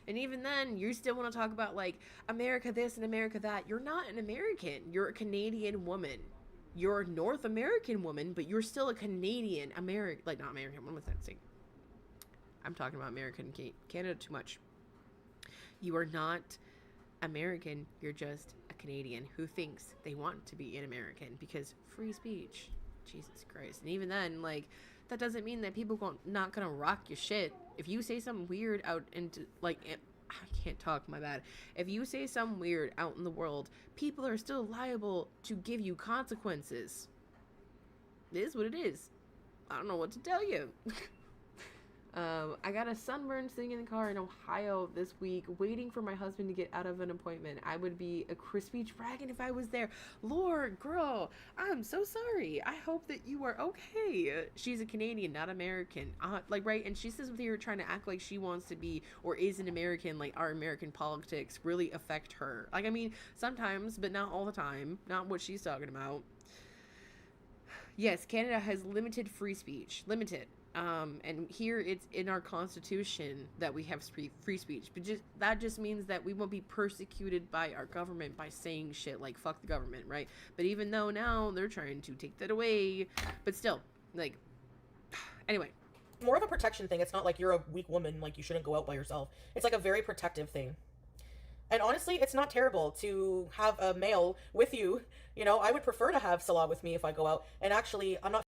and even then, you still want to talk about, like, America this and America that. You're not an American. You're a Canadian woman. You're a North American woman, but you're still a Canadian American. Like, not American. What was that saying? I'm talking about American Canada too much. You are not American. You're just a Canadian who thinks they want to be an American because free speech. Jesus Christ. And even then, like, that doesn't mean that people not gonna rock your shit. If you say something weird out into, like, I can't talk, my bad. If you say something weird out in the world, people are still liable to give you consequences. It is what it is. I don't know what to tell you. I got a sunburn sitting in the car in Ohio this week, waiting for my husband to get out of an appointment. I would be a crispy dragon if I was there. Lord, girl, I'm so sorry. I hope that you are okay. She's a Canadian, not American. Like, right? And she says with here trying to act like she wants to be or is an American, like our American politics really affect her. Like, I mean, sometimes, but not all the time. Not what she's talking about. Yes, Canada has limited free speech. Limited. And here it's in our constitution that we have free speech, but that just means that we won't be persecuted by our government by saying shit like fuck the government, right? But even though now they're trying to take that away, but still, like, anyway. More of a protection thing. It's not like you're a weak woman, like you shouldn't go out by yourself. It's like a very protective thing. And honestly, it's not terrible to have a male with you. You know, I would prefer to have Salah with me if I go out. And actually, I'm not...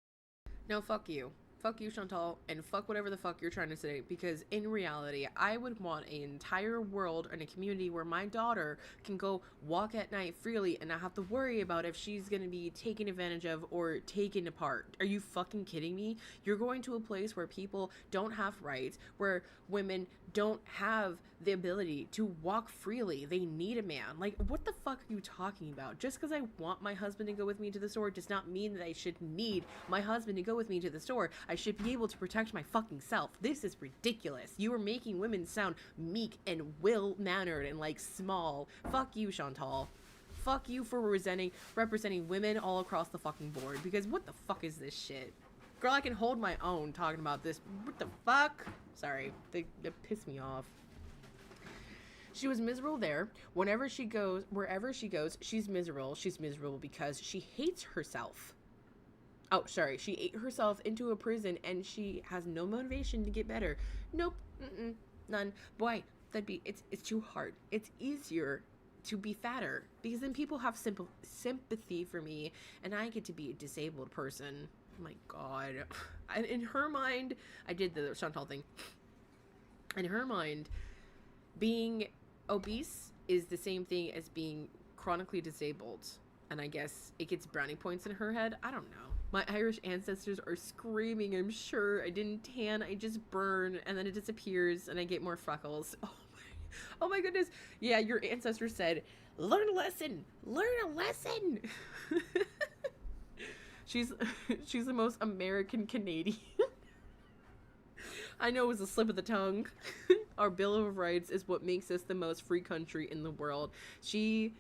No, fuck you. Fuck you, Chantal, and fuck whatever the fuck you're trying to say, because in reality, I would want an entire world and a community where my daughter can go walk at night freely and not have to worry about if she's gonna be taken advantage of or taken apart. Are you fucking kidding me? You're going to a place where people don't have rights, where women don't have the ability to walk freely. They need a man. Like, what the fuck are you talking about? Just because I want my husband to go with me to the store does not mean that I should need my husband to go with me to the store. I should be able to protect my fucking self. This is ridiculous. You are making women sound meek and well-mannered and, like, small. Fuck you, Chantal. Fuck you for representing women all across the fucking board, because what the fuck is this shit? Girl, I can hold my own talking about this. What the fuck? Sorry. They piss me off. She was miserable there. Wherever she goes, she's miserable. She's miserable because she hates herself. Oh, sorry. She ate herself into a prison and she has no motivation to get better. Nope. None. Boy, it's too hard. It's easier to be fatter because then people have sympathy for me and I get to be a disabled person. Oh my God. In her mind, I did the Chantal thing. In her mind, being obese is the same thing as being chronically disabled. And I guess it gets brownie points in her head. I don't know. My Irish ancestors are screaming. I'm sure I didn't tan. I just burn and then it disappears and I get more freckles. Oh my goodness. Yeah, your ancestors said, learn a lesson. Learn a lesson. She's the most American Canadian. I know it was a slip of the tongue. Our Bill of Rights is what makes us the most free country in the world. She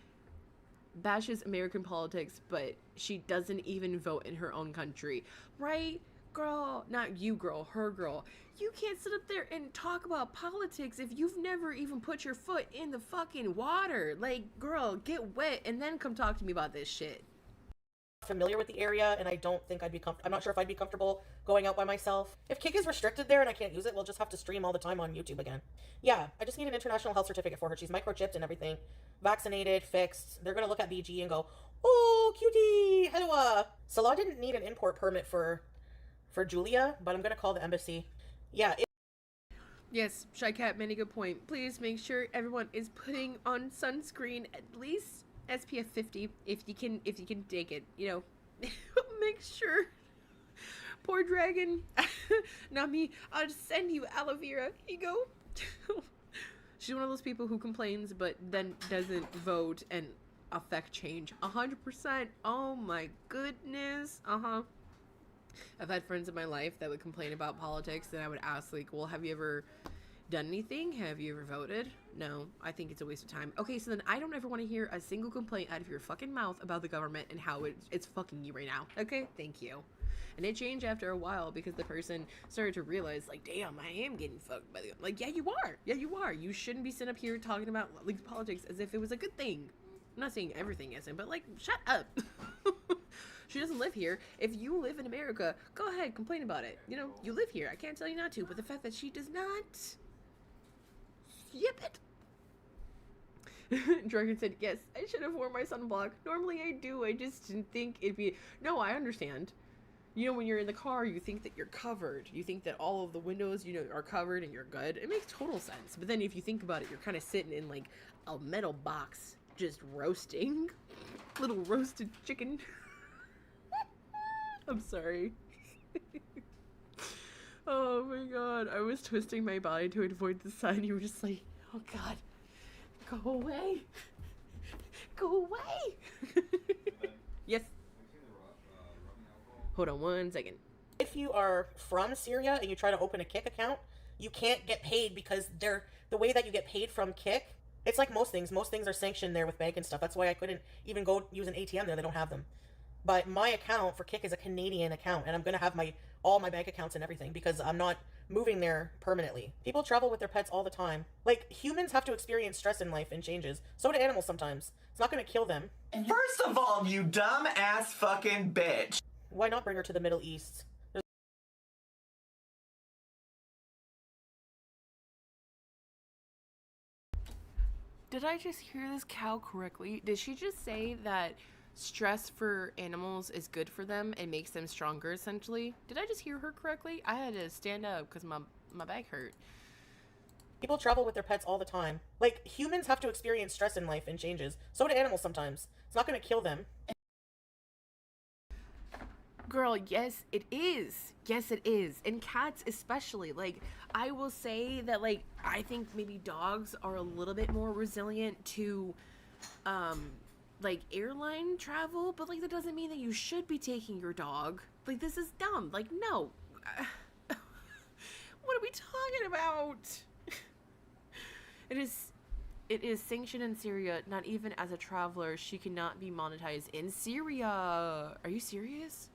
bashes American politics, but she doesn't even vote in her own country. Right, girl? Not you, girl. Her, girl. You can't sit up there and talk about politics if you've never even put your foot in the fucking water. Like, girl, get wet and then come talk to me about this shit. Familiar with the area, and I don't think I'd be I'm not sure if I'd be comfortable going out by myself. If Kik is restricted there and I can't use it, we'll just have to stream all the time on YouTube again. Yeah, I just need an international health certificate for her. She's microchipped and everything. Vaccinated, fixed. They're gonna look at BG and go, oh, cutie, hello. Salah didn't need an import permit for Julia, but I'm gonna call the embassy. Yeah. Yes, Shy Cat made a good point. Please make sure everyone is putting on sunscreen at least SPF 50 if you can take it, you know. Make sure. Poor dragon. Not me. I'll just send you aloe vera. Here you go. She's one of those people who complains but then doesn't vote and affect change. 100%. Oh my goodness. I've had friends in my life that would complain about politics, and I would ask, like, well, have you ever done anything? Have you ever voted? No, I think it's a waste of time. Okay, so then I don't ever want to hear a single complaint out of your fucking mouth about the government and how it's fucking you right now. Okay, thank you. And it changed after a while because the person started to realize, like, damn, I am getting fucked by the, like, yeah, you are. Yeah, you are. You shouldn't be sitting up here talking about, like, politics as if it was a good thing. I'm not saying everything isn't, but, like, shut up. She doesn't live here. If you live in America, go ahead, complain about it. You know, you live here. I can't tell you not to, but the fact that she does not, yip it. Dragon said, yes, I should have worn my sunblock. Normally I do. I just didn't think it'd be, no, I understand. You know, when you're in the car, you think that you're covered. You think that all of the windows, you know, are covered and you're good. It makes total sense. But then if you think about it, you're kind of sitting in, like, a metal box just roasting. Little roasted chicken. I'm sorry. Oh my god. I was twisting my body to avoid the sun. You were just like, oh god. Go away. Go away. Yes. Hold on one second. If you are from Syria and you try to open a Kick account, you can't get paid because the way that you get paid from Kick, it's like most things. Most things are sanctioned there with bank and stuff. That's why I couldn't even go use an ATM there. They don't have them. But my account for Kick is a Canadian account, and I'm going to have all my bank accounts and everything because I'm not moving there permanently. People travel with their pets all the time. Like, humans have to experience stress in life and changes. So do animals sometimes. It's not going to kill them. First of all, you dumb ass fucking bitch. Why not bring her to the Middle East? Did I just hear this cow correctly? Did she just say that stress for animals is good for them and makes them stronger, essentially? Did I just hear her correctly? I had to stand up because my back hurt. People travel with their pets all the time. Like, humans have to experience stress in life and changes. So do animals sometimes. It's not going to kill them. Girl, yes, it is. Yes, it is. And cats especially. Like, I will say that, like, I think maybe dogs are a little bit more resilient to, like, airline travel. But, like, that doesn't mean that you should be taking your dog. Like, this is dumb. Like, no. What are we talking about? It is sanctioned in Syria. Not even as a traveler. She cannot be monetized in Syria. Are you serious?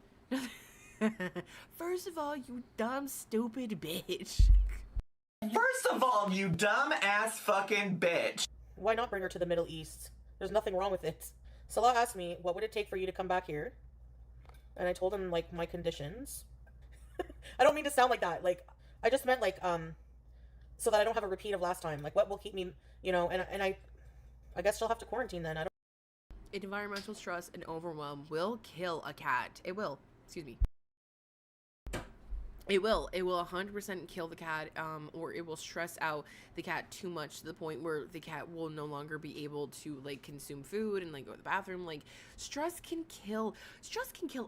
First of all, you dumb, stupid bitch. First of all, you dumb ass fucking bitch. Why not bring her to the Middle East? There's nothing wrong with it. Salah asked me, what would it take for you to come back here? And I told him, like, my conditions. I don't mean to sound like that. Like, I just meant, like, so that I don't have a repeat of last time. Like, what will keep me, you know, and I guess she'll have to quarantine then. I don't. Environmental stress and overwhelm will kill a cat. It will. Excuse me. It will 100% kill the cat, or it will stress out the cat too much to the point where the cat will no longer be able to, like, consume food and, like, go to the bathroom. Like, stress can kill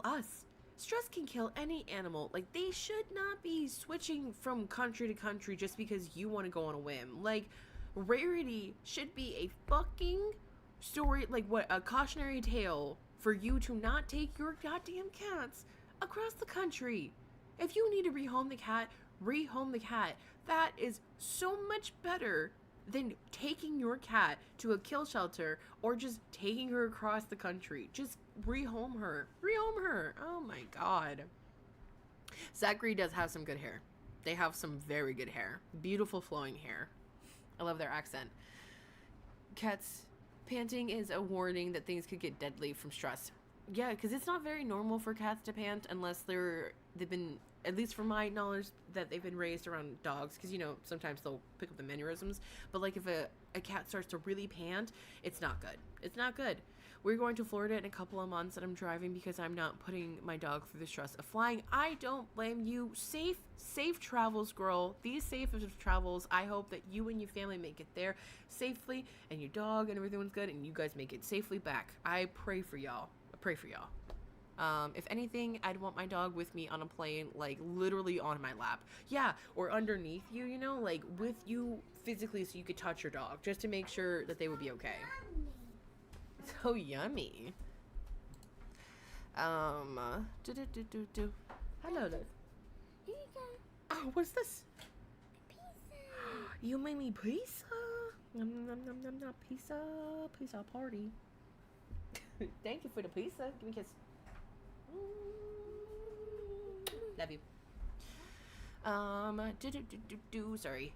us. Stress can kill any animal. Like, they should not be switching from country to country just because you want to go on a whim. Like, rarity should be a fucking story, like, what, a cautionary tale for you to not take your goddamn cats across the country. If you need to rehome the cat, rehome the cat. That is so much better than taking your cat to a kill shelter or just taking her across the country. Just rehome her. Rehome her. Oh my god. Zachary does have some good hair. They have some very good hair. Beautiful flowing hair. I love their accent. Cats panting is a warning that things could get deadly from stress. Yeah, because it's not very normal for cats to pant unless they've been, at least from my knowledge, that they've been raised around dogs. Because, you know, sometimes they'll pick up the mannerisms. But, like, if a cat starts to really pant, it's not good. It's not good. We're going to Florida in a couple of months, and I'm driving because I'm not putting my dog through the stress of flying. I don't blame you. Safe travels, girl. These safe travels. I hope that you and your family make it there safely, and your dog and everyone's good, and you guys make it safely back. I pray for y'all. Pray for y'all. If anything, I'd want my dog with me on a plane, like, literally on my lap. Yeah, or underneath you, you know, like, with you physically so you could touch your dog, just to make sure that they would be okay. So yummy. Hello, love. Oh, what's this? You made me pizza. Nom, nom, nom, nom, nom. Pizza. Pizza party. Thank you for the pizza. Give me a kiss. Love you. Sorry.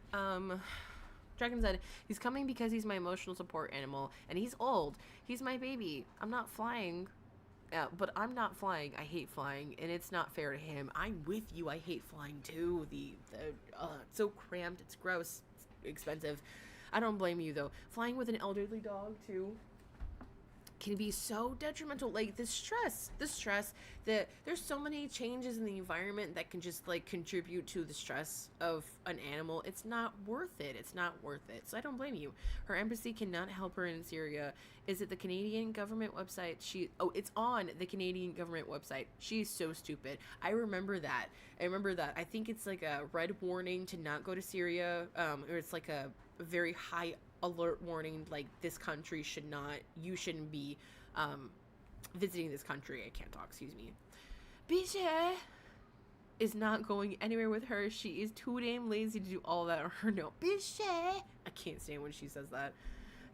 Dragon said, he's coming because he's my emotional support animal, and he's old. He's my baby. I'm not flying. But I'm not flying. I hate flying, and it's not fair to him. I'm with you. I hate flying too. It's so cramped. It's gross. It's expensive. I don't blame you though. Flying with an elderly dog too can be so detrimental. Like the stress that there's so many changes in the environment that can just like contribute to the stress of an animal. It's not worth it. It's not worth it. So I don't blame you. Her embassy cannot help her in Syria. Is it the Canadian government website? It's on the Canadian government website. She's so stupid. I remember that. I think it's like a red warning to not go to Syria, or it's like a very high alert warning, like this country you shouldn't be visiting this country. I can't talk, excuse me. Bisha is not going anywhere with her. She is too damn lazy to do all that on her. No, Bisha. I can't stand when she says that.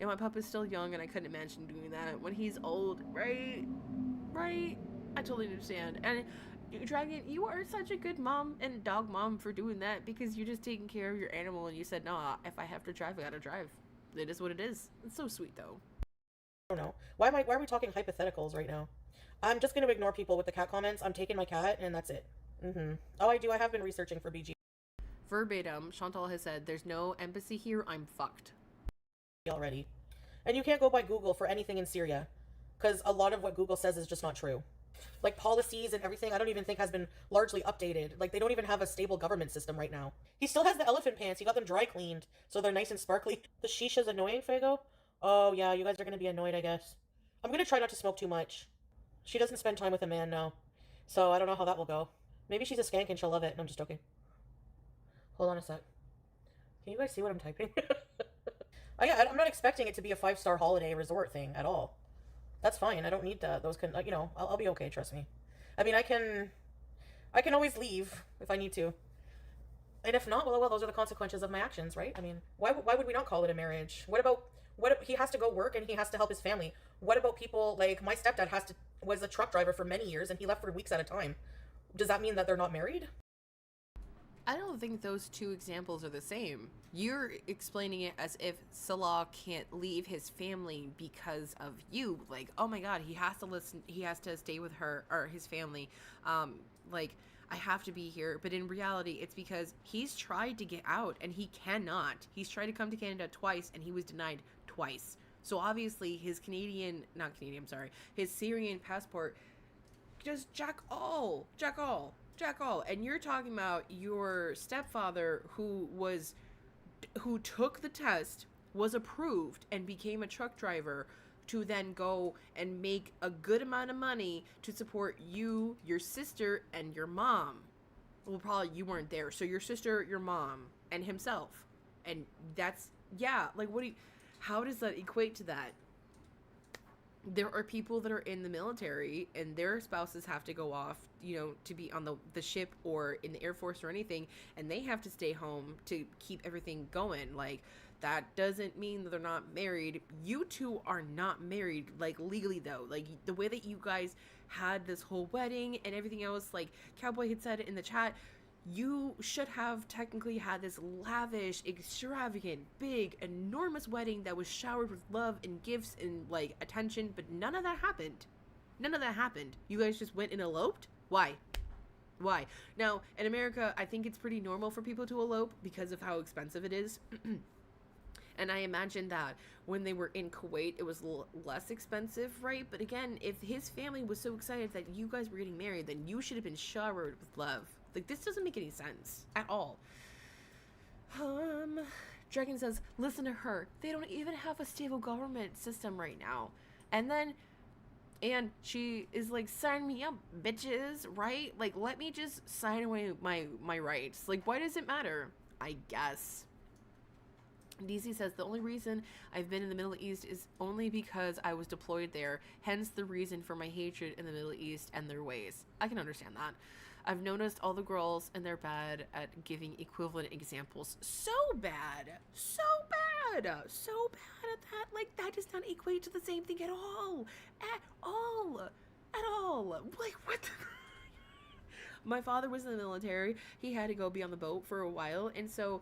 And my pup is still young, and I couldn't imagine doing that when he's old. Right? I totally understand. And Dragon, you are such a good mom and dog mom for doing that, because you're just taking care of your animal, and you said, nah, if I have to drive, I gotta drive. It is what it is. It's so sweet though. I don't know. Why are we talking hypotheticals right now? I'm just gonna ignore people with the cat comments. I'm taking my cat, and that's it. Oh, I have been researching for BG. Verbatim, Chantal has said, there's no embassy here, I'm fucked. Already. And you can't go by Google for anything in Syria, because a lot of what Google says is just not true. Like policies and everything, I don't even think has been largely updated. Like they don't even have a stable government system right now. He still has the elephant pants. He got them dry cleaned, so they're nice and sparkly. The shisha's annoying, Fago? Oh yeah, you guys are gonna be annoyed, I guess. I'm gonna try not to smoke too much. She doesn't spend time with a man now, so I don't know how that will go. Maybe she's a skank and she'll love it. No, I'm just joking. Hold on a sec. Can you guys see what I'm typing? I'm not expecting it to be a 5-star holiday resort thing at all. That's fine. I don't need those. I'll be okay. Trust me. I mean, I can always leave if I need to. And if not, well, those are the consequences of my actions, right? I mean, why would we not call it a marriage? What if he has to go work and he has to help his family? What about people like my stepdad was a truck driver for many years and he left for weeks at a time? Does that mean that they're not married? I don't think those two examples are the same. You're explaining it as if Salah can't leave his family because of you. Like, oh my god, he has to stay with her or his family. Like, I have to be here. But in reality, it's because he's tried to get out and he cannot. He's tried to come to Canada twice and he was denied twice. So obviously his his Syrian passport just jack all. And you're talking about your stepfather who took the test, was approved, and became a truck driver to then go and make a good amount of money to support you, your sister, and your mom. Well, probably you weren't there. So your sister, your mom, and himself. And that's, yeah, like how does that equate to that? There are people that are in the military and their spouses have to go off, to be on the ship or in the Air Force or anything, and they have to stay home to keep everything going. Like, that doesn't mean that they're not married. You two are not married, like, legally, though. Like, the way that you guys had this whole wedding and everything else, like, Cowboy had said in the chat, you should have technically had this lavish, extravagant, big, enormous wedding that was showered with love and gifts and, like, attention, but none of that happened. You guys just went and eloped? Why? Now, in America, I think it's pretty normal for people to elope because of how expensive it is. And I imagine that when they were in Kuwait, it was less expensive, right? But again, if his family was so excited that you guys were getting married, then you should have been showered with love. Like, this doesn't make any sense at all. Dragon says, listen to her. They don't even have a stable government system right now. And she is like, sign me up, bitches, right? Like, let me just sign away my rights. Like, why does it matter? I guess. DC says, the only reason I've been in the Middle East is only because I was deployed there, hence the reason for my hatred in the Middle East and their ways. I can understand that. I've noticed all the girls and they're bad at giving equivalent examples. So bad. So bad. So bad at that. Like, that does not equate to the same thing at all. At all. At all. Like, what the... My father was in the military. He had to go be on the boat for a while. And so,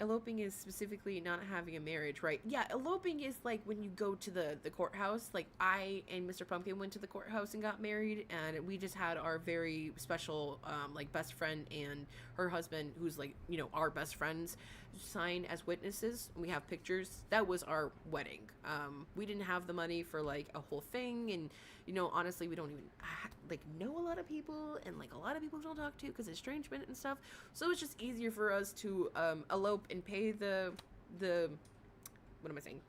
eloping is specifically not having a marriage, right? Yeah, eloping is like when you go to the courthouse. Like, I and Mr. Pumpkin went to the courthouse and got married. And we just had our very special, like, best friend and her husband, who's, like, you know, our best friends, sign as witnesses. We have pictures. That was our wedding. We didn't have the money for, like, a whole thing. And, you know, honestly, we don't even, like, know a lot of people, and, like, a lot of people don't talk to because estrangement and stuff. So it's just easier for us to elope and pay the what am I saying?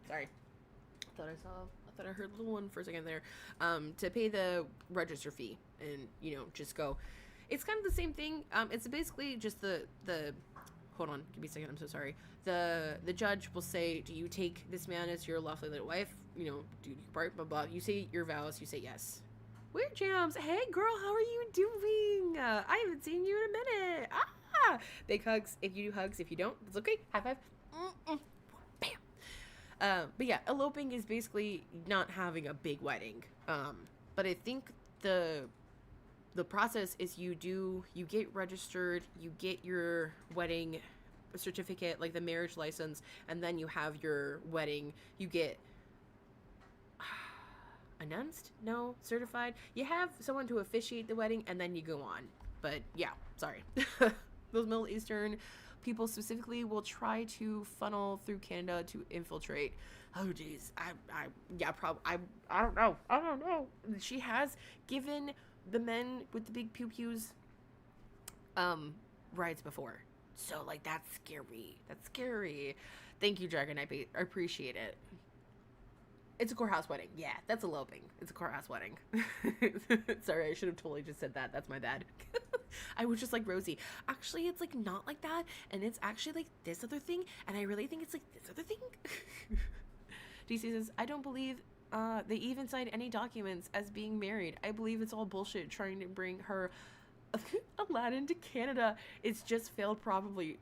Sorry, I thought I heard a little one for a second there. To pay the register fee and, you know, just go. It's kind of the same thing. It's basically just the hold on, give me a second. I'm so sorry. The judge will say, do you take this man as your lawfully wedded wife? You know, do you part, blah, blah. You say your vows, you say yes. Weird Jams. Hey, girl, how are you doing? I haven't seen you in a minute. Ah! Big hugs. If you do hugs, if you don't, it's okay. High five. Bam. But yeah, eloping is basically not having a big wedding. But I think the process is you get registered, you get your wedding certificate, like the marriage license, and then you have your wedding. You get announced? No, certified. You have someone to officiate the wedding, and then you go on. But yeah, sorry. Those Middle Eastern people specifically will try to funnel through Canada to infiltrate. Oh geez, I don't know. She has given the men with the big pew pews rides before, so like that's scary. Thank you, Dragon. I appreciate it. It's a courthouse wedding. Yeah, that's eloping. It's a courthouse wedding. Sorry, I should have totally just said that. That's my bad. I was just like, Rosie, actually, it's like not like that. And it's actually like this other thing. And I really think it's like this other thing. DC says, I don't believe they even signed any documents as being married. I believe it's all bullshit trying to bring her Aladdin to Canada. It's just failed probably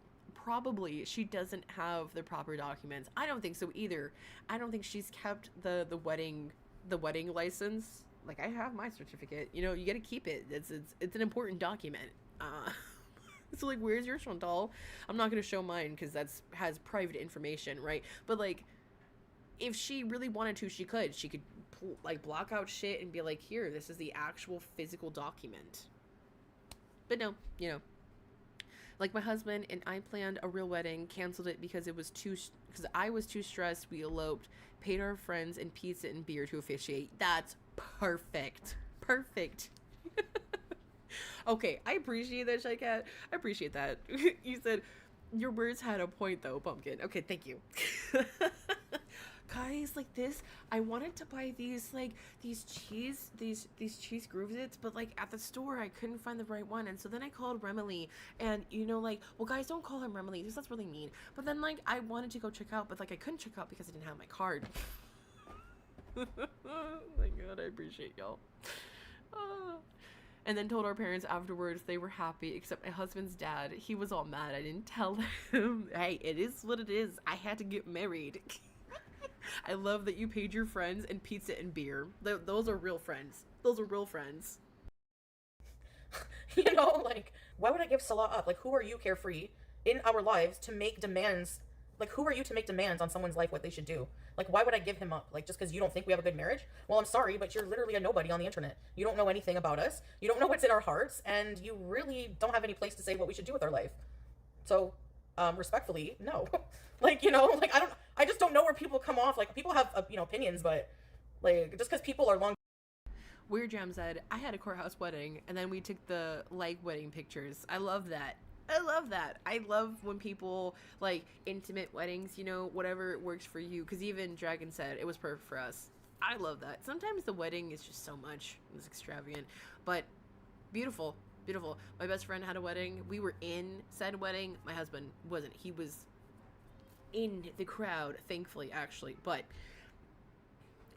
she doesn't have the proper documents. I don't think so either. I don't think she's kept the wedding license. Like, I have my certificate. You know, you gotta keep it. It's an important document. So like, where's your Chantal? I'm not gonna show mine because has private information, right? But like, if she really wanted to, she could like block out shit and be like, here, this is the actual physical document. But no, you know. Like, my husband and I planned a real wedding, canceled it because I was too stressed. We eloped, paid our friends and pizza and beer to officiate. That's perfect. Perfect. Okay, I appreciate that, Shy Cat. I appreciate that. You said your words had a point though, Pumpkin. Okay, thank you. Guys, like this, I wanted to buy these cheese groovesits, but like at the store I couldn't find the right one, and so then I called Remily, and you know, like, well, guys, don't call him Remily because that's really mean. But then like I wanted to go check out, but like I couldn't check out because I didn't have my card. Oh my god, I appreciate y'all. And then told our parents afterwards. They were happy, except my husband's dad. He was all mad. I didn't tell him. Hey, it is what it is. I had to get married. I love that you paid your friends and pizza and beer. Those are real friends. Those are real friends. You know, like, why would I give Salah up? Like, who are you, Carefree, in our lives to make demands? Like, who are you to make demands on someone's life what they should do? Like, why would I give him up? Like, just because you don't think we have a good marriage? Well, I'm sorry, but you're literally a nobody on the internet. You don't know anything about us. You don't know what's in our hearts, and you really don't have any place to say what we should do with our life. So, respectfully, no. Like, you know, like, I just don't know where people come off. Like, people have, you know, opinions, but, like, just because people are long. Weird Jam said, I had a courthouse wedding, and then we took the leg wedding pictures. I love that. I love that. I love when people, like, intimate weddings, you know, whatever works for you. Because even Dragon said it was perfect for us. I love that. Sometimes the wedding is just so much. It's extravagant. But beautiful. Beautiful. My best friend had a wedding. We were in said wedding. My husband wasn't. He was in the crowd, thankfully, actually. But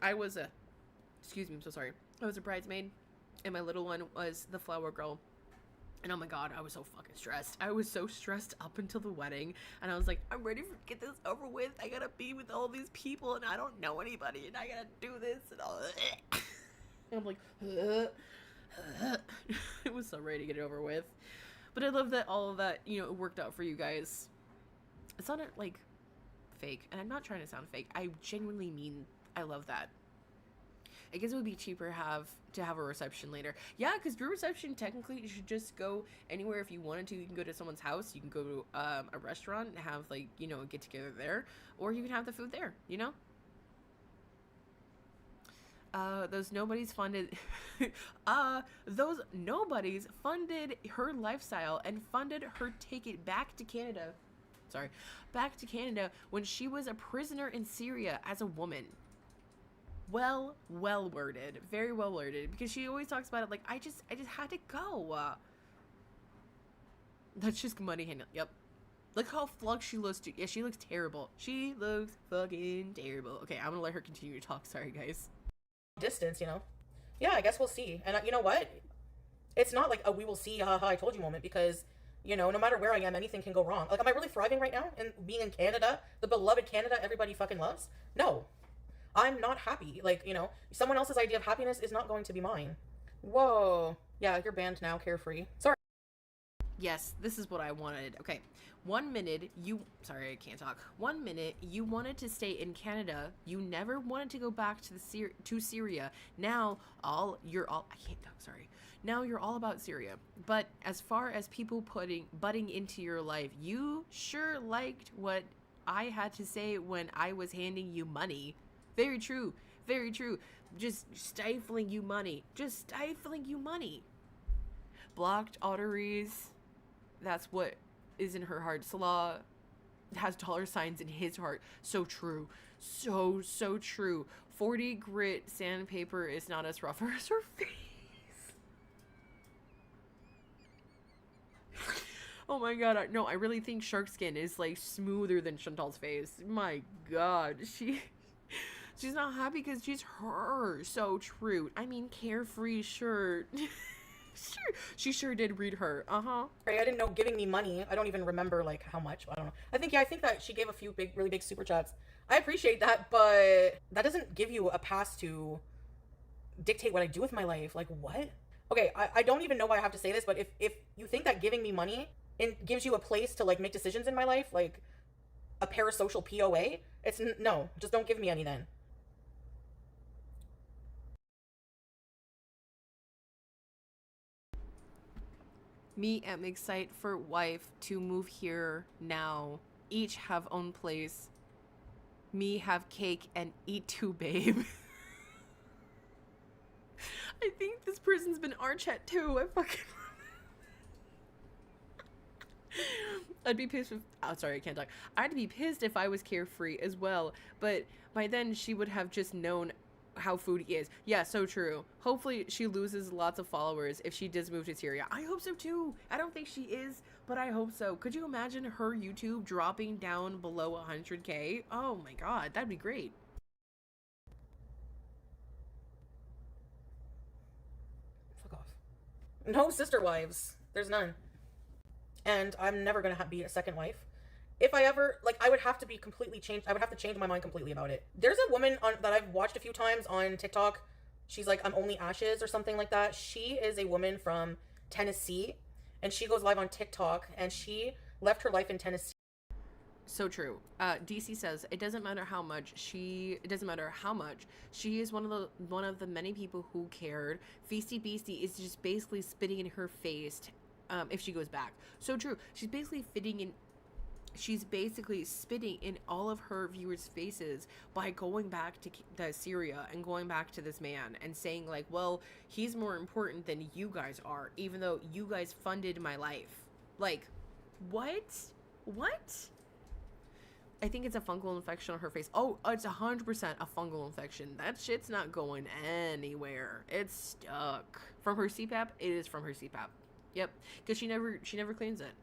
I was a, excuse me, I'm so sorry. I was a bridesmaid, and my little one was the flower girl. And oh my god, I was so fucking stressed. I was so stressed up until the wedding. And I was like, I'm ready to get this over with. I gotta be with all these people, and I don't know anybody, and I gotta do this, and all. And I'm like, it was so ready to get it over with. But I love that all of that, you know, it worked out for you guys. It's not like fake, and I'm not trying to sound fake. I genuinely mean I love that. I guess it would be cheaper to have a reception later. Yeah, because your reception, technically, you should just go anywhere if you wanted to. You can go to someone's house. You can go to a restaurant and have, like, you know, a get-together there. Or you can have the food there, you know? Those nobodies funded... those nobodies funded her lifestyle and funded her ticket back to Canada. Sorry. Back to Canada when she was a prisoner in Syria as a woman. Well worded, very well worded, because she always talks about it like, I just had to go. That's just money handling. Yep. Look how flugged she looks. Yeah, she looks terrible. She looks fucking terrible. Okay, I'm gonna let her continue to talk. Sorry, guys. Distance, you know. Yeah, I guess we'll see. And you know what? It's not like a we will see, haha, I told you moment, because, you know, no matter where I am, anything can go wrong. Like, am I really thriving right now in being in Canada, the beloved Canada everybody fucking loves? No. I'm not happy. Like, you know, someone else's idea of happiness is not going to be mine. Whoa. Yeah, you're banned now, Carefree. Sorry. Yes, this is what I wanted. Okay. 1 minute, sorry, I can't talk. 1 minute, you wanted to stay in Canada. You never wanted to go back to Syria. Now, I can't talk, sorry. Now you're all about Syria. But as far as people butting into your life, you sure liked what I had to say when I was handing you money. Very true. Very true. Just stifling you money. Just stifling you money. Blocked arteries. That's what is in her heart. Salah has dollar signs in his heart. So true. So true. 40 grit sandpaper is not as rough as her face. Oh my god. No, I really think shark skin is like smoother than Chantal's face. My god. She's not happy because she's her. So true. I mean, Carefree, sure. Sure. She sure did read her. Uh-huh. I didn't know giving me money. I don't even remember, like, how much. I don't know. I think that she gave a few really big super chats. I appreciate that, but that doesn't give you a pass to dictate what I do with my life. Like, what? Okay, I don't even know why I have to say this, but if you think that giving me money gives you a place to, like, make decisions in my life, like a parasocial POA, no, just don't give me any then. Me am excited for wife to move here now. Each have own place. Me have cake and eat too, babe. I think this person's been our chat too. I fucking I'd be pissed if sorry, I can't talk. I'd be pissed if I was Carefree as well, but by then she would have just known how Foodie is. Yeah, so true. Hopefully she loses lots of followers if she does move to Syria. I hope so too. I don't think she is, but I hope so. Could you imagine her YouTube dropping down below 100k? Oh my god, that'd be great. Fuck off. No sister wives. There's none. And I'm never gonna be a second wife. If I ever, like, I would have to be completely changed. I would have to change my mind completely about it. There's a woman that I've watched a few times on TikTok. She's like, I'm only ashes or something like that. She is a woman from Tennessee, and she goes live on TikTok, and she left her life in Tennessee. So true. DC says it doesn't matter how much. She is one of the many people who cared. Feasty Beastie is just basically spitting in her face if she goes back. So true. She's basically spitting in all of her viewers' faces by going back to Syria and going back to this man and saying, like, well, he's more important than you guys are, even though you guys funded my life. Like, what? I think it's a fungal infection on her face. Oh, it's 100% a fungal infection. That shit's not going anywhere. It's stuck. From her CPAP? It is from her CPAP. Yep, because she never cleans it.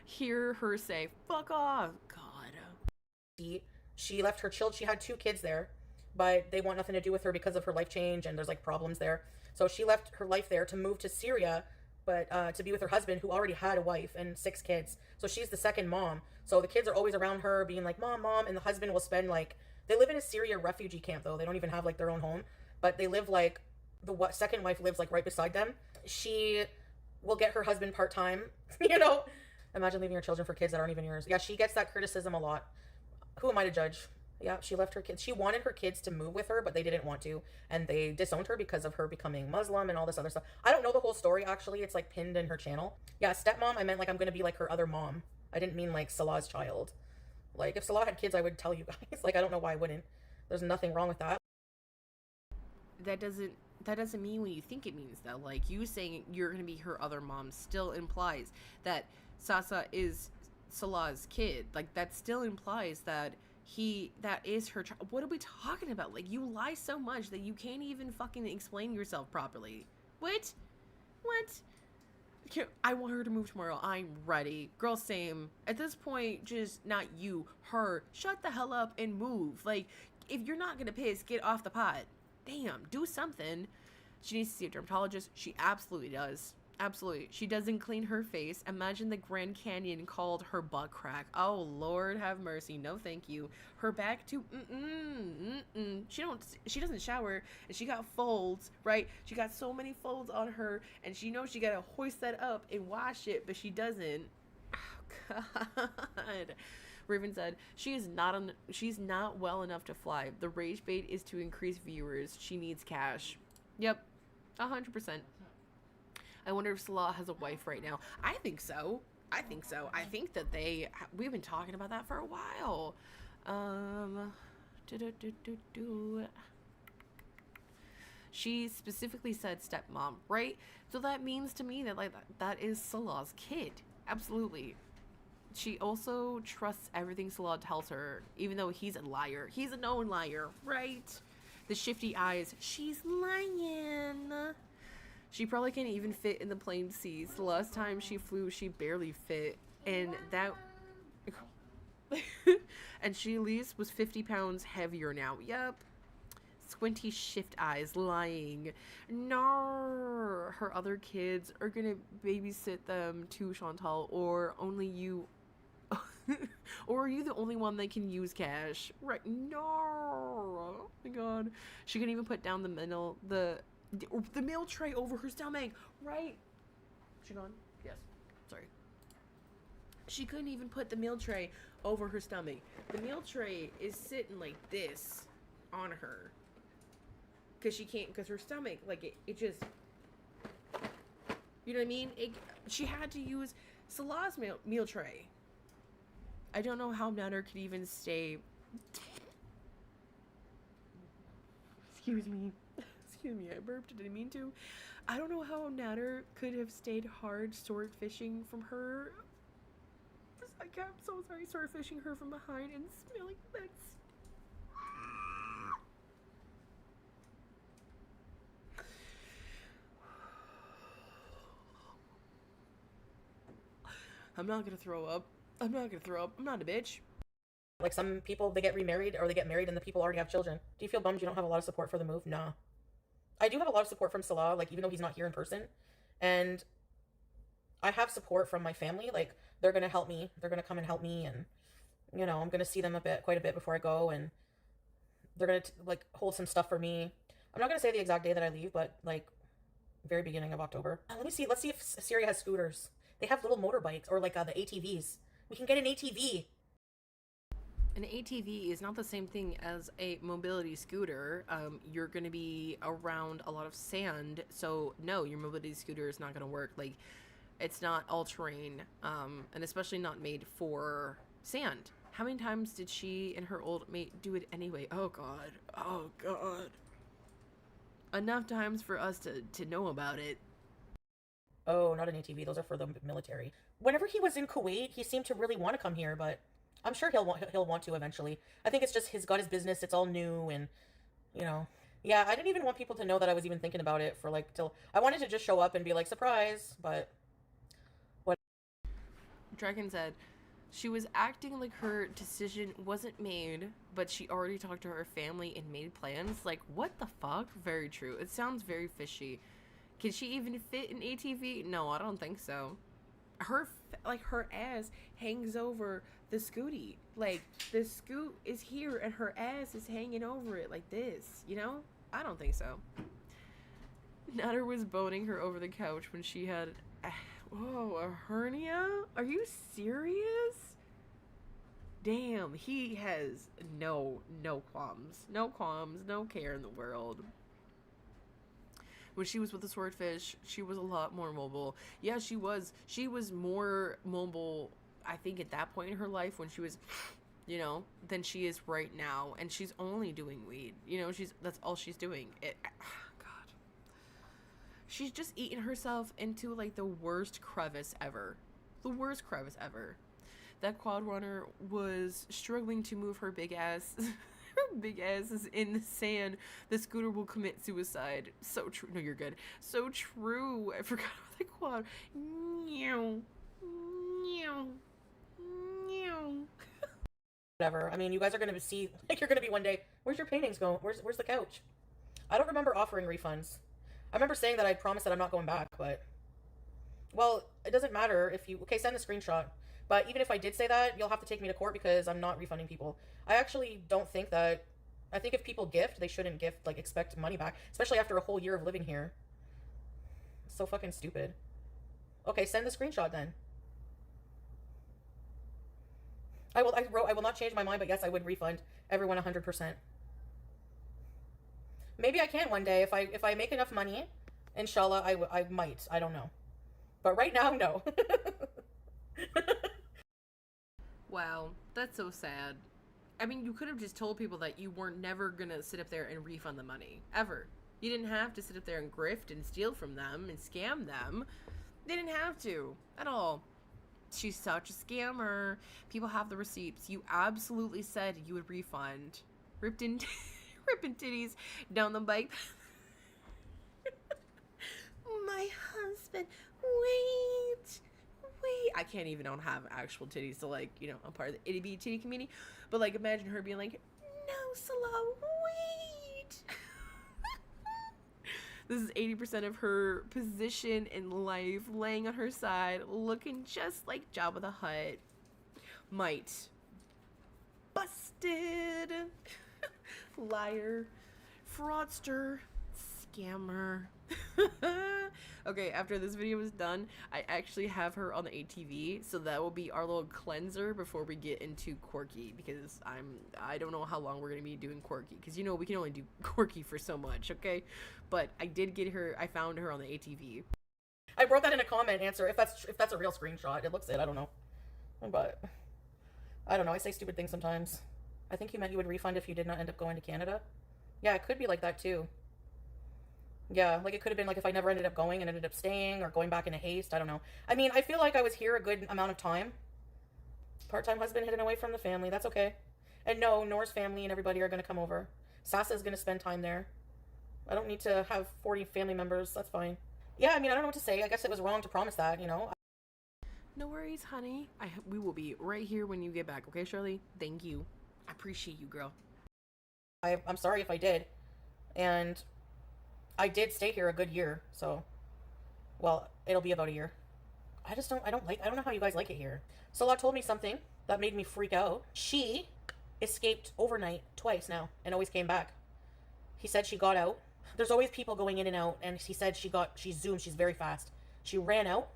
Hear her say, "Fuck off." God. She left her children. She had 2 kids there, but they want nothing to do with her because of her life change and there's like problems there. So she left her life there to move to Syria, but to be with her husband who already had a wife and 6 kids. So she's the second mom. So the kids are always around her being like, "Mom, mom," and the husband will spend like, they live in a Syria refugee camp though. They don't even have like their own home, but they live like, the second wife lives like right beside them. She will get her husband part-time, you know? Imagine leaving your children for kids that aren't even yours. Yeah, she gets that criticism a lot. Who am I to judge? Yeah, she left her kids. She wanted her kids to move with her, but they didn't want to. And they disowned her because of her becoming Muslim and all this other stuff. I don't know the whole story, actually. It's like pinned in her channel. Yeah, stepmom, I meant like I'm going to be like her other mom. I didn't mean like Salah's child. Like, if Salah had kids, I would tell you guys. Like, I don't know why I wouldn't. There's nothing wrong with that. That doesn't mean what you think it means, though. Like, you saying you're going to be her other mom still implies that Sasa is Salah's kid. Like, that still implies that that is her child. What are we talking about? Like, you lie so much that you can't even fucking explain yourself properly. What? I want her to move tomorrow. I'm ready. Girl, same. At this point, just not you, her. Shut the hell up and move. Like, if you're not gonna piss, get off the pot. Damn, do something. She needs to see a dermatologist. She absolutely does. Absolutely. She doesn't clean her face. Imagine the Grand Canyon called her butt crack. Oh, Lord have mercy. No, thank you. Her back too. She doesn't shower, and she got folds, right? She got so many folds on her, and she knows she gotta hoist that up and wash it, but she doesn't. Oh, God. Raven said, she's not well enough to fly. The rage bait is to increase viewers. She needs cash. Yep. 100%. I wonder if Salah has a wife right now. I think so. I think that we've been talking about that for a while. She specifically said stepmom, right? So that means to me that like that is Salah's kid. Absolutely. She also trusts everything Salah tells her, even though he's a liar. He's a known liar, right? The shifty eyes. She's lying. She probably can't even fit in the plane seats. The last time she flew, she barely fit. And that... and she at least was 50 pounds heavier now. Yep. Squinty shift eyes, lying. No, her other kids are gonna babysit them too, Chantal, or only you... or are you the only one that can use cash? Right, no. Oh my god. She couldn't even put down the meal tray over her stomach, right? She gone? Yes. Sorry. She couldn't even put the meal tray over her stomach. The meal tray is sitting like this on her. Because she can't, because her stomach, like, it just, you know what I mean? She had to use Salah's meal tray. I don't know how Nutter could even stay. Excuse me, I burped. I didn't mean to. I don't know how Natter could have stayed hard sword fishing from her. I'm so sorry, sword fishing her from behind and smelling that. I'm not gonna throw up. I'm not a bitch. Like some people, they get remarried or they get married and the people already have children. Do you feel bummed you don't have a lot of support for the move? Nah. I do have a lot of support from Salah, like, even though he's not here in person. And I have support from my family. Like, they're going to help me. They're going to come and help me. And, you know, I'm going to see them quite a bit before I go. And they're going to, like, hold some stuff for me. I'm not going to say the exact day that I leave, but, like, very beginning of October. Let's see if Syria has scooters. They have little motorbikes or, like, the ATVs. We can get an ATV. An ATV is not the same thing as a mobility scooter. You're going to be around a lot of sand, so no, your mobility scooter is not going to work. Like, it's not all-terrain, and especially not made for sand. How many times did she and her old mate do it anyway? Oh god. Enough times for us to know about it. Oh, not an ATV. Those are for the military. Whenever he was in Kuwait, he seemed to really want to come here, but I'm sure he'll want to eventually. I think it's just got his business. It's all new, and, you know, Yeah, I didn't even want people to know that I was even thinking about it for like till I wanted to just show up and be like surprise, but what? Dragon said she was acting like her decision wasn't made, but she already talked to her family and made plans. Like, what the fuck? Very true. It sounds very fishy. Can she even fit an ATV? No, I don't think so. Her her ass hangs over the scooty. Like, the scoot is here and her ass is hanging over it like this, you know? I don't think so. Nutter was boning her over the couch when she had a hernia? Are you serious? Damn, he has no qualms. No qualms, no care in the world. When she was with the swordfish, she was a lot more mobile. Yeah, she was. She was more mobile, I think, at that point in her life when she was, you know, than she is right now. And she's only doing weed. You know, that's all she's doing. God. She's just eaten herself into, like, the worst crevice ever. The worst crevice ever. That quad runner was struggling to move her big ass. Her big ass is in the sand. The scooter will commit suicide. So true. No, you're good. So true. I forgot about the quad. Meow. Meow. Meow. Whatever. I mean, you guys are gonna see, like, you're gonna be one day, where's your paintings going? Where's the couch? I don't remember offering refunds. I remember saying that I promised that I'm not going back, but, well, it doesn't matter if you, okay, send a screenshot. But even if I did say that, you'll have to take me to court because I'm not refunding people. I actually don't think that, I think if people gift, they shouldn't gift, like, expect money back, especially after a whole year of living here. It's so fucking stupid. Okay, send the screenshot then. I will not change my mind, but yes, I would refund everyone 100%. Maybe I can one day. If I make enough money, inshallah, I might. I don't know. But right now, no. Wow, that's so sad. I mean, you could have just told people that you weren't never gonna sit up there and refund the money. Ever. You didn't have to sit up there and grift and steal from them and scam them. They didn't have to. At all. She's such a scammer. People have the receipts. You absolutely said you would refund. Ripping titties down the bike. My husband, wait. I can't even have actual titties, so, like, you know, I'm part of the itty bitty titty community. But, like, imagine her being like, no, Salah, wait. This is 80% of her position in life, laying on her side, looking just like Jabba the Hutt. Might. Busted. Liar. Fraudster. Scammer. Okay, after this video is done, I actually have her on the ATV, so that will be our little cleanser before we get into Quirky, because I don't know how long we're gonna be doing Quirky, because, you know, we can only do Quirky for so much, okay? But I did get her, I found her on the ATV. I wrote that in a comment answer. If that's a real screenshot, it looks it. I don't know, but I don't know. I say stupid things sometimes. I think you meant you would refund if you did not end up going to Canada. Yeah, it could be like that too. Yeah, like it could have been like if I never ended up going and ended up staying or going back in a haste. I don't know. I mean, I feel like I was here a good amount of time. Part-time husband hidden away from the family. That's okay. And no, Nora's family and everybody are going to come over. Sasa's going to spend time there. I don't need to have 40 family members. That's fine. Yeah, I mean, I don't know what to say. I guess it was wrong to promise that, you know. No worries, honey. We will be right here when you get back, okay, Shirley? Thank you. I appreciate you, girl. I'm sorry if I did. And I did stay here a good year, so, well, it'll be about a year. I don't know how you guys like it here. Salah told me something that made me freak out. She escaped overnight twice now and always came back. He said she got out. There's always people going in and out, and he said she zoomed, she's very fast. She ran out,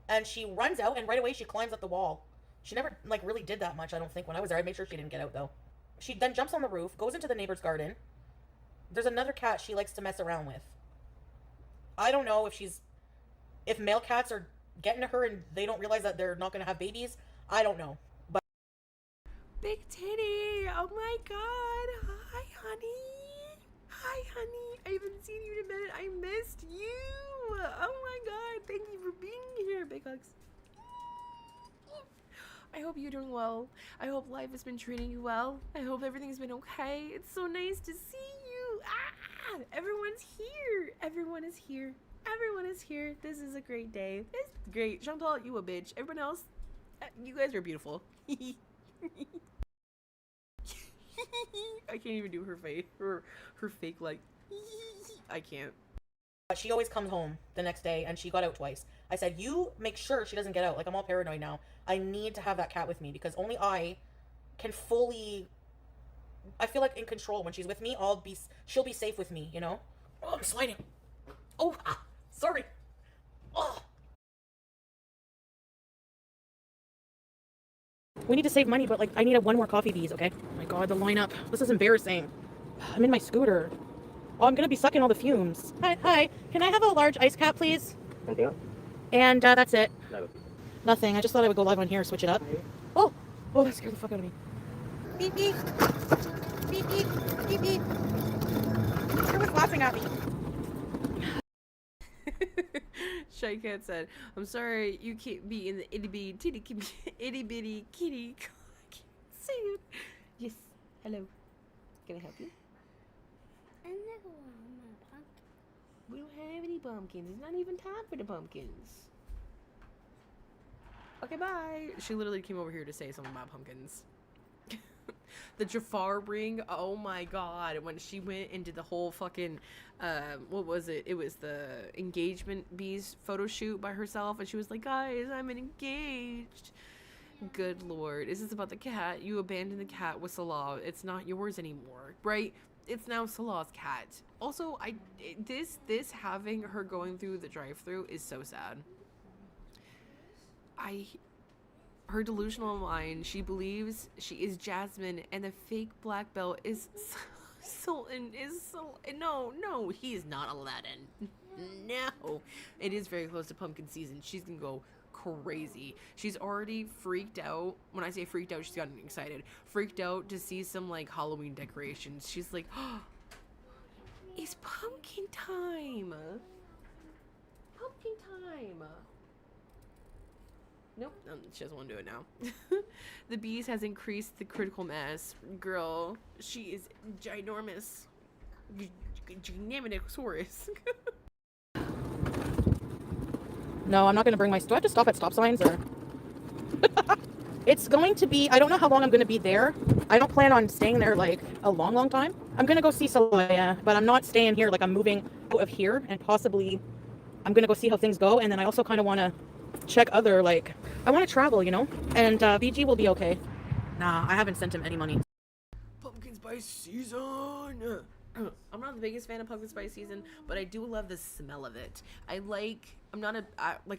and she runs out, and right away she climbs up the wall. She never, like, really did that much, I don't think, when I was there. I made sure she didn't get out, though. She then jumps on the roof, goes into the neighbor's garden. There's another cat she likes to mess around with. I don't know if male cats are getting to her and they don't realize that they're not going to have babies. I don't know. But Big titty. Oh my god. Hi, honey. Hi, honey. I haven't seen you in a minute. I missed you. Oh my god. Thank you for being here. Big hugs. I hope you're doing well. I hope life has been treating you well. I hope everything's been okay. It's so nice to see you. Ah! everyone's here. Everyone is here. Everyone is here. This is a great day. This is great. Chantal, you a bitch. Everyone else, you guys are beautiful. I can't even do her face. Her fake like. I can't. She always comes home the next day, and she got out twice. I said, you make sure she doesn't get out. Like, I'm all paranoid now. I need to have that cat with me because only I can fully, I feel like in control when she's with me. She'll be safe with me, you know? Oh, I'm sliding. Oh, sorry. Oh. We need to save money, but like, I need one more coffee bees, okay? Oh my God, the lineup. This is embarrassing. I'm in my scooter. Oh, I'm gonna be sucking all the fumes. Hi. Can I have a large ice cap, please? Anything else? And that's it. No. Nothing. I just thought I would go live on here, switch it up. Oh, that scared the fuck out of me. Beep beep. Beep beep. Beep beep. Who was laughing at me? Shy Cat said, "I'm sorry you can't be in the itty bitty kitty." I can't say it. Yes. Hello. Can I help you? We don't have any pumpkins. It's not even time for the pumpkins. Okay, bye. She literally came over here to say something about pumpkins. The Jafar ring. Oh my God. When she went and did the whole fucking, what was it? It was the engagement bees photo shoot by herself. And she was like, guys, I'm engaged. Good Lord. Is this about the cat? You abandoned the cat with Salah. It's not yours anymore, right? It's now Salah's cat. Also, this having her going through the drive-thru is so sad. Her delusional mind, she believes she is Jasmine and the fake black belt is Sultan no, he is not Aladdin. No. It is very close to pumpkin season. She's gonna go crazy. She's already freaked out. When I say freaked out, she's gotten excited. Freaked out to see some like Halloween decorations. She's like, oh, it's pumpkin time. Pumpkin time. Nope, she doesn't want to do it now. The bees has increased the critical mass. Girl, she is ginormous. Ginormosaurus. No, I'm not going to bring my... Do I have to stop at stop signs or... It's going to be... I don't know how long I'm going to be there. I don't plan on staying there like a long time. I'm going to go see Salaya, but I'm not staying here. Like I'm moving out of here and possibly I'm going to go see how things go. And then I also kind of want to check other like... I want to travel, you know? And BG will be okay. Nah, I haven't sent him any money. Pumpkin spice season! I'm not the biggest fan of pumpkin spice season, but I do love the smell of it. I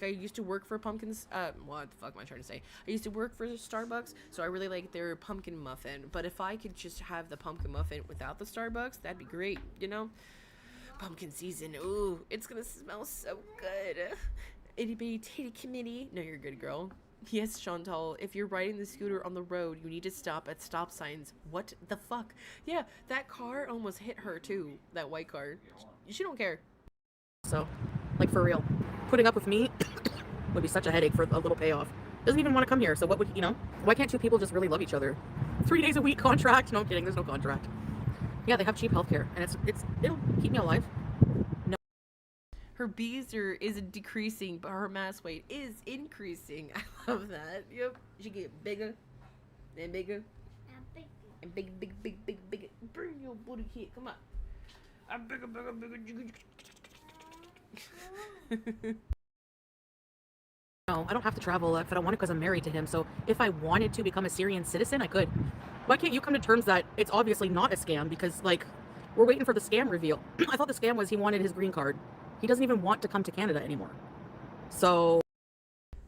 used to work for pumpkins, what the fuck am I trying to say? I used to work for Starbucks, so I really like their pumpkin muffin, but if I could just have the pumpkin muffin without the Starbucks, that'd be great, you know? Pumpkin season, ooh, it's gonna smell so good. Itty bitty titty committee. No, you're good, girl. Yes, Chantal, if you're riding the scooter on the road, you need to stop at stop signs. What the fuck? Yeah, that car almost hit her too. That white car. She don't care. So, like for real. Putting up with me would be such a headache for a little payoff. Doesn't even want to come here, so what would, you know? Why can't two people just really love each other? 3 days a week contract? No, I'm kidding, there's no contract. Yeah, they have cheap healthcare, and it'll keep me alive. Her bees is decreasing, but her mass weight is increasing. I love that. Yep. She get bigger and bigger and big. Bring your booty here. Come on. I'm bigger. No, I don't have to travel if I don't want to because I'm married to him. So if I wanted to become a Syrian citizen, I could. Why can't you come to terms that it's obviously not a scam? Because like we're waiting for the scam reveal. I thought the scam was he wanted his green card. He doesn't even want to come to Canada anymore. So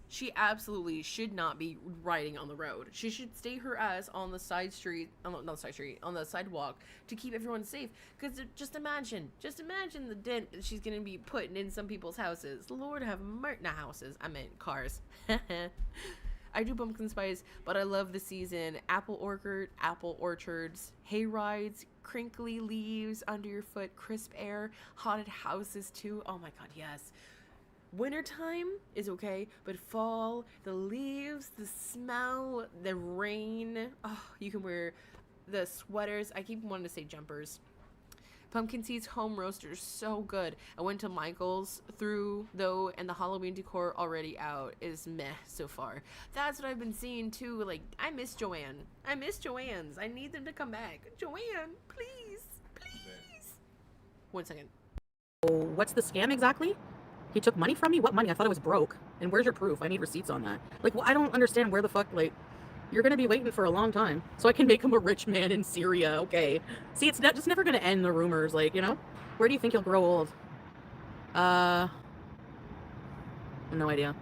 she absolutely should not be riding on the road. She should stay her ass on the side street, not the side street, on the sidewalk to keep everyone safe. Because just imagine the dent that she's going to be putting in some people's houses. Lord have mercy. Not houses, I meant cars. I do pumpkin spice, but I love the season. Apple orchards, hay rides, crinkly leaves under your foot, crisp air, haunted houses too. Oh my god, yes. Wintertime is okay, but fall, the leaves, the smell, the rain. Oh, you can wear the sweaters. I keep wanting to say jumpers. Pumpkin Seeds Home Roaster, so good. I went to Michael's through, though, and the Halloween decor already out is meh so far. That's what I've been seeing, too. Like, I miss Joanne. I miss Joanne's. I need them to come back. Joanne, please. Please. 1 second. Oh, what's the scam exactly? He took money from me? What money? I thought I was broke. And where's your proof? I need receipts on that. Like, well, I don't understand where the fuck, like, you're gonna be waiting for a long time. So I can make him a rich man in Syria, okay. See, it's just never gonna end, the rumors, like, you know? Where do you think he'll grow old? No idea.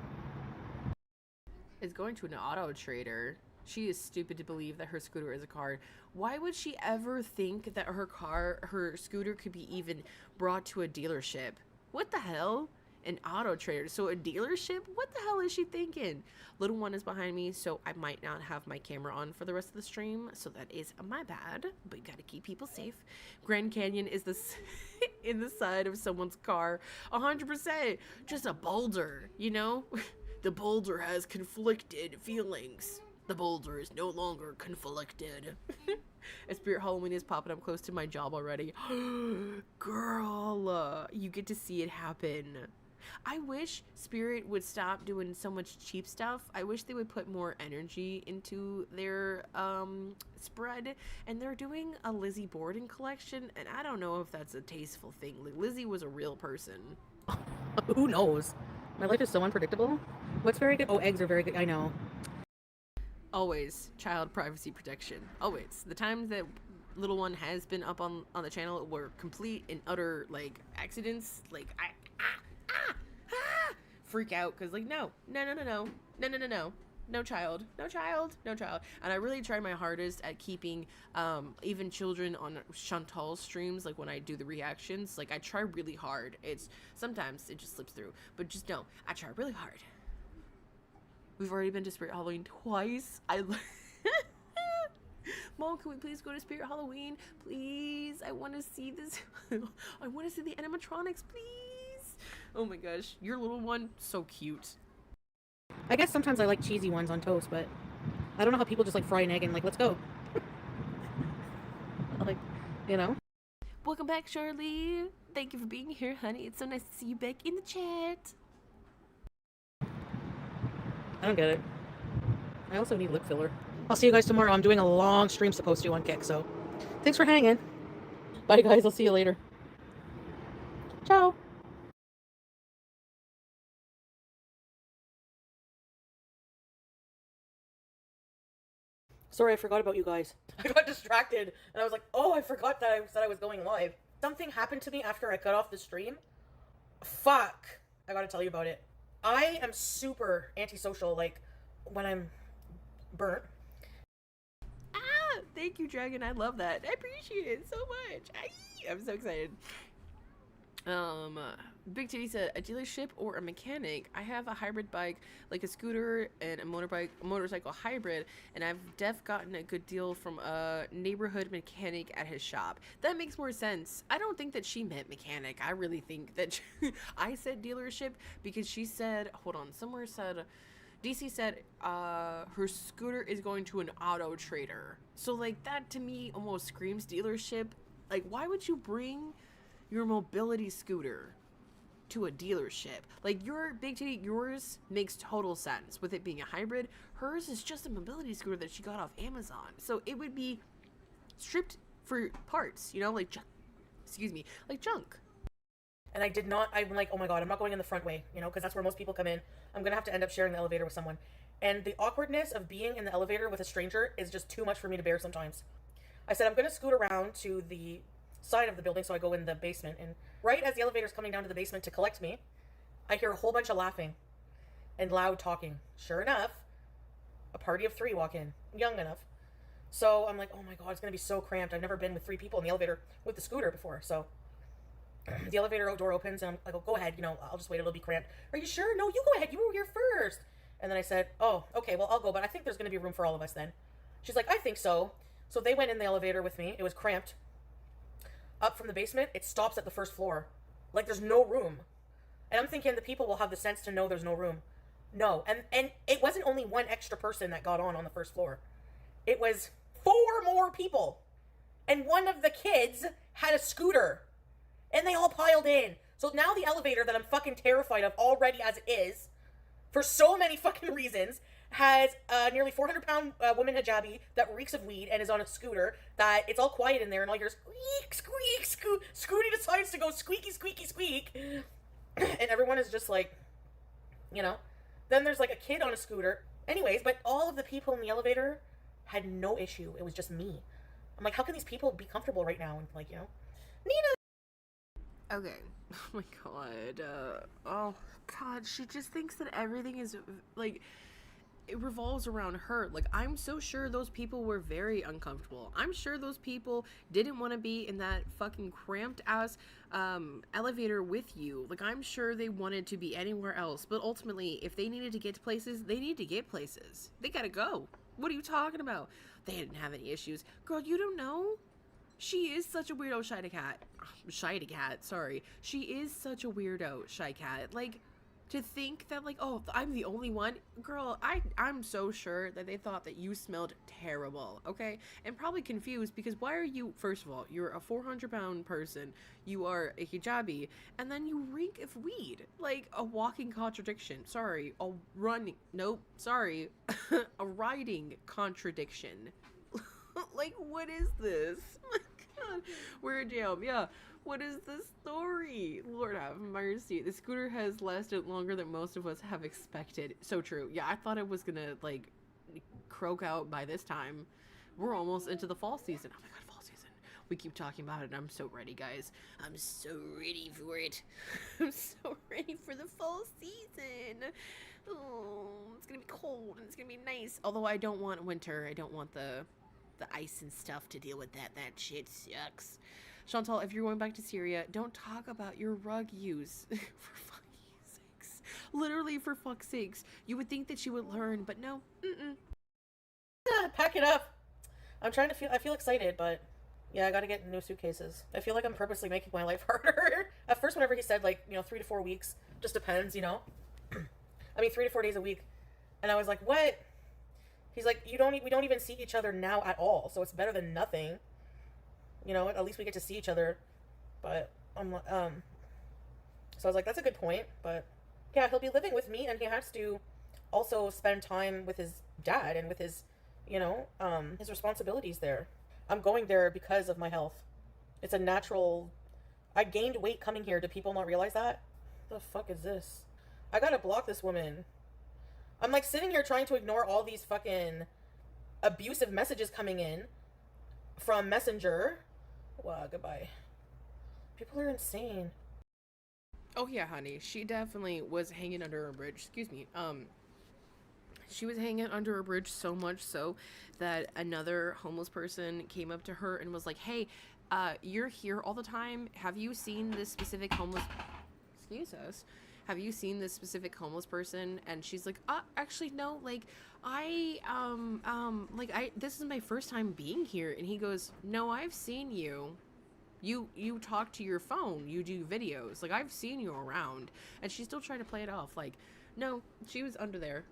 Is going to an auto trader. She is stupid to believe that her scooter is a car. Why would she ever think that her scooter could be even brought to a dealership? What the hell? An auto trader. So a dealership? What the hell is she thinking? Little one is behind me, so I might not have my camera on for the rest of the stream. So that is my bad. But you gotta keep people safe. Grand Canyon is this in the side of someone's car. 100%. Just a boulder, you know? The boulder has conflicted feelings. The boulder is no longer conflicted. A Spirit Halloween is popping up close to my job already. Girl, you get to see it happen. I wish Spirit would stop doing so much cheap stuff. I wish they would put more energy into their spread. And they're doing a Lizzie Borden collection, and I don't know if that's a tasteful thing. Like, Lizzie was a real person. Who knows? My life is so unpredictable. What's very good? Oh, eggs are very good. I know. Always child privacy protection. Always. The times that little one has been up on the channel were complete and utter, like, accidents. Like, I freak out because, like, no child. And I really try my hardest at keeping even children on Chantal's streams. Like, when I do the reactions, like, I try really hard. It's sometimes it just slips through, but just know I try really hard. We've already been to Spirit Halloween twice. Mom, can we please go to Spirit Halloween? Please. I want to see this. I want to see the animatronics, please. Oh my gosh. Your little one, so cute. I guess sometimes I like cheesy ones on toast, but I don't know how people just like fry an egg and like, let's go. Like, you know? Welcome back, Charlie. Thank you for being here, honey. It's so nice to see you back in the chat. I don't get it. I also need lip filler. I'll see you guys tomorrow. I'm doing a long stream supposed to on Kick, so thanks for hanging. Bye, guys. I'll see you later. Ciao. Sorry, I forgot about you guys. I got distracted, and I was like, oh, I forgot that I said I was going live. Something happened to me after I cut off the stream. Fuck. I gotta tell you about it. I am super antisocial, like, when I'm burnt. Ah, thank you, Dragon. I love that. I appreciate it so much. I'm so excited. Big Titty said, a dealership or a mechanic? I have a hybrid bike, like a scooter and a motorcycle hybrid, and I've gotten a good deal from a neighborhood mechanic at his shop. That makes more sense. I don't think that she meant mechanic. I really think that I said dealership because she said, hold on, somewhere said, DC said, her scooter is going to an auto trader. So, like, that to me almost screams dealership. Like, why would you bring your mobility scooter to a dealership? Like, your Big Titty, yours makes total sense with it being a hybrid. Hers is just a mobility scooter that she got off Amazon, so it would be stripped for parts, you know, like like junk. And I'm like, oh my god, I'm not going in the front way, you know, because that's where most people come in. I'm gonna have to end up sharing the elevator with someone, and the awkwardness of being in the elevator with a stranger is just too much for me to bear sometimes. I said I'm gonna scoot around to the side of the building, so I go in the basement, and right as the elevator's coming down to the basement to collect me, I hear a whole bunch of laughing and loud talking. Sure enough, a party of 3 walk in, young enough. So I'm like, oh my god, it's gonna be so cramped. I've never been with 3 people in the elevator with the scooter before. So the elevator door opens, and I go, go ahead, you know, I'll just wait, it'll be cramped. Are you sure? No, you go ahead, you were here first. And then I said, oh, okay, well, I'll go, but I think there's gonna be room for all of us then. She's like, I think so. So they went in the elevator with me. It was cramped. Up from the basement, it stops at the first floor. Like, there's no room. And I'm thinking the people will have the sense to know there's no room. No. And it wasn't only one extra person that got on the first floor. It was 4 more people. And one of the kids had a scooter. And they all piled in. So now the elevator that I'm fucking terrified of already as it is, for so many fucking reasons, has a nearly 400-pound woman hijabi that reeks of weed and is on a scooter that it's all quiet in there and all you hear is squeak, squeak, squeak. Scooty decides to go squeaky, squeaky, squeak. And everyone is just like, you know. Then there's like a kid on a scooter. Anyways, but all of the people in the elevator had no issue. It was just me. I'm like, how can these people be comfortable right now? And like, you know, Nina. Okay. Oh my god. Oh god, she just thinks that everything is like, it revolves around her. Like, I'm so sure those people were very uncomfortable. I'm sure those people didn't want to be in that fucking cramped ass elevator with you. Like, I'm sure they wanted to be anywhere else. But ultimately, if they needed to get to places, they need to get places. They gotta go. What are you talking about? They didn't have any issues. Girl, you don't know? She is such a weirdo, shy cat, sorry. She is such a weirdo, shy cat. Like, to think that, like, oh, I'm the only one. Girl, I'm so sure that they thought that you smelled terrible, okay? And probably confused because why are you, first of all, you're a 400-pound person, you are a hijabi, and then you reek of weed. Like, a walking contradiction. Sorry. A riding contradiction. Like, what is this? Oh my god. We're down. Yeah. What is this story? Lord have mercy. The scooter has lasted longer than most of us have expected. So true. Yeah, I thought it was gonna, like, croak out by this time. We're almost into the fall season. Oh my god, fall season. We keep talking about it and I'm so ready, guys. I'm so ready for it. I'm so ready for the fall season. Oh, it's gonna be cold and it's gonna be nice. Although I don't want winter. I don't want the ice and stuff to deal with that. That shit sucks. Chantal, if you're going back to Syria, don't talk about your rug use. For fucking sakes. Literally, for fuck's sakes. You would think that she would learn, but no. Pack it up. I feel excited, but yeah, I gotta get new suitcases. I feel like I'm purposely making my life harder. At first, whenever he said, like, you know, 3 to 4 weeks, just depends, you know. I mean, 3 to 4 days a week. And I was like, what? He's like, we don't even see each other now at all, so it's better than nothing. You know, at least we get to see each other. But so I was like, that's a good point. But yeah, he'll be living with me, and he has to also spend time with his dad and with his, you know, his responsibilities there. I'm going there because of my health. It's a natural. I gained weight coming here. Do people not realize that? What the fuck is this? I gotta block this woman. I'm like sitting here trying to ignore all these fucking abusive messages coming in from Messenger. Wow, goodbye. People are insane. Oh yeah, honey. She definitely was hanging under a bridge. Excuse me. She was hanging under a bridge so much so that another homeless person came up to her and was like, hey, you're here all the time. Have you seen this specific homeless... Excuse us. Have you seen this specific homeless person? And she's like, actually, no, like, this is my first time being here. And he goes, no, I've seen you. You talk to your phone. You do videos. Like, I've seen you around. And she's still trying to play it off. Like, no, she was under there.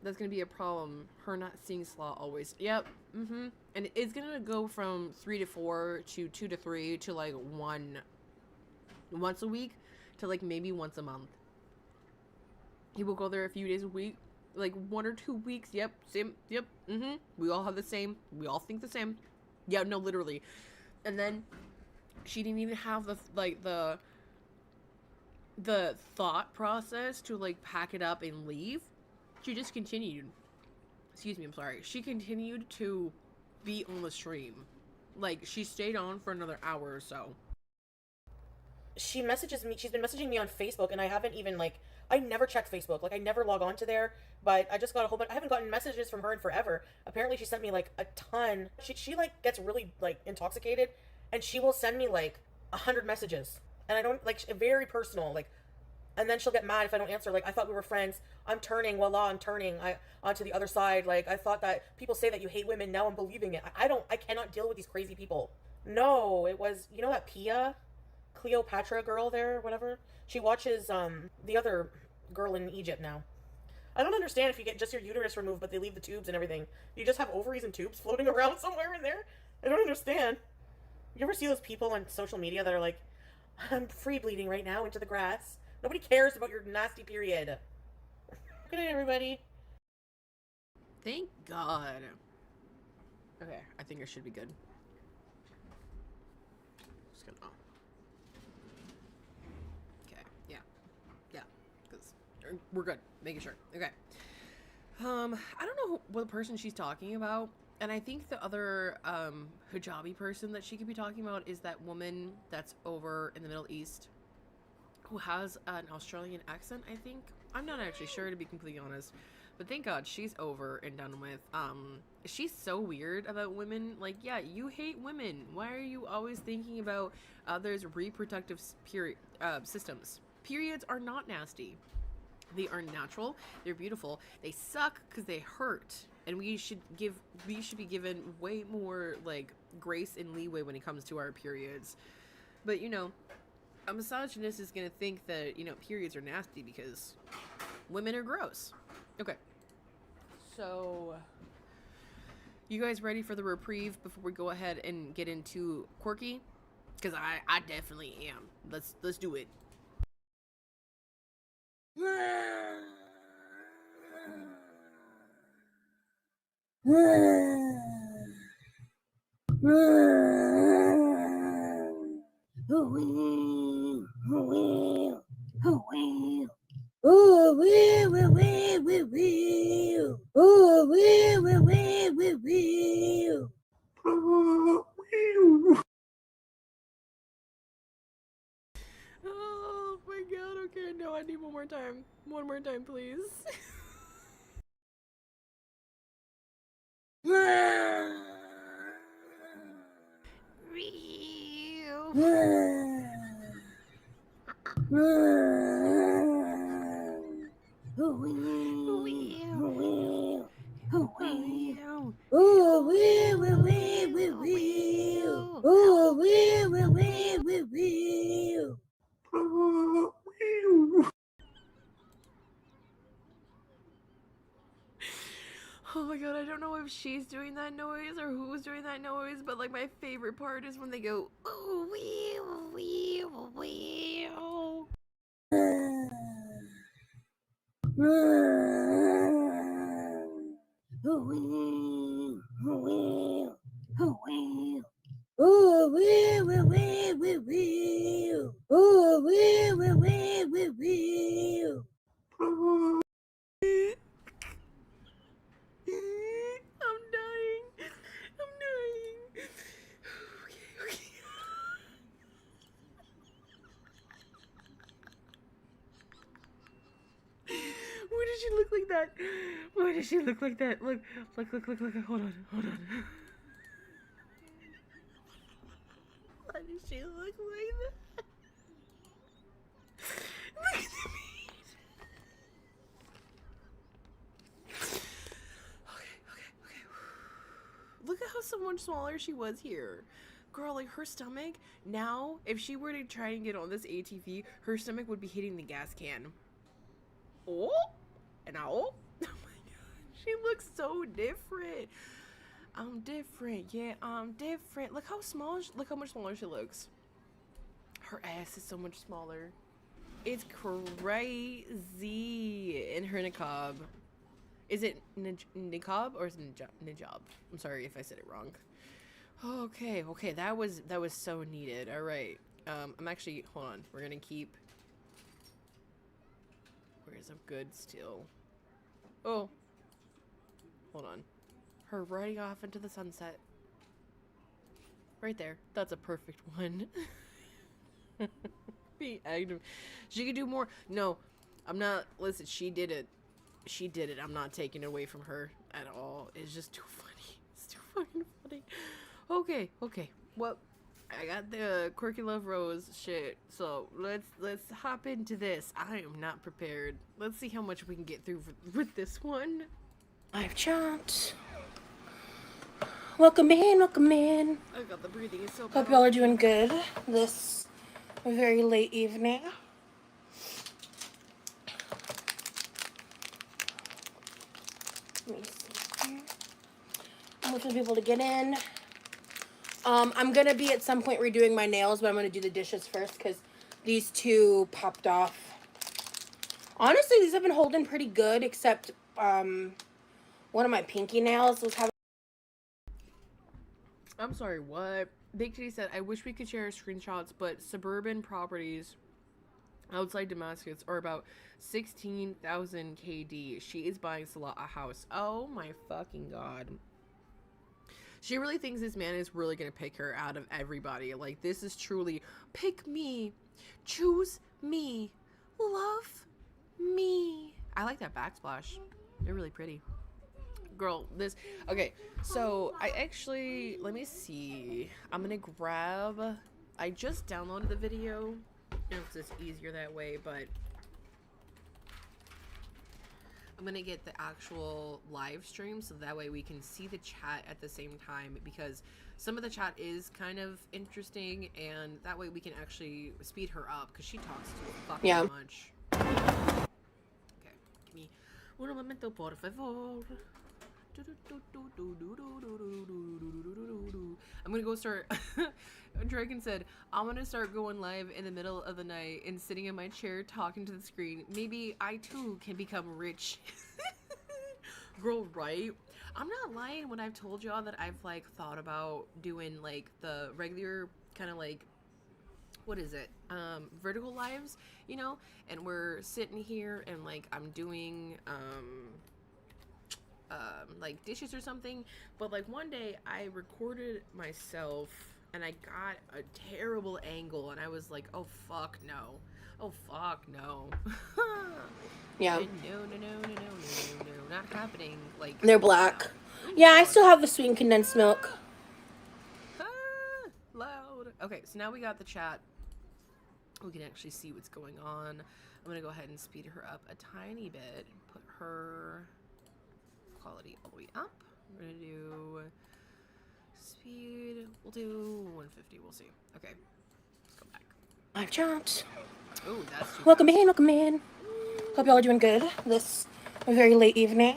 That's gonna be a problem. Her not seeing Slaw always. Yep. And it's gonna go from 3 to 4 to 2 to 3 to, like, 1... once a week to like maybe once a month. He will go there a few days a week, like 1 or 2 weeks. Yep, same. Yep. We all have the same. We all think the same. Yeah, no, literally. And then she didn't even have the thought process to like pack it up and leave. She just continued. Excuse me, I'm sorry. She continued to be on the stream. Like, she stayed on for another hour or so. She messages me. She's been messaging me on Facebook, and I haven't even, like, I never checked Facebook. Like, I never log on to there, but I just got a whole bunch. I haven't gotten messages from her in forever. Apparently, she sent me, like, a ton. She like, gets really, like, intoxicated, and she will send me, like, 100 messages. And I don't, like, very personal, like, and then she'll get mad if I don't answer. Like, I thought we were friends. I'm turning. Voila, I'm turning. Onto the other side. Like, I thought that people say that you hate women. Now I'm believing it. I cannot deal with these crazy people. No, it was, you know that Cleopatra girl there, whatever? She watches, the other girl in Egypt now. I don't understand if you get just your uterus removed, but they leave the tubes and everything. You just have ovaries and tubes floating around somewhere in there? I don't understand. You ever see those people on social media that are like, I'm free bleeding right now into the grass? Nobody cares about your nasty period. Good night, everybody. Thank God. Okay, I think I should be good. Just gonna. Okay, yeah, because we're good. Making sure. Okay. I don't know what person she's talking about, and I think the other hijabi person that she could be talking about is that woman that's over in the Middle East who has an Australian accent. I think I'm not actually sure, to be completely honest. But thank God she's over and done with. She's so weird about women. Like, yeah, you hate women. Why are you always thinking about others' reproductive systems? Periods are not nasty. They are natural. They're beautiful. They suck because they hurt. And we should be given way more like grace and leeway when it comes to our periods. But you know, a misogynist is gonna think that, you know, periods are nasty because women are gross. Okay, so you guys ready for the reprieve before we go ahead and get into Quirky? Because I definitely am. Let's do it. Oh my God, okay, no, I need one more time. One more time, please. Oh my God, I don't know if she's doing that noise or who's doing that noise, but like my favorite part is when they go, ooh, wee, wee, wee. I'm dying. I'm dying. Okay. Why does she look like that? Why does she look like that? Look. Hold on. Why does she look like that? Look at the meat. Okay. Look at how so much smaller she was here. Girl, like her stomach, now, if she were to try and get on this ATV, her stomach would be hitting the gas can. Oh, and oh my God, she looks so different. I'm different, yeah, I'm different. Look how small, look how much smaller she looks. Her ass is so much smaller. It's crazy. In her niqab. Is it niqab or is it nijab? I'm sorry if I said it wrong. Okay, that was so needed. All right. I'm actually, hold on. We're gonna keep. Where's a good still? Oh, hold on. Her riding off into the sunset. Right there. That's a perfect one. Be active. She could do more. No, I'm not. Listen, she did it. She did it. I'm not taking it away from her at all. It's just too funny. It's too fucking funny. Okay. Well, I got the Quirky Love Rose shit. So let's hop into this. I am not prepared. Let's see how much we can get through with this one. Live chat. Welcome in. I got the breathing. It's so bad. Hope y'all are doing good this very late evening. wait for people to get in. I'm gonna be at some point redoing my nails, but I'm gonna do the dishes first because these two popped off. Honestly, these have been holding pretty good, except one of my pinky nails was having. I'm sorry, what? Big Kitty said, I wish we could share screenshots, but suburban properties outside Damascus are about 16,000 KD. She is buying Salah a house. Oh my fucking god. She really thinks this man is really gonna pick her out of everybody. Like, this is truly, pick me, choose me, love me. I like that backsplash. They're really pretty. Girl, this, okay, so I actually, let me see. I'm gonna grab, I just downloaded the video. It's just easier that way, but I'm gonna get the actual live stream so that way we can see the chat at the same time, because some of the chat is kind of interesting, and that way we can actually speed her up because she talks too fucking much. Okay, give me un momento, por favor. I'm gonna go start. Dragon said, I'm gonna start going live in the middle of the night and sitting in my chair talking to the screen. Maybe I too can become rich. Girl, right? I'm not lying when I've told y'all that I've like thought about doing like the regular kind of like, what is it, vertical lives, you know, and we're sitting here and like I'm doing like dishes or something, but like one day I recorded myself and I got a terrible angle and I was like, oh fuck no, oh fuck no. Yeah. No, not happening. Like, They're black. Ooh, Yeah, I still have the sweetened condensed milk. Loud. Okay, so now we got the chat. We can actually see what's going on. I'm gonna go ahead and speed her up a tiny bit. Put her quality all the way up. We're gonna do speed. We'll do 150. We'll see. Okay, let's go back. I've jumped. Oh, that's too Welcome fast. in, welcome in. Hope y'all are doing good this very late evening.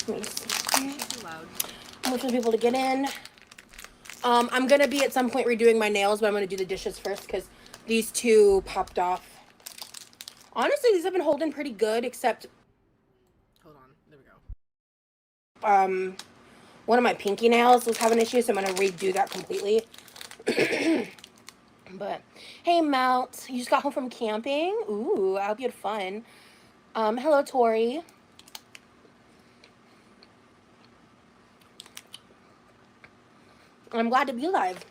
Let me see. She's too loud. I'm waiting for people to get in. I'm gonna be at some point redoing my nails, but I'm gonna do the dishes first because these two popped off. Honestly, these have been holding pretty good, except Hold on. There we go. one of my pinky nails was having issues, so I'm gonna redo that completely. But hey, Melt, you just got home from camping? Ooh, I hope you had fun. Hello, Tori. I'm glad to be live.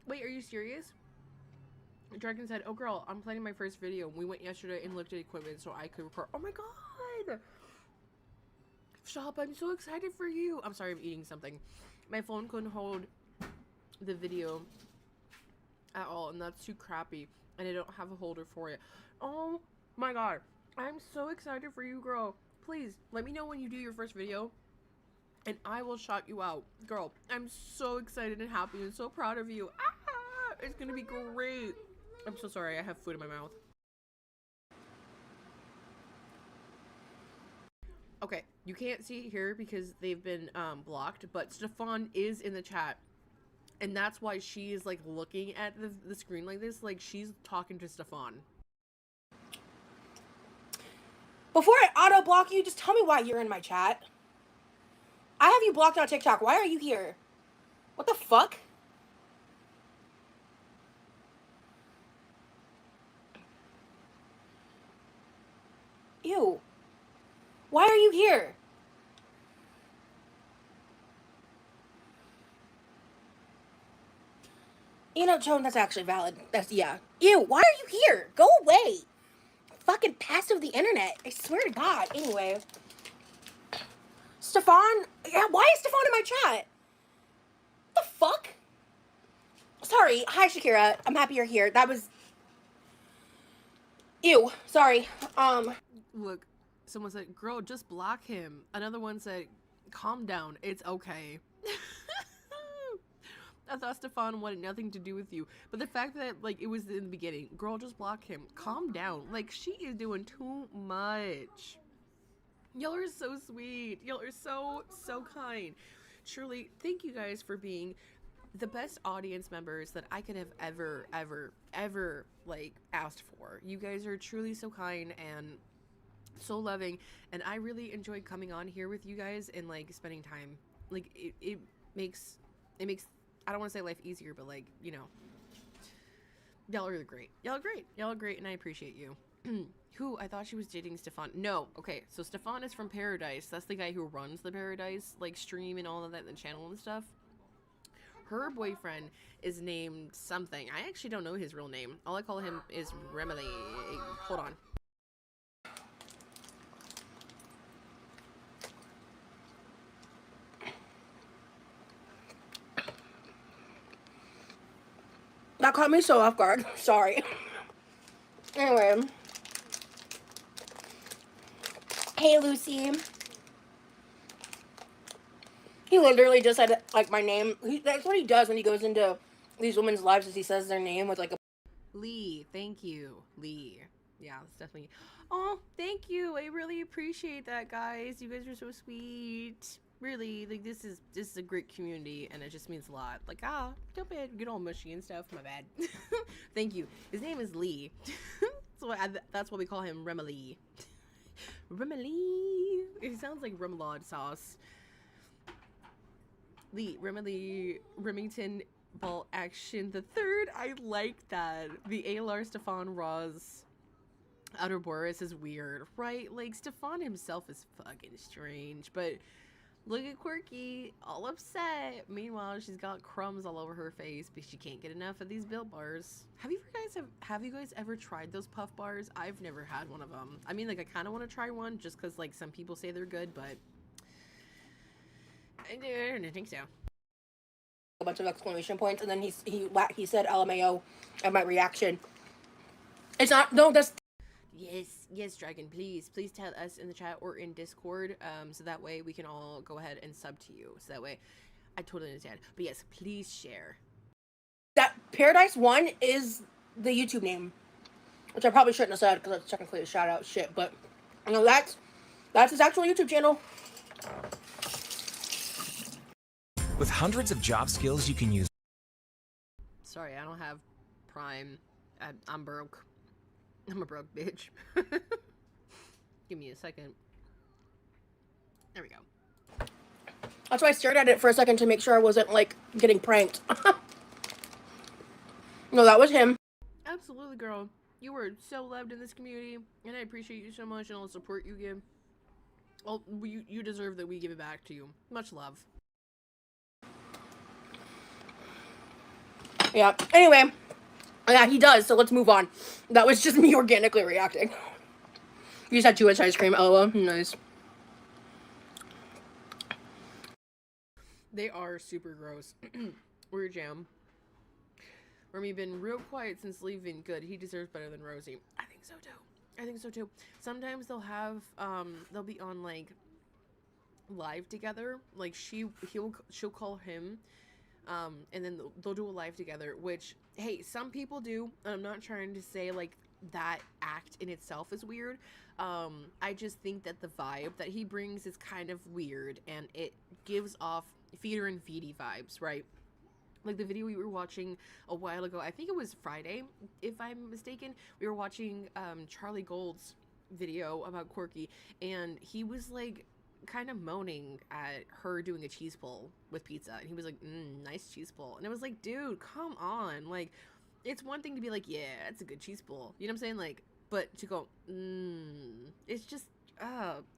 Wait, are you serious? Dragon said, oh girl, I'm planning my first video. We went yesterday and looked at equipment so I could record. Oh my god! Shop, I'm so excited for you. I'm sorry, I'm eating something. My phone couldn't hold the video at all, and that's too crappy. And I don't have a holder for it. Oh my god. I'm so excited for you, girl. Please, let me know when you do your first video, and I will shout you out. Girl, I'm so excited and happy and so proud of you. Ah, it's gonna be great. I'm so sorry, I have food in my mouth. Okay, you can't see it here because they've been blocked, but Stefan is in the chat. And that's why she is like looking at the screen like this, like she's talking to Stefan. Before I auto-block you, just tell me why you're in my chat. I have you blocked on TikTok. Why are you here? What the fuck? Ew. Why are you here? You know, Joan, that's actually valid. That's, yeah. Ew, why are you here? Go away. Fucking passive the internet. I swear to God. Anyway. Stefan? Yeah, why is Stefan in my chat? What the fuck? Sorry. Hi, Shakira. I'm happy you're here. That was... Ew. Sorry. Look, Someone said, girl, just block him. Another one said, calm down, it's okay. I thought Stefan wanted nothing to do with you. But the fact that, like, it was in the beginning, girl, just block him. Calm down. Like, she is doing too much. Y'all are so sweet. Y'all are so, so kind. Truly, thank you guys for being the best audience members that I could have ever, like, asked for. You guys are truly so kind and so loving. And I really enjoyed coming on here with you guys and, like, spending time. Like, it makes, I don't want to say life easier, but, like, you know, y'all are great. Y'all are great. Y'all are great, and I appreciate you. Who? I thought she was dating Stefan. No. Okay, so Stefan is from Paradise. That's the guy who runs the Paradise, like, stream and all of that, the channel and stuff. Her boyfriend is named something. I actually don't know his real name. All I call him is Remily. Hold on. That caught me so off guard. Sorry. Anyway. Hey, Lucy. He literally just said, like, my name. That's what he does when he goes into these women's lives, is he says their name with, like, a... Lee. Thank you. Lee. Yeah, that's definitely... Oh, thank you. I really appreciate that, guys. You guys are so sweet. Really, like, this is a great community, and it just means a lot. Like, don't get all mushy and stuff. My bad. Thank you. His name is Lee. So that's what we call him, Remily. Remily. It sounds like remoulade sauce. Lee, Remily, Remington, Ball Action the Third. I like that. The Alar Stefan Roz Outerboros is weird, right? Like, Stefan himself is fucking strange, but look at Quirky, all upset. Meanwhile, she's got crumbs all over her face, but she can't get enough of these Built Bars. Have you guys ever tried those Puff Bars? I've never had one of them. I mean, like, I kind of want to try one just because, like, some people say they're good, but I don't think so. A bunch of exclamation points, and then he said LMAO at my reaction. It's not, no, that's... Yes, Dragon, please tell us in the chat or in Discord, so that way we can all go ahead and sub to you. So that way, I totally understand. But yes, please share. That Paradise 1 is the YouTube name, which I probably shouldn't have said because that's technically a shout out shit. But you know, that's his actual YouTube channel. With hundreds of job skills you can use. Sorry, I don't have Prime. I'm broke. I'm a broke bitch. Give me a second. There we go. That's why I stared at it for a second to make sure I wasn't, like, getting pranked. No, that was him. Absolutely, girl. You were so loved in this community, and I appreciate you so much and all the support you give. Well, you deserve that we give it back to you. Much love. Yeah. Anyway. Yeah, he does, so let's move on. That was just me organically reacting. You just had too much ice cream. Oh, nice. They are super gross. Weird jam. Remy been real quiet since leaving. Good. He deserves better than Rosie. I think so too. Sometimes they'll have they'll be on, like, live together. Like, she'll call him, and then they'll do a live together, which, hey, some people do. I'm not trying to say, like, that act in itself is weird. I just think that the vibe that he brings is kind of weird, and it gives off Feeder and Feedy vibes, right? Like the video we were watching a while ago, I think it was Friday, if I'm mistaken, we were watching Charlie Gold's video about Quirky, and he was, like, kind of moaning at her doing a cheese pull with pizza, and he was like, nice cheese pull, and it was like, dude, come on. Like, it's one thing to be like, yeah, it's a good cheese pull, you know what I'm saying? Like, but to go, it's just,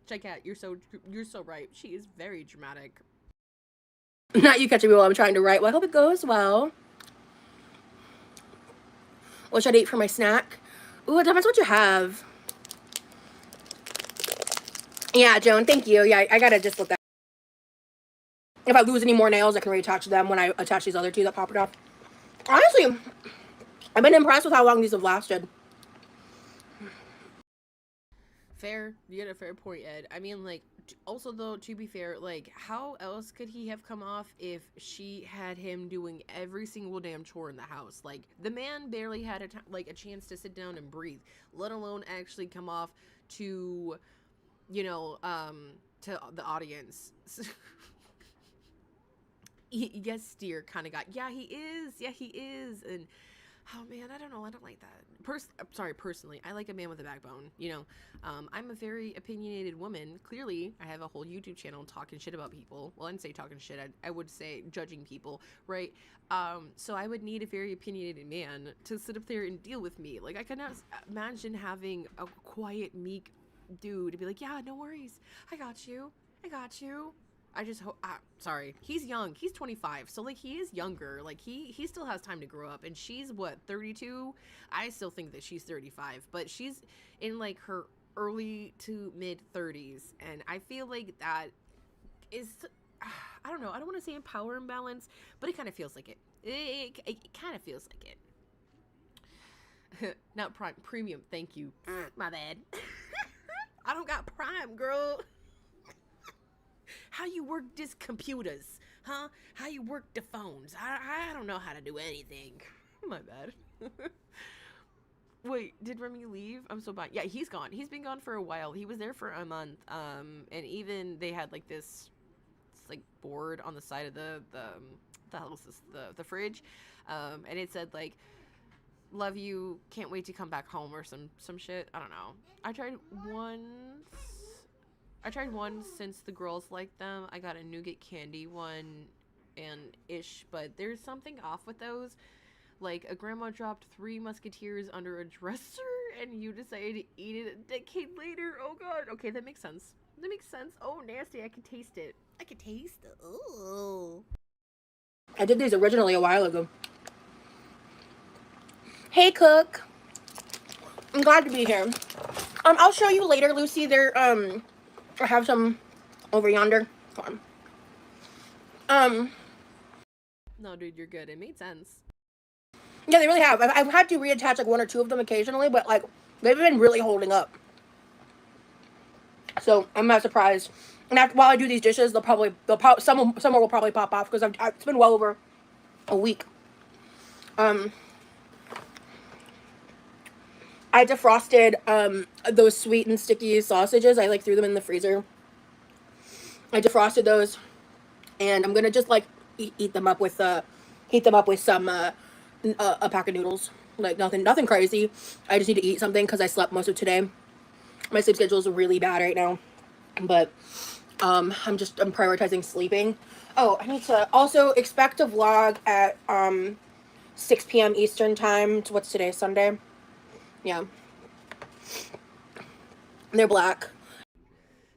check out, you're so right. She is very dramatic. Not you catching me while I'm trying to write. Well, I hope it goes well. What should I eat for my snack? Ooh, it depends what you have. Yeah, Joan, thank you. Yeah, I gotta just look that. If I lose any more nails, I can reattach them when I attach these other two that popped off. Honestly, I've been impressed with how long these have lasted. Fair. You get a fair point, Ed. I mean, like, also though, to be fair, like, how else could he have come off if she had him doing every single damn chore in the house? Like, the man barely had a chance to sit down and breathe, let alone actually come off to, you know, to the audience. Yes, dear, kind of guy. Yeah, he is. Yeah, he is. And oh man, I don't know. I don't like that. Personally, I like a man with a backbone. You know, I'm a very opinionated woman. Clearly, I have a whole YouTube channel talking shit about people. Well, I didn't say talking shit. I would say judging people, right? So I would need a very opinionated man to sit up there and deal with me. Like, I cannot imagine having a quiet, meek dude to be like, yeah, no worries. I got you. I got you. I just hope, sorry, he's young, he's 25, so, like, he is younger, like, he still has time to grow up, and she's, what, 32? I still think that she's 35, but she's in, like, her early to mid-30s, and I feel like that is, I don't know, I don't want to say power imbalance, but it kind of feels like it. It kind of feels like it. Not prime, premium, thank you. My bad. I don't got prime, girl. How you work these computers, huh? How you work the phones? I don't know how to do anything. My bad. Wait, did Remy leave? I'm so bad. Yeah, he's gone. He's been gone for a while. He was there for a month. And even they had like this, like, board on the side of the hell was this? The fridge. And it said like, love you, can't wait to come back home, or some shit. I don't know. I tried one since the girls liked them. I got a nougat candy one and ish, but there's something off with those. Like, a grandma dropped 3 Musketeers under a dresser and you decided to eat it a decade later. Oh god. Okay, that makes sense. That makes sense. Oh, nasty. I can taste it. I can taste it. Ooh. I did these originally a while ago. Hey, Cook. I'm glad to be here. I'll show you later, Lucy. I have some over yonder. No, dude, you're good. It made sense. Yeah, they really have. I've had to reattach like 1 or 2 of them occasionally, but like they've been really holding up. So I'm not surprised. And while I do these dishes, some more will probably pop off because it's been well over a week. I defrosted those sweet and sticky sausages. I like threw them in the freezer. I defrosted those, and I'm gonna just like heat them up with some a pack of noodles. Like nothing crazy. I just need to eat something because I slept most of today. My sleep schedule is really bad right now, but I'm prioritizing sleeping. Oh, I need to also expect a vlog at 6 p.m. Eastern time. What's today? Sunday. Yeah. They're black.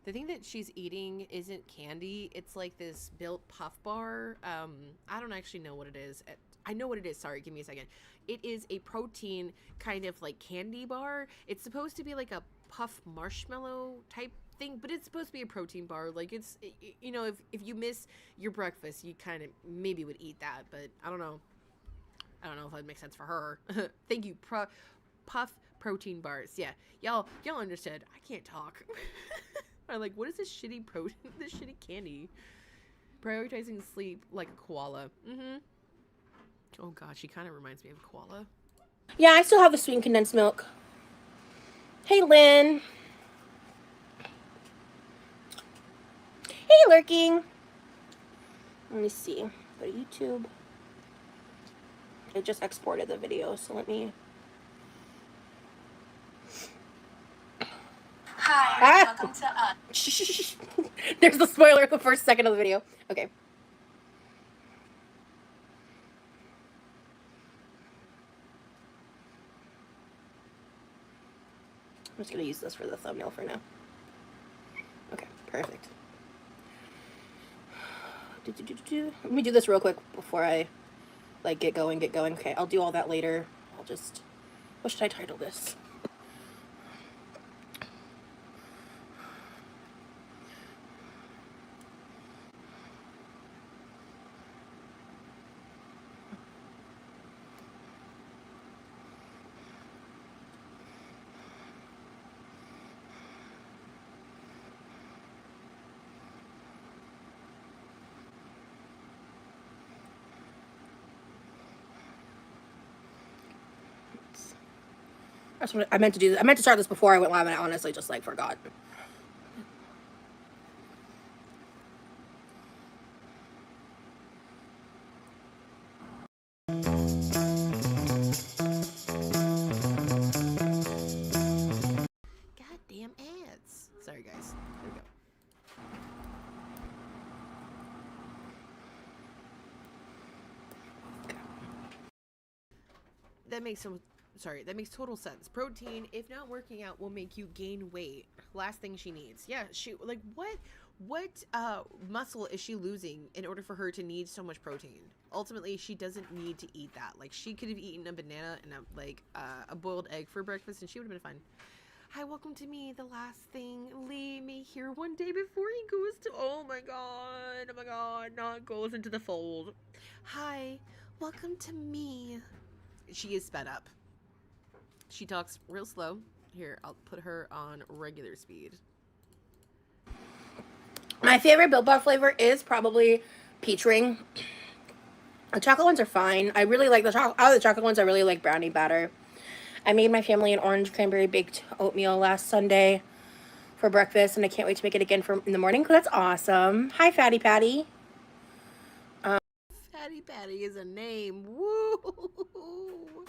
The thing that she's eating isn't candy. It's like this built puff bar. I don't actually know what it is. I know what it is. Sorry, give me a second. It is a protein kind of like candy bar. It's supposed to be like a puff marshmallow type thing, but it's supposed to be a protein bar. Like, it's, you know, if you miss your breakfast, you kind of maybe would eat that, but I don't know. I don't know if that makes sense for her. Thank you. Puff protein bars. Yeah, y'all understood. I can't talk. I'm like, what is this shitty this shitty candy? Prioritizing sleep like a koala. Oh god, she kind of reminds me of a koala. Yeah, I still have the sweet condensed milk. Hey, Lynn. Hey, Lurking. Let me see. Go to YouTube. I just exported the video, so let me... Hi, welcome to us. There's the spoiler at the first second of the video. Okay. I'm just gonna use this for the thumbnail for now. Okay, perfect. Let me do this real quick before I like get going. Okay, I'll do all that later. What should I title this? That's what I meant to do. I meant to start this before I went live, and I honestly just like forgot. Goddamn ads. Sorry, guys. There we go. That makes that makes total sense. Protein, if not working out, will make you gain weight. Last thing she needs. Yeah, she like what muscle is she losing in order for her to need so much protein? Ultimately, she doesn't need to eat that. Like, she could have eaten a banana and a boiled egg for breakfast and she would have been fine. Hi, welcome to me. The last thing Lee may hear one day before he goes to oh my god, not goes into the fold. Hi, welcome to me. She is sped up. She talks real slow. Here, I'll put her on regular speed. My favorite Built Bar flavor is probably peach ring. The chocolate ones are fine. I really like the chocolate. Out of the chocolate ones, I really like brownie batter. I made my family an orange cranberry baked oatmeal last Sunday for breakfast, and I can't wait to make it again in the morning because that's awesome. Hi, Fatty Patty. Fatty Patty is a name. Woo!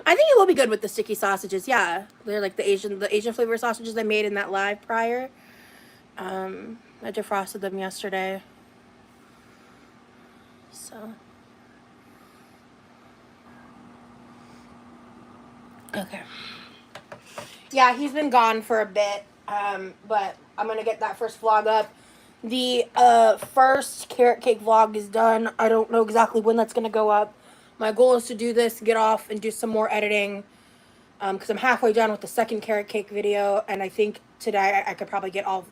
I think it will be good with the sticky sausages. Yeah, they're like the Asian flavor sausages I made in that live prior. I defrosted them yesterday. So, okay. Yeah, he's been gone for a bit. But I'm gonna get that first vlog up. The first carrot cake vlog is done. I don't know exactly when that's gonna go up. My goal is to do this, get off, and do some more editing. Because I'm halfway done with the second carrot cake video, and I think today I could probably get all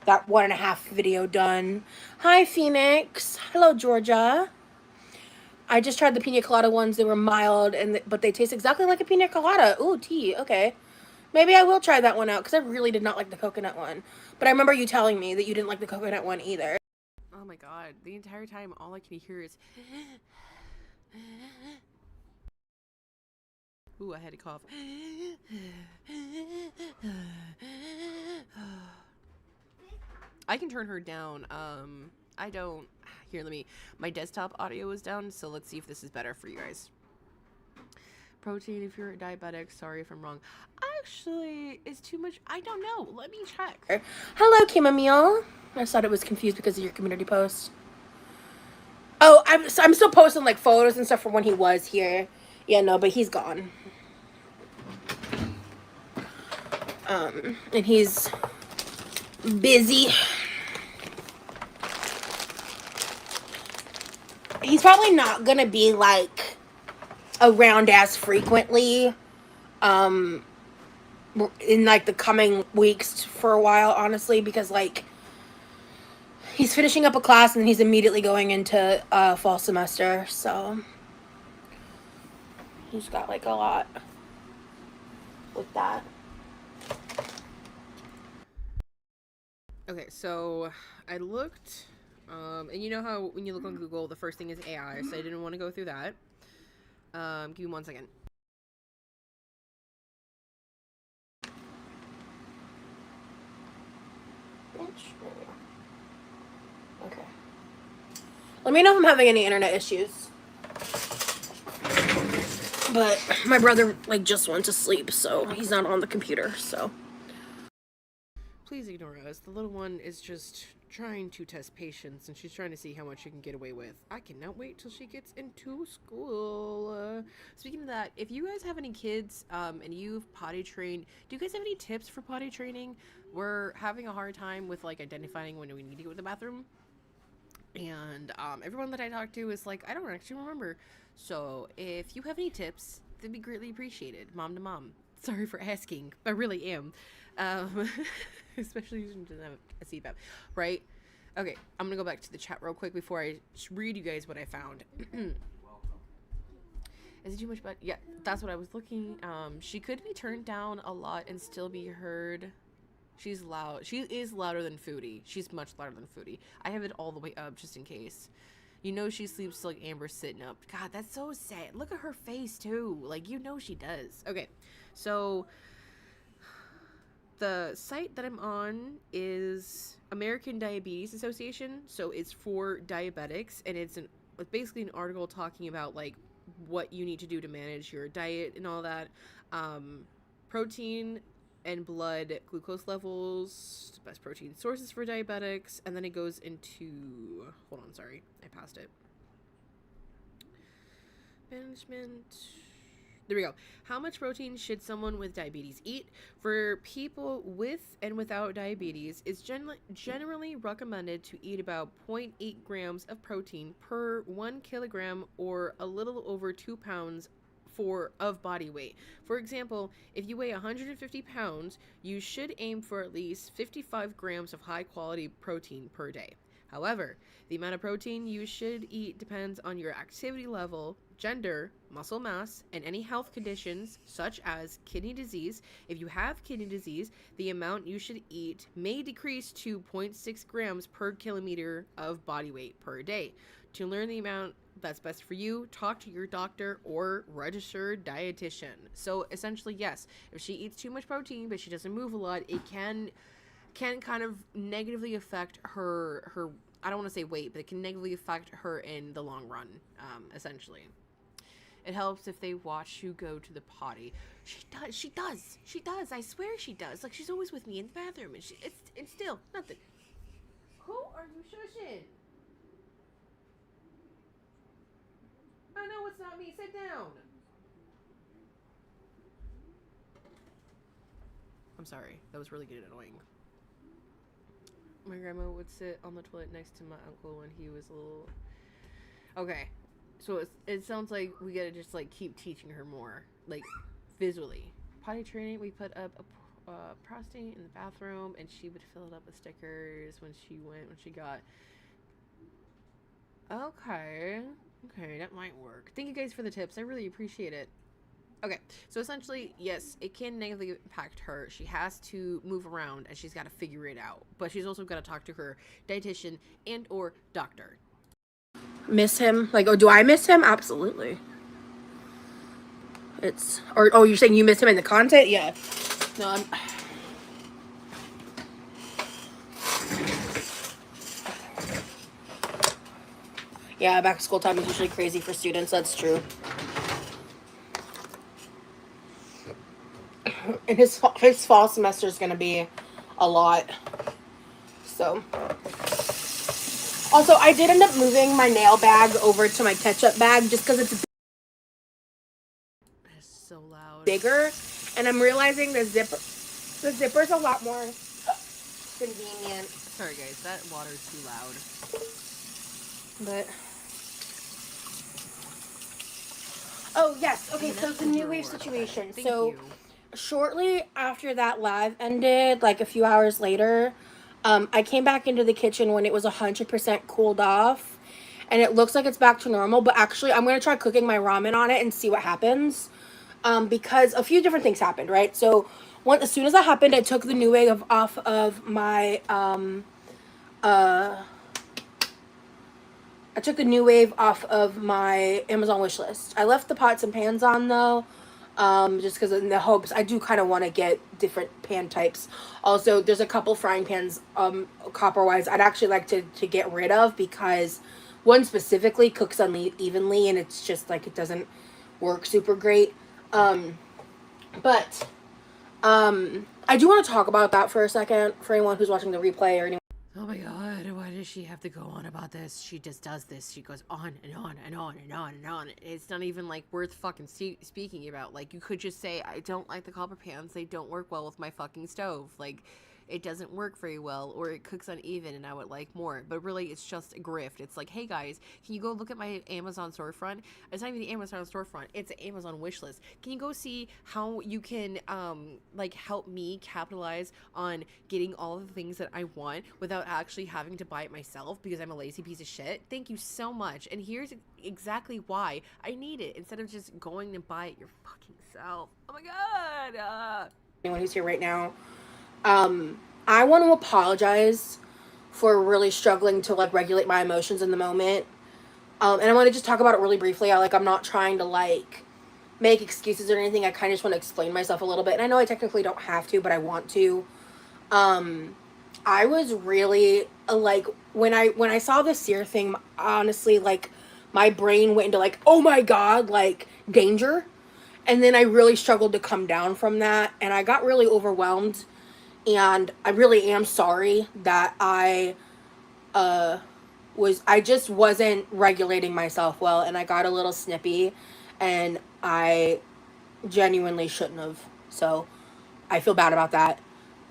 that 1.5 video done. Hi, Phoenix. Hello, Georgia. I just tried the pina colada ones. They were mild, but they taste exactly like a pina colada. Ooh, tea. Okay. Maybe I will try that one out, because I really did not like the coconut one. But I remember you telling me that you didn't like the coconut one either. Oh my god. The entire time, all I can hear is... Ooh, I had to cough. I can turn her down. I don't... Here, my desktop audio is down, so let's see if this is better for you guys. Protein, if you're a diabetic, sorry if I'm wrong. Actually, it's too much. I don't know. Let me check. Hello, Chamomile. I just thought it was confused because of your community post. Oh, I'm still posting like photos and stuff from when he was here. Yeah, no, but he's gone. And he's busy. He's probably not gonna be like around as frequently in like the coming weeks for a while, honestly, because like he's finishing up a class and he's immediately going into fall semester, so he's got like a lot with that. Okay, so I looked, and you know how when you look on Google, the first thing is AI, so I didn't want to go through that. Give me 1 second. Okay. Let me know if I'm having any internet issues. But my brother like just went to sleep, so he's not on the computer, so. Please ignore us. The little one is just trying to test patience, and she's trying to see how much she can get away with. I cannot wait till she gets into school. Speaking of that, if you guys have any kids and you've potty trained, do you guys have any tips for potty training? We're having a hard time with like identifying when we need to go to the bathroom, and everyone that I talk to is like, I don't actually remember. So if you have any tips, that'd be greatly appreciated. Mom to mom. Sorry for asking. I really am. Especially using a CPAP, right? Okay, I'm gonna go back to the chat real quick before I read you guys what I found. Is it too much? But yeah, that's what I was looking. She could be turned down a lot and still be heard. She's loud. She is louder than Foodie. She's much louder than Foodie. I have it all the way up just in case. You know she sleeps like Amber's sitting up. God, that's so sad. Look at her face too. Like, you know she does. Okay, so the site that I'm on is American Diabetes Association. So it's for diabetics, and it's basically an article talking about like what you need to do to manage your diet and all that. Protein and blood glucose levels, best protein sources for diabetics, and then it goes into, hold on, sorry, I passed it. Management. There we go. How much protein should someone with diabetes eat? For people with and without diabetes, it's generally recommended to eat about 0.8 grams of protein per 1 kilogram, or a little over 2 pounds of body weight. For example, if you weigh 150 pounds, you should aim for at least 55 grams of high quality protein per day. However, the amount of protein you should eat depends on your activity level, gender, muscle mass, and any health conditions such as kidney disease. If you have kidney disease, the amount you should eat may decrease to 0.6 grams per kilometer of body weight per day. To learn the amount that's best for you, talk to your doctor or registered dietitian. So essentially, yes, if she eats too much protein but she doesn't move a lot, it can kind of negatively affect her I don't want to say weight, but it can negatively affect her in the long run. Essentially, it helps if they watch you go to the potty. She does, I swear she does. Like, she's always with me in the bathroom, and it's still nothing. Who are you shushing? I know it's not me. Sit down. I'm sorry. That was really getting annoying. My grandma would sit on the toilet next to my uncle when he was a little... Okay. So it sounds like we gotta just, like, keep teaching her more. Like, visually. Potty training, we put up a prostate in the bathroom, and she would fill it up with stickers when she got... Okay, that might work. Thank you guys for the tips. I really appreciate it. Okay, so essentially, yes, it can negatively impact her. She has to move around, and she's got to figure it out. But she's also got to talk to her dietitian and or doctor. Miss him? Like, oh, do I miss him? Absolutely. Oh, you're saying you miss him in the content? Yeah. No, yeah, back to school time is usually crazy for students. That's true. And his fall semester is going to be a lot. So. Also, I did end up moving my nail bag over to my ketchup bag just because it's so loud. Bigger. And I'm realizing the zipper's a lot more convenient. Sorry, guys. That water's too loud. But... Oh, yes. Okay, so the new wave situation. So, shortly after that live ended, like a few hours later, I came back into the kitchen when it was 100% cooled off. And it looks like it's back to normal. But actually, I'm going to try cooking my ramen on it and see what happens. Because a few different things happened, right? So, as soon as that happened, I took the new wave off of my... I took the new wave off of my Amazon wish list. I left the pots and pans on though, just because in the hopes I do kind of want to get different pan types. Also, there's a couple frying pans, copper wise, I'd actually like to get rid of because one specifically cooks unevenly and it's just like it doesn't work super great. But I do want to talk about that for a second for anyone who's watching the replay or anyone. Oh my god, why does she have to go on about this? She just does this. She goes on and on and on and on and on. It's not even like worth fucking speaking about. Like, you could just say, I don't like the copper pans. They don't work well with my fucking stove. Like, it doesn't work very well, or it cooks uneven and I would like more. But really, it's just a grift. It's like, hey guys, can you go look at my Amazon storefront? It's not even the Amazon storefront, it's an Amazon wish list. Can you go see how you can like help me capitalize on getting all of the things that I want without actually having to buy it myself because I'm a lazy piece of shit? Thank you so much. And here's exactly why I need it instead of just going to buy it your fucking self. Oh my god. Anyone who's here right now, I want to apologize for really struggling to like regulate my emotions in the moment. And I want to just talk about it really briefly. I'm not trying to like make excuses or anything. I kind of just want to explain myself a little bit. And I know I technically don't have to, but I want to. I was really like, when I saw the sear thing, honestly, like my brain went into like, oh my God, like danger. And then I really struggled to come down from that. And I got really overwhelmed. And I really am sorry that I just wasn't regulating myself well, and I got a little snippy, and I genuinely shouldn't have. So I feel bad about that.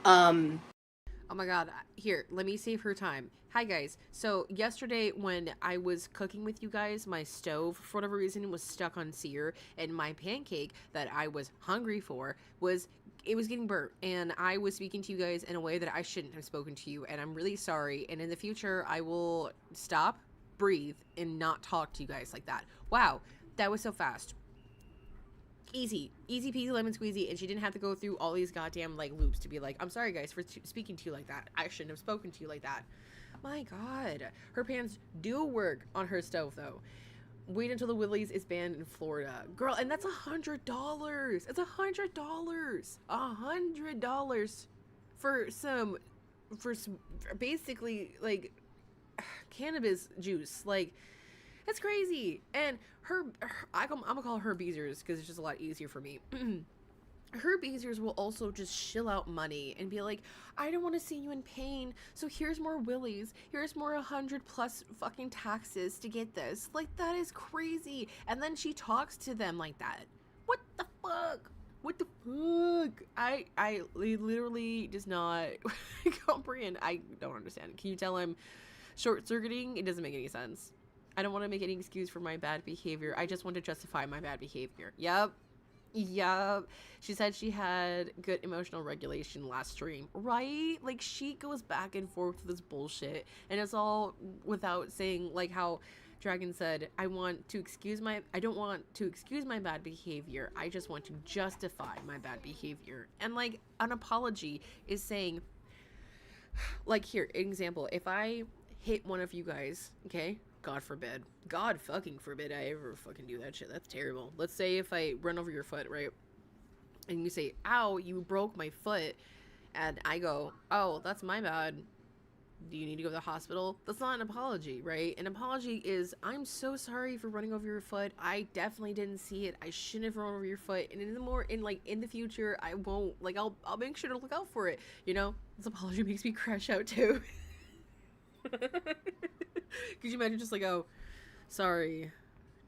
Oh my god, here, let me save her time. Hi guys, so yesterday when I was cooking with you guys, my stove, for whatever reason, was stuck on sear, and my pancake that I was hungry for was getting burnt, and I was speaking to you guys in a way that I shouldn't have spoken to you, and I'm really sorry, and in the future, I will stop, breathe, and not talk to you guys like that. Wow, that was so fast. Easy peasy lemon squeezy, and she didn't have to go through all these goddamn like loops to be like, I'm sorry guys for speaking to you like that. I shouldn't have spoken to you like that. My god, her pans do work on her stove though. Wait until the Willys is banned in Florida, girl, and that's $100. It's $100 for some basically like cannabis juice. Like, that's crazy. And I'm gonna call her Beezers because it's just a lot easier for me. Her Beezers will also just shill out money and be like, I don't want to see you in pain, so here's more Willys, here's more 100+ fucking taxes to get this. Like, that is crazy. And then she talks to them like that. What the fuck? What the fuck? I literally does not comprehend. I don't understand. Can you tell I'm short-circuiting? It doesn't make any sense. I don't want to make any excuse for my bad behavior. I just want to justify my bad behavior. Yep. She said she had good emotional regulation last stream, right? Like, she goes back and forth with this bullshit, and it's all without saying, like how Dragon said, I don't want to excuse my bad behavior. I just want to justify my bad behavior. And like, an apology is saying, like, here, example, if I hit one of you guys, okay? God fucking forbid I ever fucking do that shit. That's terrible. Let's say if I run over your foot, right? And you say, ow, you broke my foot. And I go, oh, that's my bad. Do you need to go to the hospital? That's not an apology, right? An apology is, I'm so sorry for running over your foot. I definitely didn't see it. I shouldn't have run over your foot. And in the future, I won't. Like, I'll make sure to look out for it. You know? This apology makes me crash out too. Could you imagine just like, oh, sorry,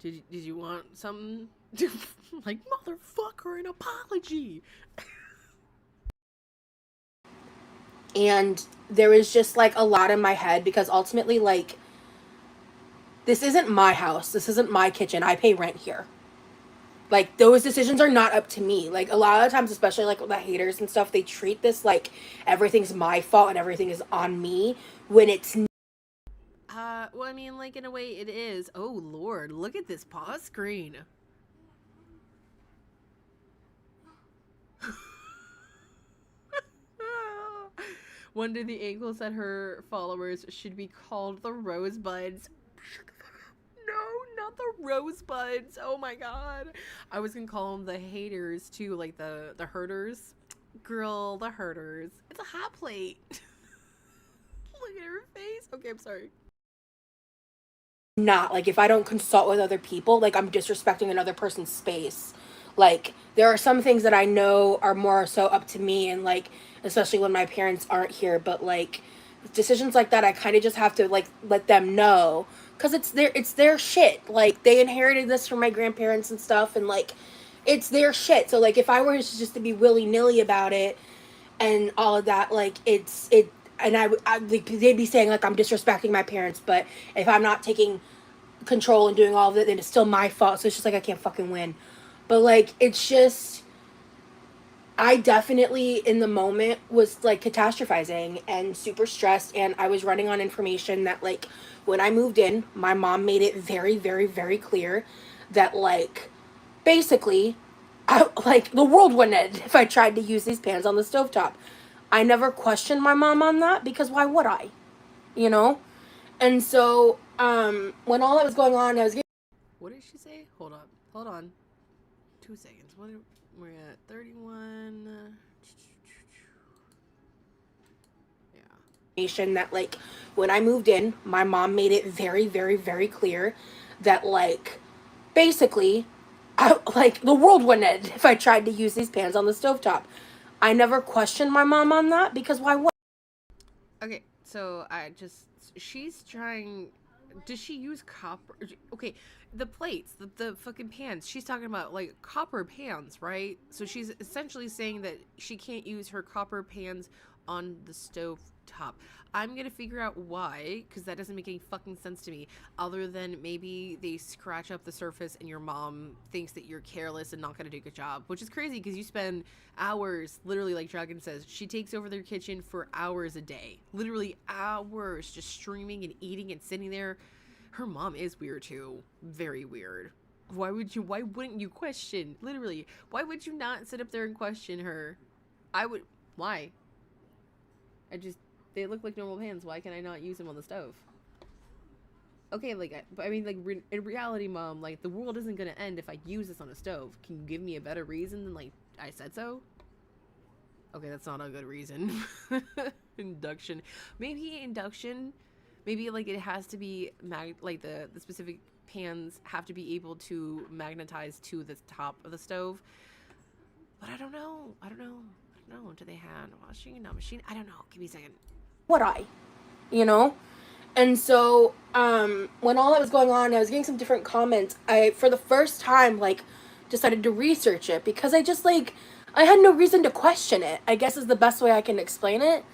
did you want something? Like, motherfucker, an apology. And there was just like a lot in my head because ultimately, like, this isn't my house, this isn't my kitchen, I pay rent here. Like, those decisions are not up to me. Like, a lot of times, especially like the haters and stuff, they treat this like everything's my fault and everything is on me when it's well, I mean, like, in a way it is. Oh, Lord, look at this pause screen. One of the angles that her followers should be called the Rosebuds. Shut the fuck up. No, not the Rosebuds. Oh my god. I was gonna call them the haters too, like the herders. Girl, the herders. It's a hot plate. Look at her face. Okay, I'm sorry. Not like, if I don't consult with other people, like, I'm disrespecting another person's space. Like, there are some things that I know are more so up to me, and like, especially when my parents aren't here, but like, decisions like that, I kind of just have to like let them know, because it's their shit. Like, they inherited this from my grandparents and stuff, and like, it's their shit. So like, if I were just to be willy-nilly about it and all of that, like, and they'd be saying like I'm disrespecting my parents, but if I'm not taking control and doing all of it, then it's still my fault. So it's just like, I can't fucking win. But like, it's just, I definitely in the moment was like catastrophizing and super stressed, and I was running on information that, like, when I moved in, my mom made it very, very, very clear that, like, basically, like, the world wouldn't end if I tried to use these pans on the stovetop. I never questioned my mom on that, because why would I? You know? And so when all that was going on, I was getting... What did she say? Hold on. 2 seconds. We're at 31. Yeah. That like when I moved in, my mom made it very, very, very clear that like basically like the world wouldn't end if I tried to use these pans on the stovetop. I never questioned my mom on that because why would? Okay, so she's trying. Does she use copper? Okay, the plates, the fucking pans. She's talking about like copper pans, right? So she's essentially saying that she can't use her copper pans on the stove top. I'm gonna figure out why, because that doesn't make any fucking sense to me, other than maybe they scratch up the surface and your mom thinks that you're careless and not gonna do a good job, which is crazy because you spend hours, literally, like Dragon says, she takes over their kitchen for hours a day, literally hours, just streaming and eating and sitting there. Her mom is weird too, very weird. Why wouldn't you question, literally, why would you not sit up there and question her? Why? They look like normal pans. Why can I not use them on the stove? Okay, like, I mean, like, in reality, Mom, like, the world isn't gonna end if I use this on a stove. Can you give me a better reason than, like, I said so? Okay, that's not a good reason. Induction. Maybe, like, it has to be, like, the specific pans have to be able to magnetize to the top of the stove. But I don't know. Do they have a washing machine? I don't know. Give me a second. You know? And so, when all that was going on, I was getting some different comments. I, for the first time, like, decided to research it because I just, like, I had no reason to question it, I guess is the best way I can explain it.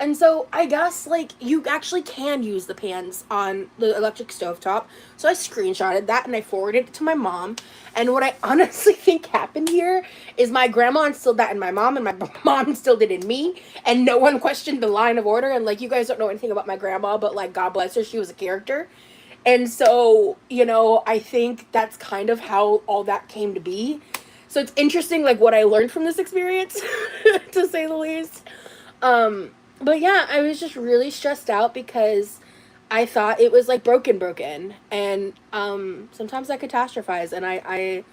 And so I guess, like, you actually can use the pans on the electric stovetop. So I screenshotted that and I forwarded it to my mom. And what I honestly think happened here is my grandma instilled that in my mom and my mom instilled it in me. And no one questioned the line of order. And, like, you guys don't know anything about my grandma, but, like, God bless her, she was a character. And so, you know, I think that's kind of how all that came to be. So it's interesting, like, what I learned from this experience, to say the least. But yeah, I was just really stressed out because I thought it was like broken. And sometimes I catastrophize, and I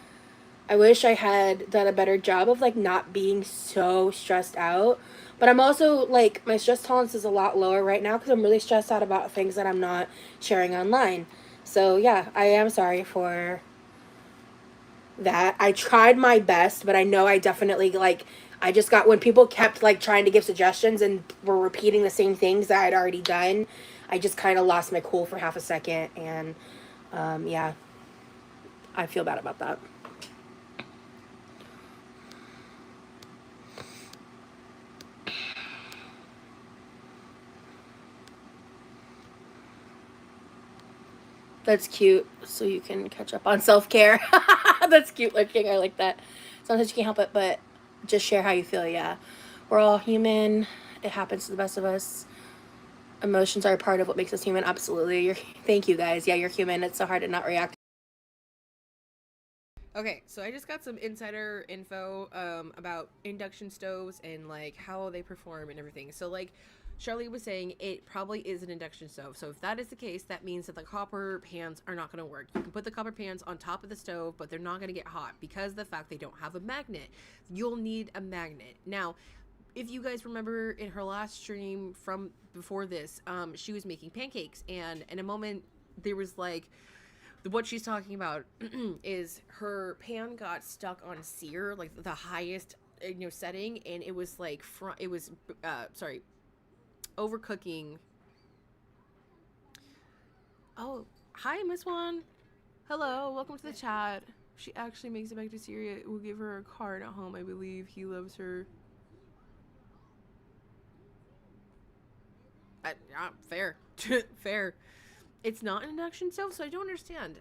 wish I had done a better job of like not being so stressed out. But I'm also like, my stress tolerance is a lot lower right now because I'm really stressed out about things that I'm not sharing online. So yeah, I am sorry for that. I tried my best, but I know I definitely, like, I just got, when people kept like trying to give suggestions and were repeating the same things that I'd already done, I just kind of lost my cool for half a second. And yeah, I feel bad about that. That's cute. So you can catch up on self-care. That's cute looking. I like that. Sometimes you can't help it, but just share how you feel. Yeah. We're all human. It happens to the best of us. Emotions are a part of what makes us human. Absolutely. Thank you guys. Yeah, you're human. It's so hard to not react. Okay, so I just got some insider info about induction stoves and like how they perform and everything. So like Charlie was saying, it probably is an induction stove. So if that is the case, that means that the copper pans are not going to work. You can put the copper pans on top of the stove, but they're not going to get hot because of the fact they don't have a magnet. You'll need a magnet. Now, if you guys remember in her last stream from before this, she was making pancakes, and in a moment there was like, what she's talking about is her pan got stuck on sear, like the highest, setting, and it was like overcooking. Oh, hi, Miss Juan. Hello, welcome to the chat. She actually makes it back to Syria. We'll give her a card at home, I believe. He loves her. Fair. Fair. It's not an induction stove, so I don't understand.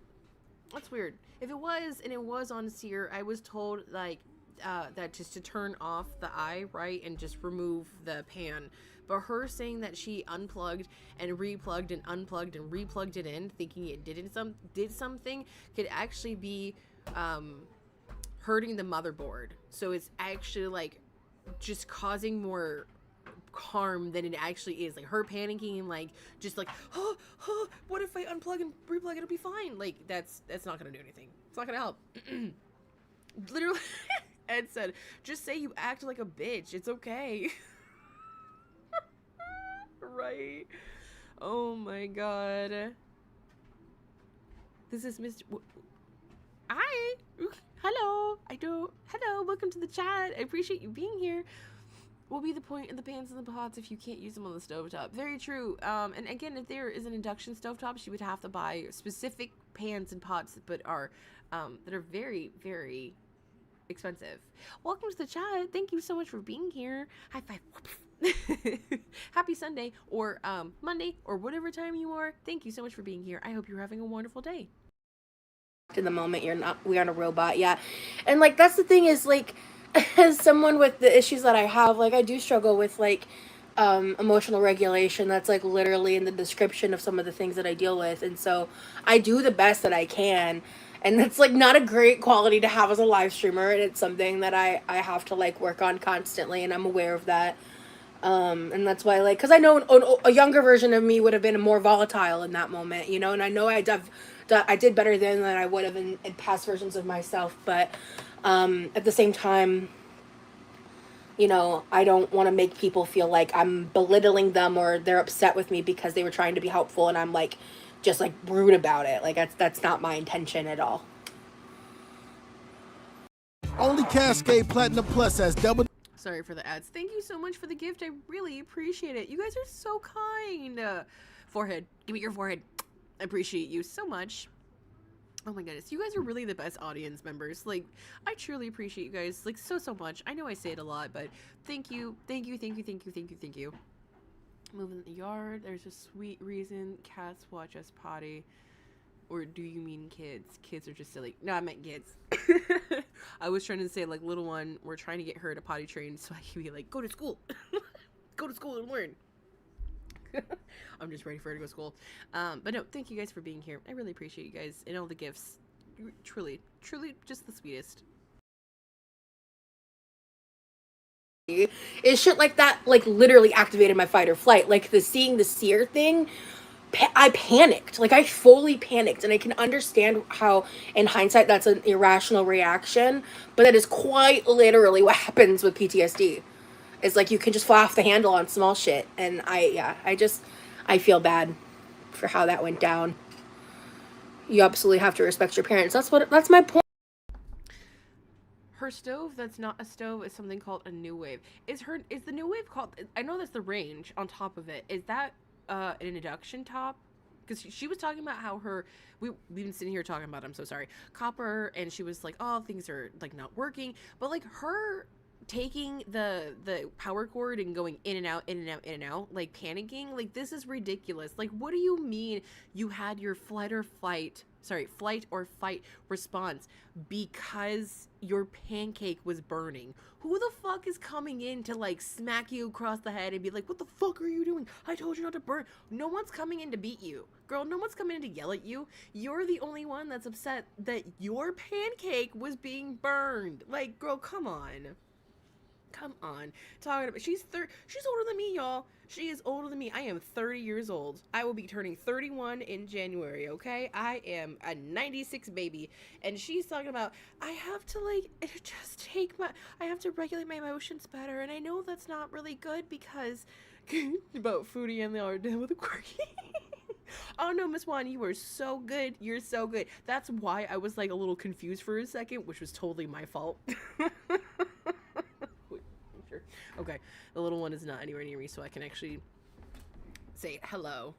That's weird. If it was, and it was on sear, I was told, like, that just to turn off the eye, right, and just remove the pan. But her saying that she unplugged and replugged and unplugged and replugged it in, thinking it did something, could actually be hurting the motherboard. So it's actually, like, just causing more harm than it actually is. Like her panicking and like just like, what if I unplug and replug? It'll be fine. Like that's not gonna do anything. It's not gonna help. Literally, Ed said, just say you act like a bitch. It's okay. Right. Oh my god. This is Mr. Hi. Hello. Hello. Welcome to the chat. I appreciate you being here. What will be the point of the pans and the pots if you can't use them on the stovetop? Very true. And again, if there is an induction stovetop, she would have to buy specific pans and pots, but are that are very, very expensive. Welcome to the chat. Thank you so much for being here. High five. Happy Sunday or Monday or whatever time you are. Thank you so much for being here. I hope you're having a wonderful day. In the moment, we aren't a robot. Yeah. And like, that's the thing is like, as someone with the issues that I have, like I do struggle with like emotional regulation. That's like literally in the description of some of the things that I deal with. And so I do the best that I can. And that's like not a great quality to have as a live streamer. And it's something that I have to like work on constantly. And I'm aware of that. And that's why, like, because I know a younger version of me would have been more volatile in that moment, you know, and I know I did better then than I would have in past versions of myself, but at the same time, you know, I don't want to make people feel like I'm belittling them or they're upset with me because they were trying to be helpful and I'm like just like rude about it. Like that's not my intention at all. Only Cascade Platinum Plus has double. Sorry for the ads. Thank you so much for the gift. I really appreciate it. You guys are so kind. Forehead. Give me your forehead. I appreciate you so much. Oh my goodness. You guys are really the best audience members. Like, I truly appreciate you guys, like, so much. I know I say it a lot, but thank you. Thank you. Moving the yard. There's a sweet reason cats watch us potty. Or do you mean kids? Kids are just silly. No, I meant kids. I was trying to say, like, little one, we're trying to get her to potty train so I can be like, go to school. Go to school and learn. I'm just ready for her to go to school. But no, thank you guys for being here. I really appreciate you guys and all the gifts. You're truly just the sweetest. It's shit like that, like, literally activated my fight or flight. Like, seeing the seer thing, I panicked. Like, I fully panicked, and I can understand how, in hindsight, that's an irrational reaction, but that is quite literally what happens with PTSD. It's like you can just fly off the handle on small shit, and I feel bad for how that went down. You absolutely have to respect your parents. That's my point. Her stove that's not a stove is something called a new wave. Is the new wave called, I know that's the range on top of it. Is that an induction top? Because she was talking about how we've been sitting here talking about, I'm so sorry, copper, and she was like, oh, things are like not working, but like her taking the power cord and going in and out, like panicking, like this is ridiculous. Like, what do you mean you had your flight or fight response because your pancake was burning? Who the fuck is coming in to like smack you across the head and be like, what the fuck are you doing? I told you not to burn. No one's coming in to beat you, girl. No one's coming in to yell at you. You're the only one that's upset that your pancake was being burned. Like, girl, come on. Talking about she's older than me, y'all. She is older than me. I am 30 years old. I will be turning 31 in January, okay? I am a 96 baby, and she's talking about I have to I have to regulate my emotions better, and I know that's not really good because about Foodie and the art with the Quirky. Oh no, Miss Juan, you are so good. You're so good. That's why I was like a little confused for a second, which was totally my fault. Okay, the little one is not anywhere near me, so I can actually say hello.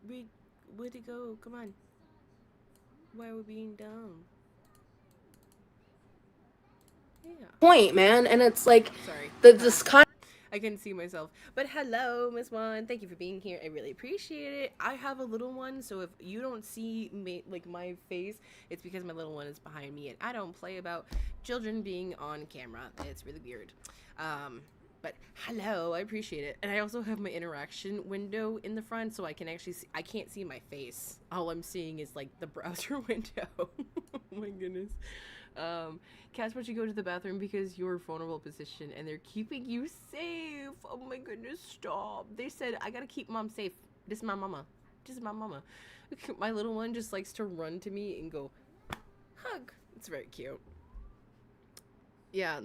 Where'd it go? Come on. Why are we being dumb? Yeah. Point, man, and it's like, sorry. this kind. I couldn't see myself. But hello, Miss Juan. Thank you for being here. I really appreciate it. I have a little one, so if you don't see me, like my face, it's because my little one is behind me, and I don't play about children being on camera. It's really weird. But hello, I appreciate it. And I also have my interaction window in the front, so I can actually see, I can't see my face. All I'm seeing is like the browser window. Oh my goodness. Cats want you to go to the bathroom because you're a vulnerable position and they're keeping you safe. Oh my goodness, stop. They said, I gotta keep mom safe. This is my mama. This is my mama. My little one just likes to run to me and go, hug. It's very cute. Yeah.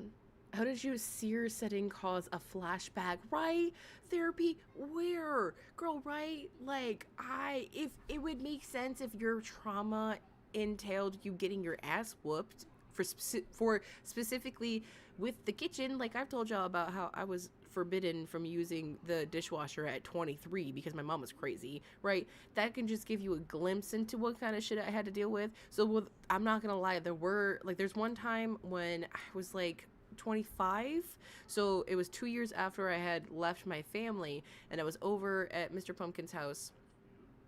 How did you seer setting cause a flashback? Right? Therapy? Where? Girl, right? Like, if it would make sense if your trauma entailed you getting your ass whooped for specifically with the kitchen. Like, I've told y'all about how I was forbidden from using the dishwasher at 23 because my mom was crazy, right? That can just give you a glimpse into what kind of shit I had to deal with. So I'm not gonna lie, there's one time when I was like 25, so it was 2 years after I had left my family, and I was over at Mr. Pumpkin's house.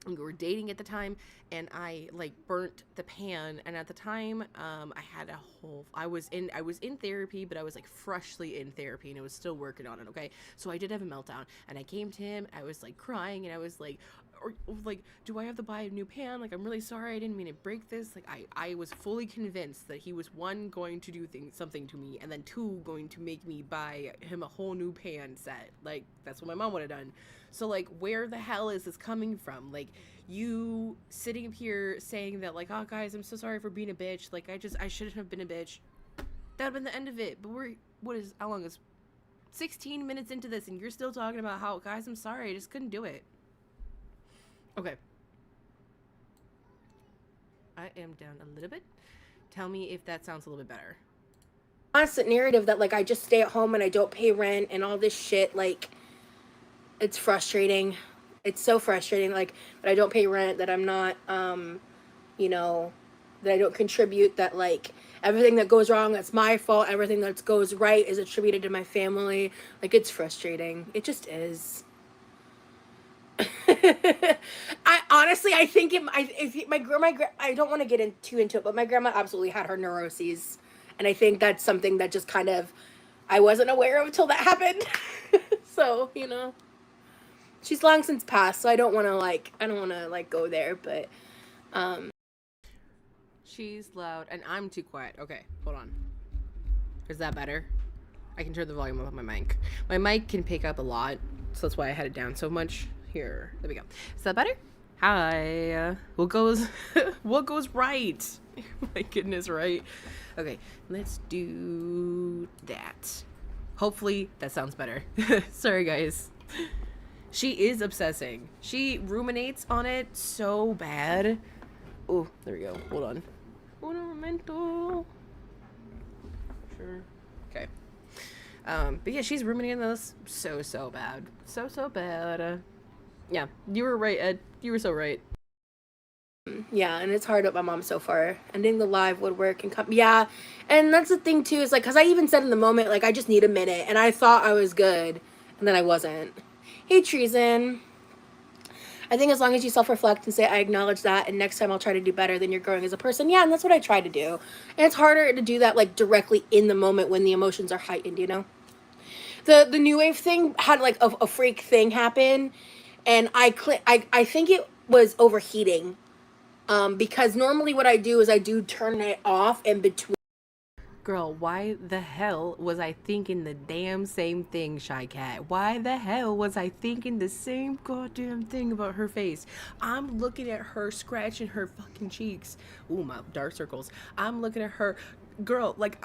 We were dating at the time, and I like burnt the pan, and at the time I was in therapy, but I was like freshly in therapy and I was still working on it. Okay, so I did have a meltdown, and I came to him, I was like crying, and I was like, do I have to buy a new pan? Like, I'm really sorry, I didn't mean to break this. Like, I was fully convinced that he was, one, going to do something to me, and then two, going to make me buy him a whole new pan set. Like, that's what my mom would have done. So, like, where the hell is this coming from? Like, you sitting up here saying that, like, oh, guys, I'm so sorry for being a bitch. Like, I shouldn't have been a bitch. That would have been the end of it. But how long is 16 minutes into this, and you're still talking about how, guys, I'm sorry, I just couldn't do it. Okay. I am down a little bit. Tell me if that sounds a little bit better. Constant narrative that, like, I just stay at home and I don't pay rent and all this shit, like, it's frustrating. It's so frustrating, like, that I don't pay rent, that I'm not, you know, that I don't contribute, that, like, everything that goes wrong, that's my fault. Everything that goes right is attributed to my family. Like, it's frustrating. It just is. I think I don't want to get too into it, but my grandma absolutely had her neuroses, and I think that's something that just kind of I wasn't aware of until that happened. So, you know, she's long since passed, so I don't want to go there, but she's loud and I'm too quiet. Okay, hold on. Is that better? I can turn the volume up on my mic. My mic can pick up a lot, so that's why I had it down so much. Here, there we go. Is that better? Hi. What goes right? My goodness, right? Okay, let's do that. Hopefully that sounds better. Sorry, guys. She is obsessing. She ruminates on it so bad. Oh, there we go. Hold on. Un momento. Sure. Okay. But yeah, she's ruminating this so bad. So bad. Yeah, you were right, Ed. You were so right. Yeah, and it's hard with my mom so far. Ending the live would work and come. Yeah, and that's the thing too. Is like, cause I even said in the moment, like, I just need a minute, and I thought I was good, and then I wasn't. Hey, Treason. I think as long as you self-reflect and say, I acknowledge that, and next time I'll try to do better, then you're growing as a person. Yeah, and that's what I try to do. And it's harder to do that, like, directly in the moment when the emotions are heightened, you know? The new wave thing had, like, a freak thing happen, and I think it was overheating, because normally what I do is I do turn it off in between. Girl, why the hell was I thinking the damn same thing, Shy Cat? Why the hell was I thinking the same goddamn thing about her face? I'm looking at her scratching her fucking cheeks. Ooh, my dark circles. I'm looking at her. Girl, like,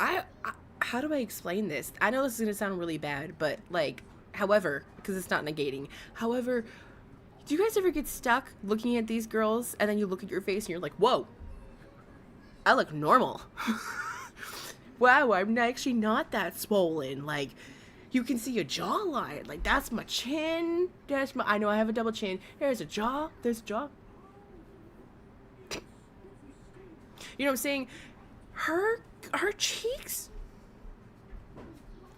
how do I explain this? I know this is gonna sound really bad, but, like, however, because it's not negating. However, do you guys ever get stuck looking at these girls and then you look at your face and you're like, whoa, I look normal. Wow, I'm actually not that swollen. Like, you can see a jawline. Like, that's my chin. I know I have a double chin. There's a jaw. There's a jaw. You know what I'm saying? Her cheeks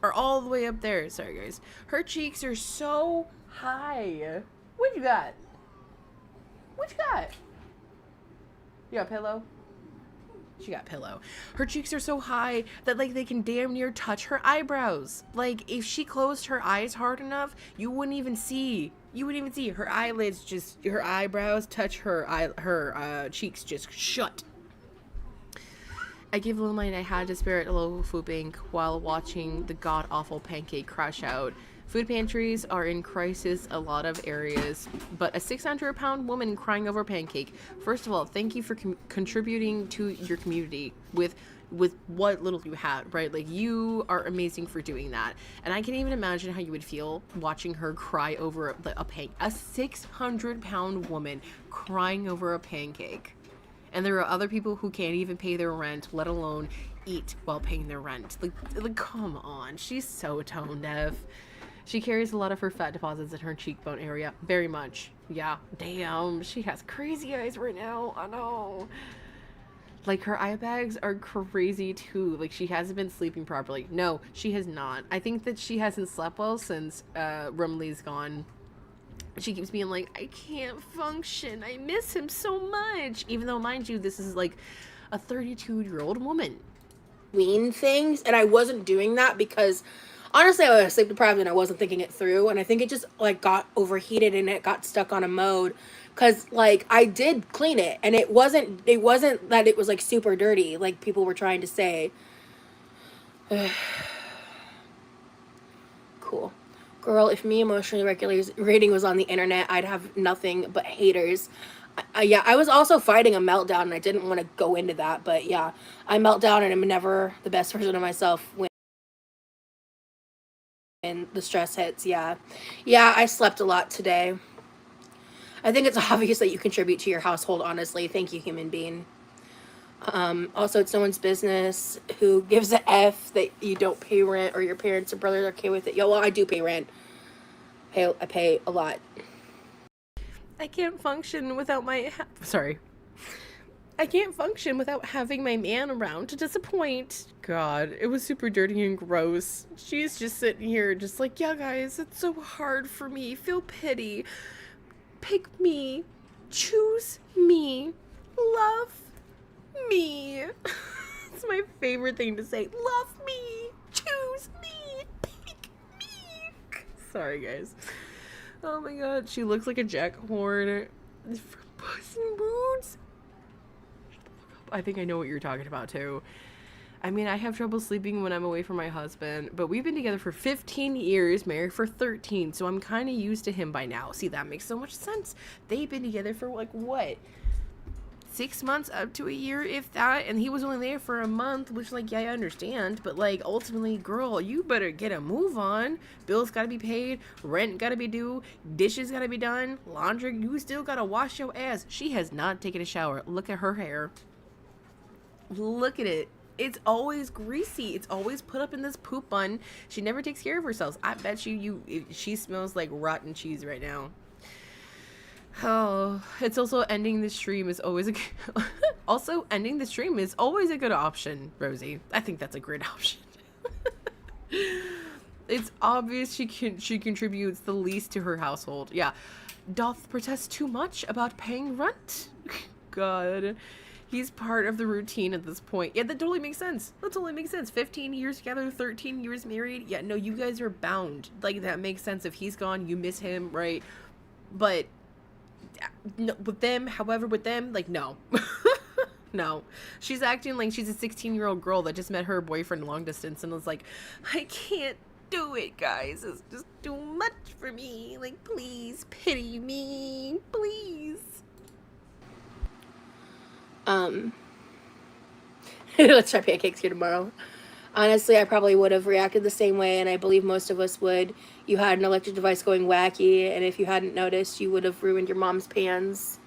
are all the way up there. Sorry, guys. Her cheeks are so high. What you got? What you got? You got a pillow? She got pillow. Her cheeks are so high that, like, they can damn near touch her eyebrows. Like, if she closed her eyes hard enough, you wouldn't even see. You wouldn't even see. Her eyelids just, her eyebrows touch her cheeks just shut. I gave Little Mine I had to spare at a local food bank while watching the god-awful pancake crash out. Food pantries are in crisis a lot of areas, but a 600-pound woman crying over pancake. First of all, thank you for contributing to your community with what little you had, right? Like, you are amazing for doing that. And I can even imagine how you would feel watching her cry over a 600-pound woman crying over a pancake. And there are other people who can't even pay their rent, let alone eat while paying their rent. Like come on. She's so tone deaf. She carries a lot of her fat deposits in her cheekbone area. Very much. Yeah. Damn. She has crazy eyes right now. I know. Like, her eye bags are crazy too. Like, she hasn't been sleeping properly. No, she has not. I think that she hasn't slept well since Rumley's gone. She keeps being like, I can't function. I miss him so much. Even though, mind you, this is like a 32-year-old woman. Wean things, and I wasn't doing that because honestly I was sleep deprived and I wasn't thinking it through, and I think it just like got overheated and it got stuck on a mode because like I did clean it and it wasn't that it was like super dirty like people were trying to say. Cool. Girl, if me emotionally regulating was on the internet, I'd have nothing but haters. Yeah, I was also fighting a meltdown and I didn't want to go into that, but yeah, I melt down and I'm never the best version of myself when the stress hits. Yeah, I slept a lot today. I think it's obvious that you contribute to your household, honestly. Thank you, human being. Also, it's no one's business who gives a F that you don't pay rent or your parents or brothers are okay with it. Yo, well, I do pay rent. I pay a lot. I can't function without I can't function without having my man around to disappoint. God, it was super dirty and gross. She's just sitting here just like, yeah, guys, it's so hard for me. Feel pity. Pick me. Choose me. Love me. It's my favorite thing to say. Love me. Choose me. Pick me. Sorry, guys. Oh my god, she looks like a jackhorn from Puss in Boots. I think I know what you're talking about too. I mean, I have trouble sleeping when I'm away from my husband, but we've been together for 15 years, married for 13, so I'm kind of used to him by now. See, that makes so much sense. They've been together for like, what? 6 months up to a year, if that, and he was only there for a month, which, like, yeah, I understand, but, like, ultimately, girl, you better get a move on. Bills gotta be paid, rent gotta be due, dishes gotta be done, laundry, you still gotta wash your ass. She has not taken a shower. Look at her hair. Look at it. It's always greasy. It's always put up in this poop bun. She never takes care of herself. I bet she smells like rotten cheese right now. Oh, it's also ending the stream is always a good option, Rosie. I think that's a great option. It's obvious she contributes the least to her household. Yeah. Doth protest too much about paying rent? God. He's part of the routine at this point. Yeah, that totally makes sense. 15 years together, 13 years married. Yeah, no, you guys are bound. Like, that makes sense. If he's gone, you miss him, right? But no, with them, like, no. No. She's acting like she's a 16-year-old girl that just met her boyfriend long distance and was like, I can't do it, guys. It's just too much for me. Like, please pity me. Please. Let's try pancakes here tomorrow. Honestly, I probably would have reacted the same way, and I believe most of us would. You had an electric device going wacky, and if you hadn't noticed, you would have ruined your mom's pans.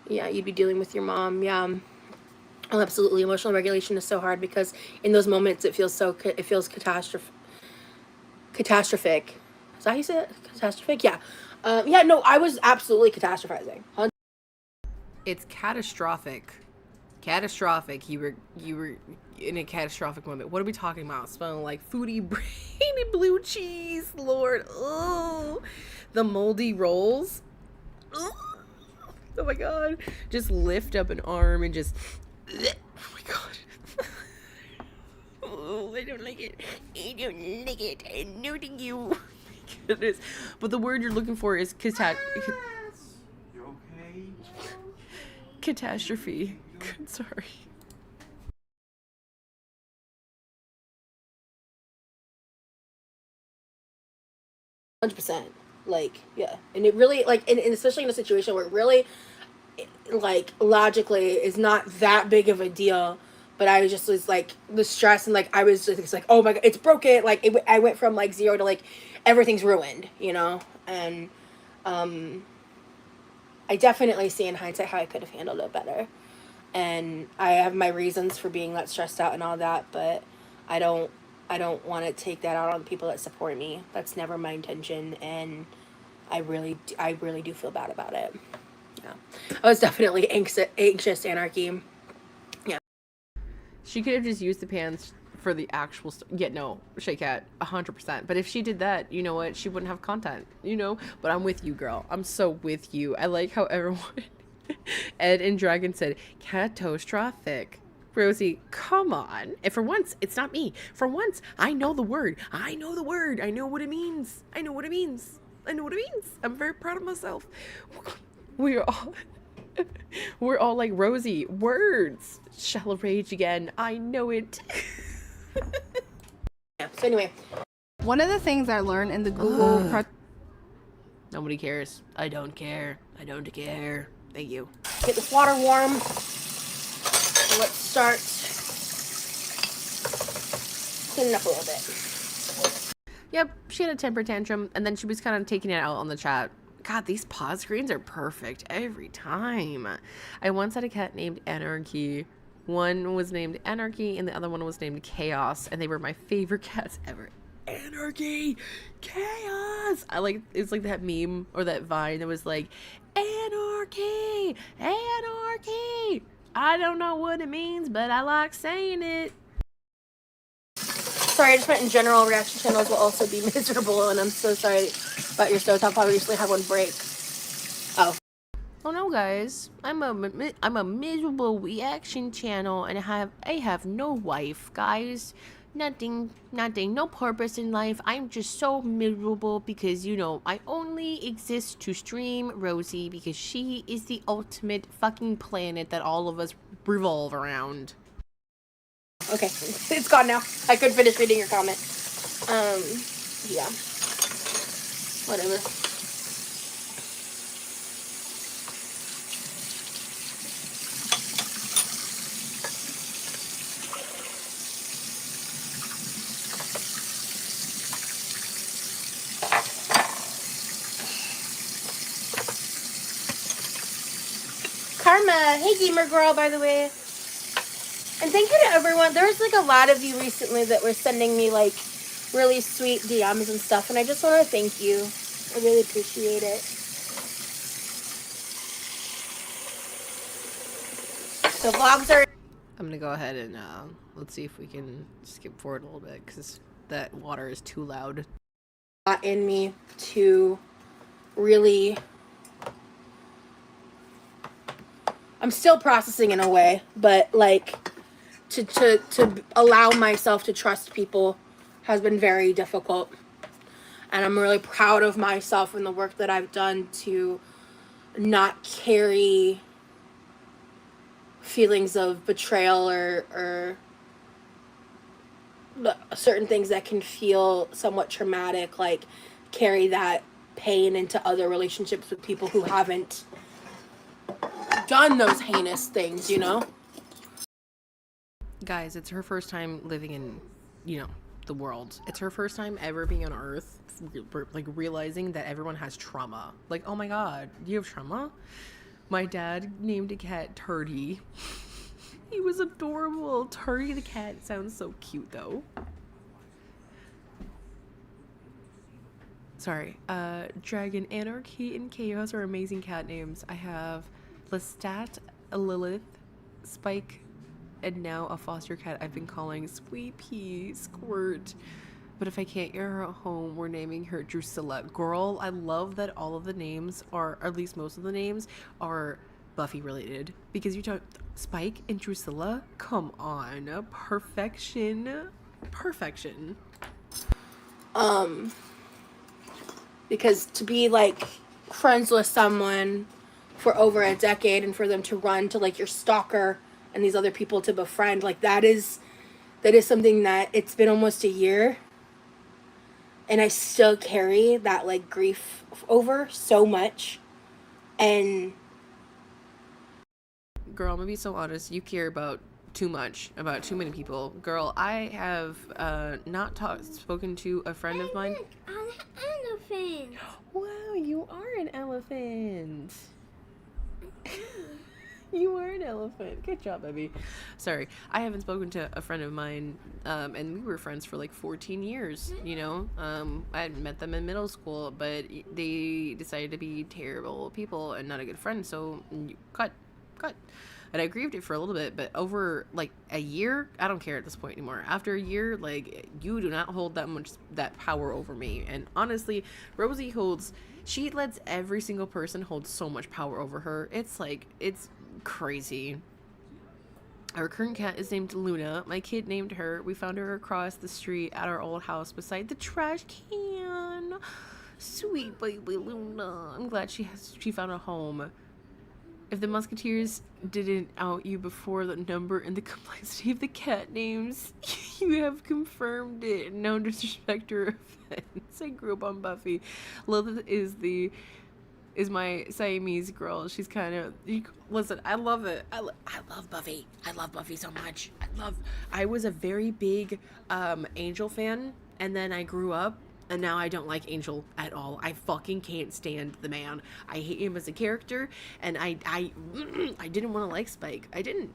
Yeah, you'd be dealing with your mom. Yeah. Oh, absolutely. Emotional regulation is so hard because in those moments it feels catastrophic. Is that how you say it? Catastrophic? Yeah. Yeah, no, I was absolutely catastrophizing. It's catastrophic. Catastrophic. You were in a catastrophic moment. What are we talking about? Smelling like Foodie brain and blue cheese. Lord. Oh, the moldy rolls. Oh my god. Just lift up an arm and just. Oh my god. Oh, I don't like it. I don't like it. I'm noting you. Oh my goodness. But the word you're looking for is You okay? catastrophe. Sorry. 100%. Like, yeah. And it really, like, and especially in a situation where it really, like, logically is not that big of a deal, but I just was, like, the stress, and, like, I was just, it's like, oh my god, it's broken. Like, I went from, like, 0 to, like, everything's ruined, you know? And, I definitely see in hindsight how I could have handled it better. And I have my reasons for being that stressed out and all that, but I don't want to take that out on the people that support me. That's never my intention, and I really do feel bad about it. Yeah, I was definitely anxious anarchy. Yeah. She could have just used the pants for the actual yeah, no, Shake Cat, 100%. But if she did that, you know what? She wouldn't have content, you know? But I'm with you, girl. I'm so with you. I like how everyone... Ed and Dragon said, catastrophic. Rosie, come on. And for once, it's not me. For once, I know the word. I know the word. I know what it means. I know what it means. I know what it means. I'm very proud of myself. We're all like, Rosie, words. Shall rage again. I know it. Yeah, so anyway. One of the things I learned in the Google... Nobody cares. I don't care. I don't care. Thank you. Get this water warm. Let's start cleaning up a little bit. Yep, she had a temper tantrum, and then she was kind of taking it out on the chat. God, these pause screens are perfect every time. I once had a cat named Anarchy. One was named Anarchy, and the other one was named Chaos, and they were my favorite cats ever. Anarchy, chaos. It's like that meme or that Vine that was like, anarchy, anarchy. I don't know what it means, but I like saying it. Sorry, I just meant in general, reaction channels will also be miserable, and I'm so sorry about your stovetop. I recently had one break. Oh. Oh no, guys, I'm a miserable reaction channel, and I have no wife, guys. Nothing, no purpose in life. I'm just so miserable because, you know, I only exist to stream Rosie because she is the ultimate fucking planet that all of us revolve around. Okay, it's gone now. I could finish reading your comment. Yeah. Whatever. Karma, hey gamer girl, by the way. And thank you to everyone. There was like a lot of you recently that were sending me like really sweet DMs and stuff, and I just want to thank you. I really appreciate it. The vlogs are... I'm gonna go ahead and let's see if we can skip forward a little bit because that water is too loud. In me to really... I'm still processing in a way, but like to allow myself to trust people has been very difficult. And I'm really proud of myself and the work that I've done to not carry feelings of betrayal or certain things that can feel somewhat traumatic, like carry that pain into other relationships with people who haven't done those heinous things, you know? Guys, it's her first time living in, you know, the world. It's her first time ever being on Earth, like realizing that everyone has trauma. Like, oh my god, do you have trauma? My dad named a cat Turdy. He was adorable. Turdy the cat sounds so cute though. Sorry. Dragon, Anarchy, and Chaos are amazing cat names. I have Lestat, Lilith, Spike, and now a foster cat I've been calling Sweet Pea Squirt. But if I can't get her at home, we're naming her Drusilla. Girl, I love that all of the names are, or at least most of the names, are Buffy related. Because you talk Spike and Drusilla, come on, perfection. Perfection. Because to be like friends with someone for over a decade and for them to run to like your stalker and these other people to befriend, like that is something that it's been almost a year, and I still carry that like grief over so much. And girl, I'm gonna be so honest, you care about too much about too many people. Girl, I have not spoken to a friend of mine. I'm an elephant. Wow, you are an elephant. You are an elephant. Good job, baby. Sorry, I haven't spoken to a friend of mine, and we were friends for like 14 years, you know? I had met them in middle school, but they decided to be terrible people and not a good friend, so cut. And I grieved it for a little bit, but over like a year, I don't care at this point anymore. After a year, like, you do not hold that power over me. And honestly, Rosie she lets every single person hold so much power over her. It's like, it's crazy. Our current cat is named Luna. My kid named her. We found her across the street at our old house beside the trash can. Sweet baby Luna. I'm glad she found a home. If the Musketeers didn't out you before the number and the complexity of the cat names, you have confirmed it. No disrespect or offense. I grew up on Buffy. Lilith is my Siamese girl. She's kind of... Listen, I love it. I love Buffy. I love Buffy so much. I was a very big Angel fan, and then I grew up, and now I don't like Angel at all. I fucking can't stand the man. I hate him as a character, and I didn't want to like Spike. I didn't,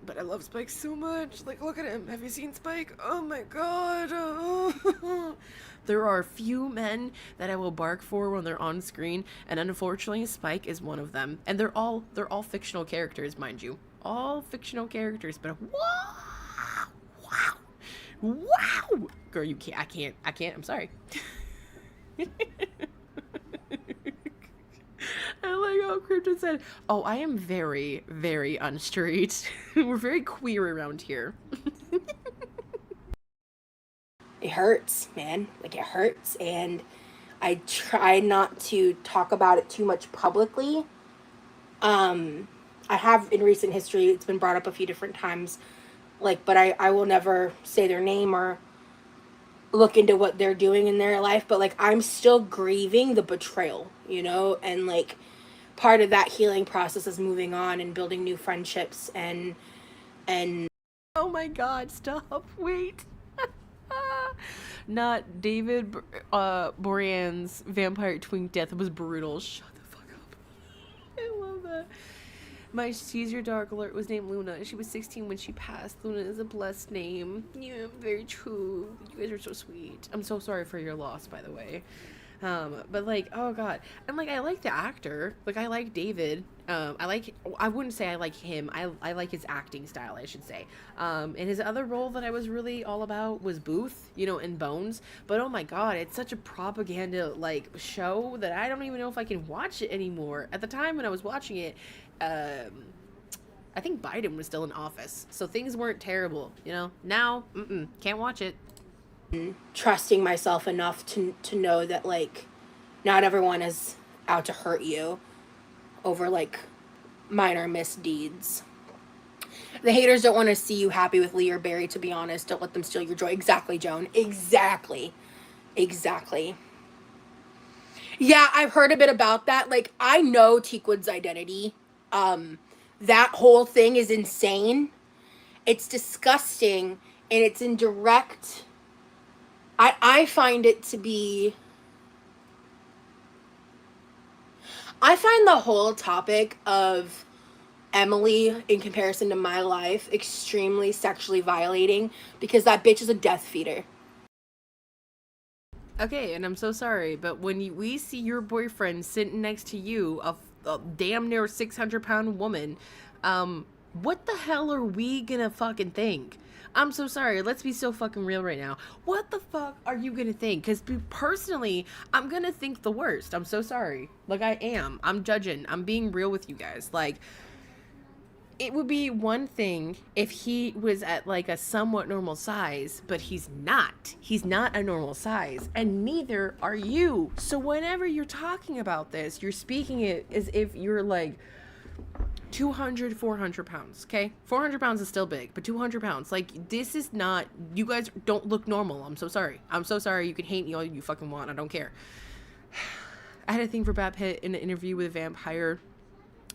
but I love Spike so much. Like, look at him. Have you seen Spike? Oh my god. There are few men that I will bark for when they're on screen, and unfortunately Spike is one of them. And they're all fictional characters, mind you. All fictional characters, but wow! Girl, you can't, I can't, I'm sorry. I like how Krypton said, oh, I am very, very unstraight. We're very queer around here. it hurts, man. Like, it hurts, and I try not to talk about it too much publicly. I have in recent history, it's been brought up a few different times, like, but I will never say their name or look into what they're doing in their life, but like, I'm still grieving the betrayal, you know, and like, part of that healing process is moving on and building new friendships and oh my god, stop, wait. Not David Boreanaz's vampire twink death was brutal. Shut the fuck up. I love that. My Caesar Dark Alert was named Luna. She was 16 when she passed. Luna is a blessed name. Yeah, very true. You guys are so sweet. I'm so sorry for your loss, by the way. But like, oh god. And like, I like the actor. Like, I like David. I wouldn't say I like him. I like his acting style, I should say. And his other role that I was really all about was Booth, you know, in Bones. But oh my god, it's such a propaganda, like, show that I don't even know if I can watch it anymore. At the time when I was watching it, I think Biden was still in office. So things weren't terrible, you know? Now, can't watch it. Trusting myself enough to know that, like, not everyone is out to hurt you over, like, minor misdeeds. The haters don't want to see you happy with Lee or Barry, to be honest. Don't let them steal your joy. Exactly, Joan. Exactly. Yeah, I've heard a bit about that. Like, I know Teakwood's identity. That whole thing is insane. It's disgusting, and it's in direct... I find it to be... I find the whole topic of Emily in comparison to my life extremely sexually violating, because that bitch is a death feeder. Okay, and I'm so sorry, but when we see your boyfriend sitting next to you, a damn near 600-pound woman, what the hell are we gonna fucking think? I'm so sorry. Let's be so fucking real right now. What the fuck are you gonna think? Because personally, I'm gonna think the worst. I'm so sorry. Like, I am. I'm judging. I'm being real with you guys. Like, it would be one thing if he was at, like, a somewhat normal size, but he's not. He's not a normal size, and neither are you. So whenever you're talking about this, you're speaking it as if you're, like, 200, 400 pounds, okay? 400 pounds is still big, but 200 pounds, like, this is not, you guys don't look normal. I'm so sorry. I'm so sorry. You can hate me all you fucking want. I don't care. I had a thing for Brad Pitt in an interview with a vampire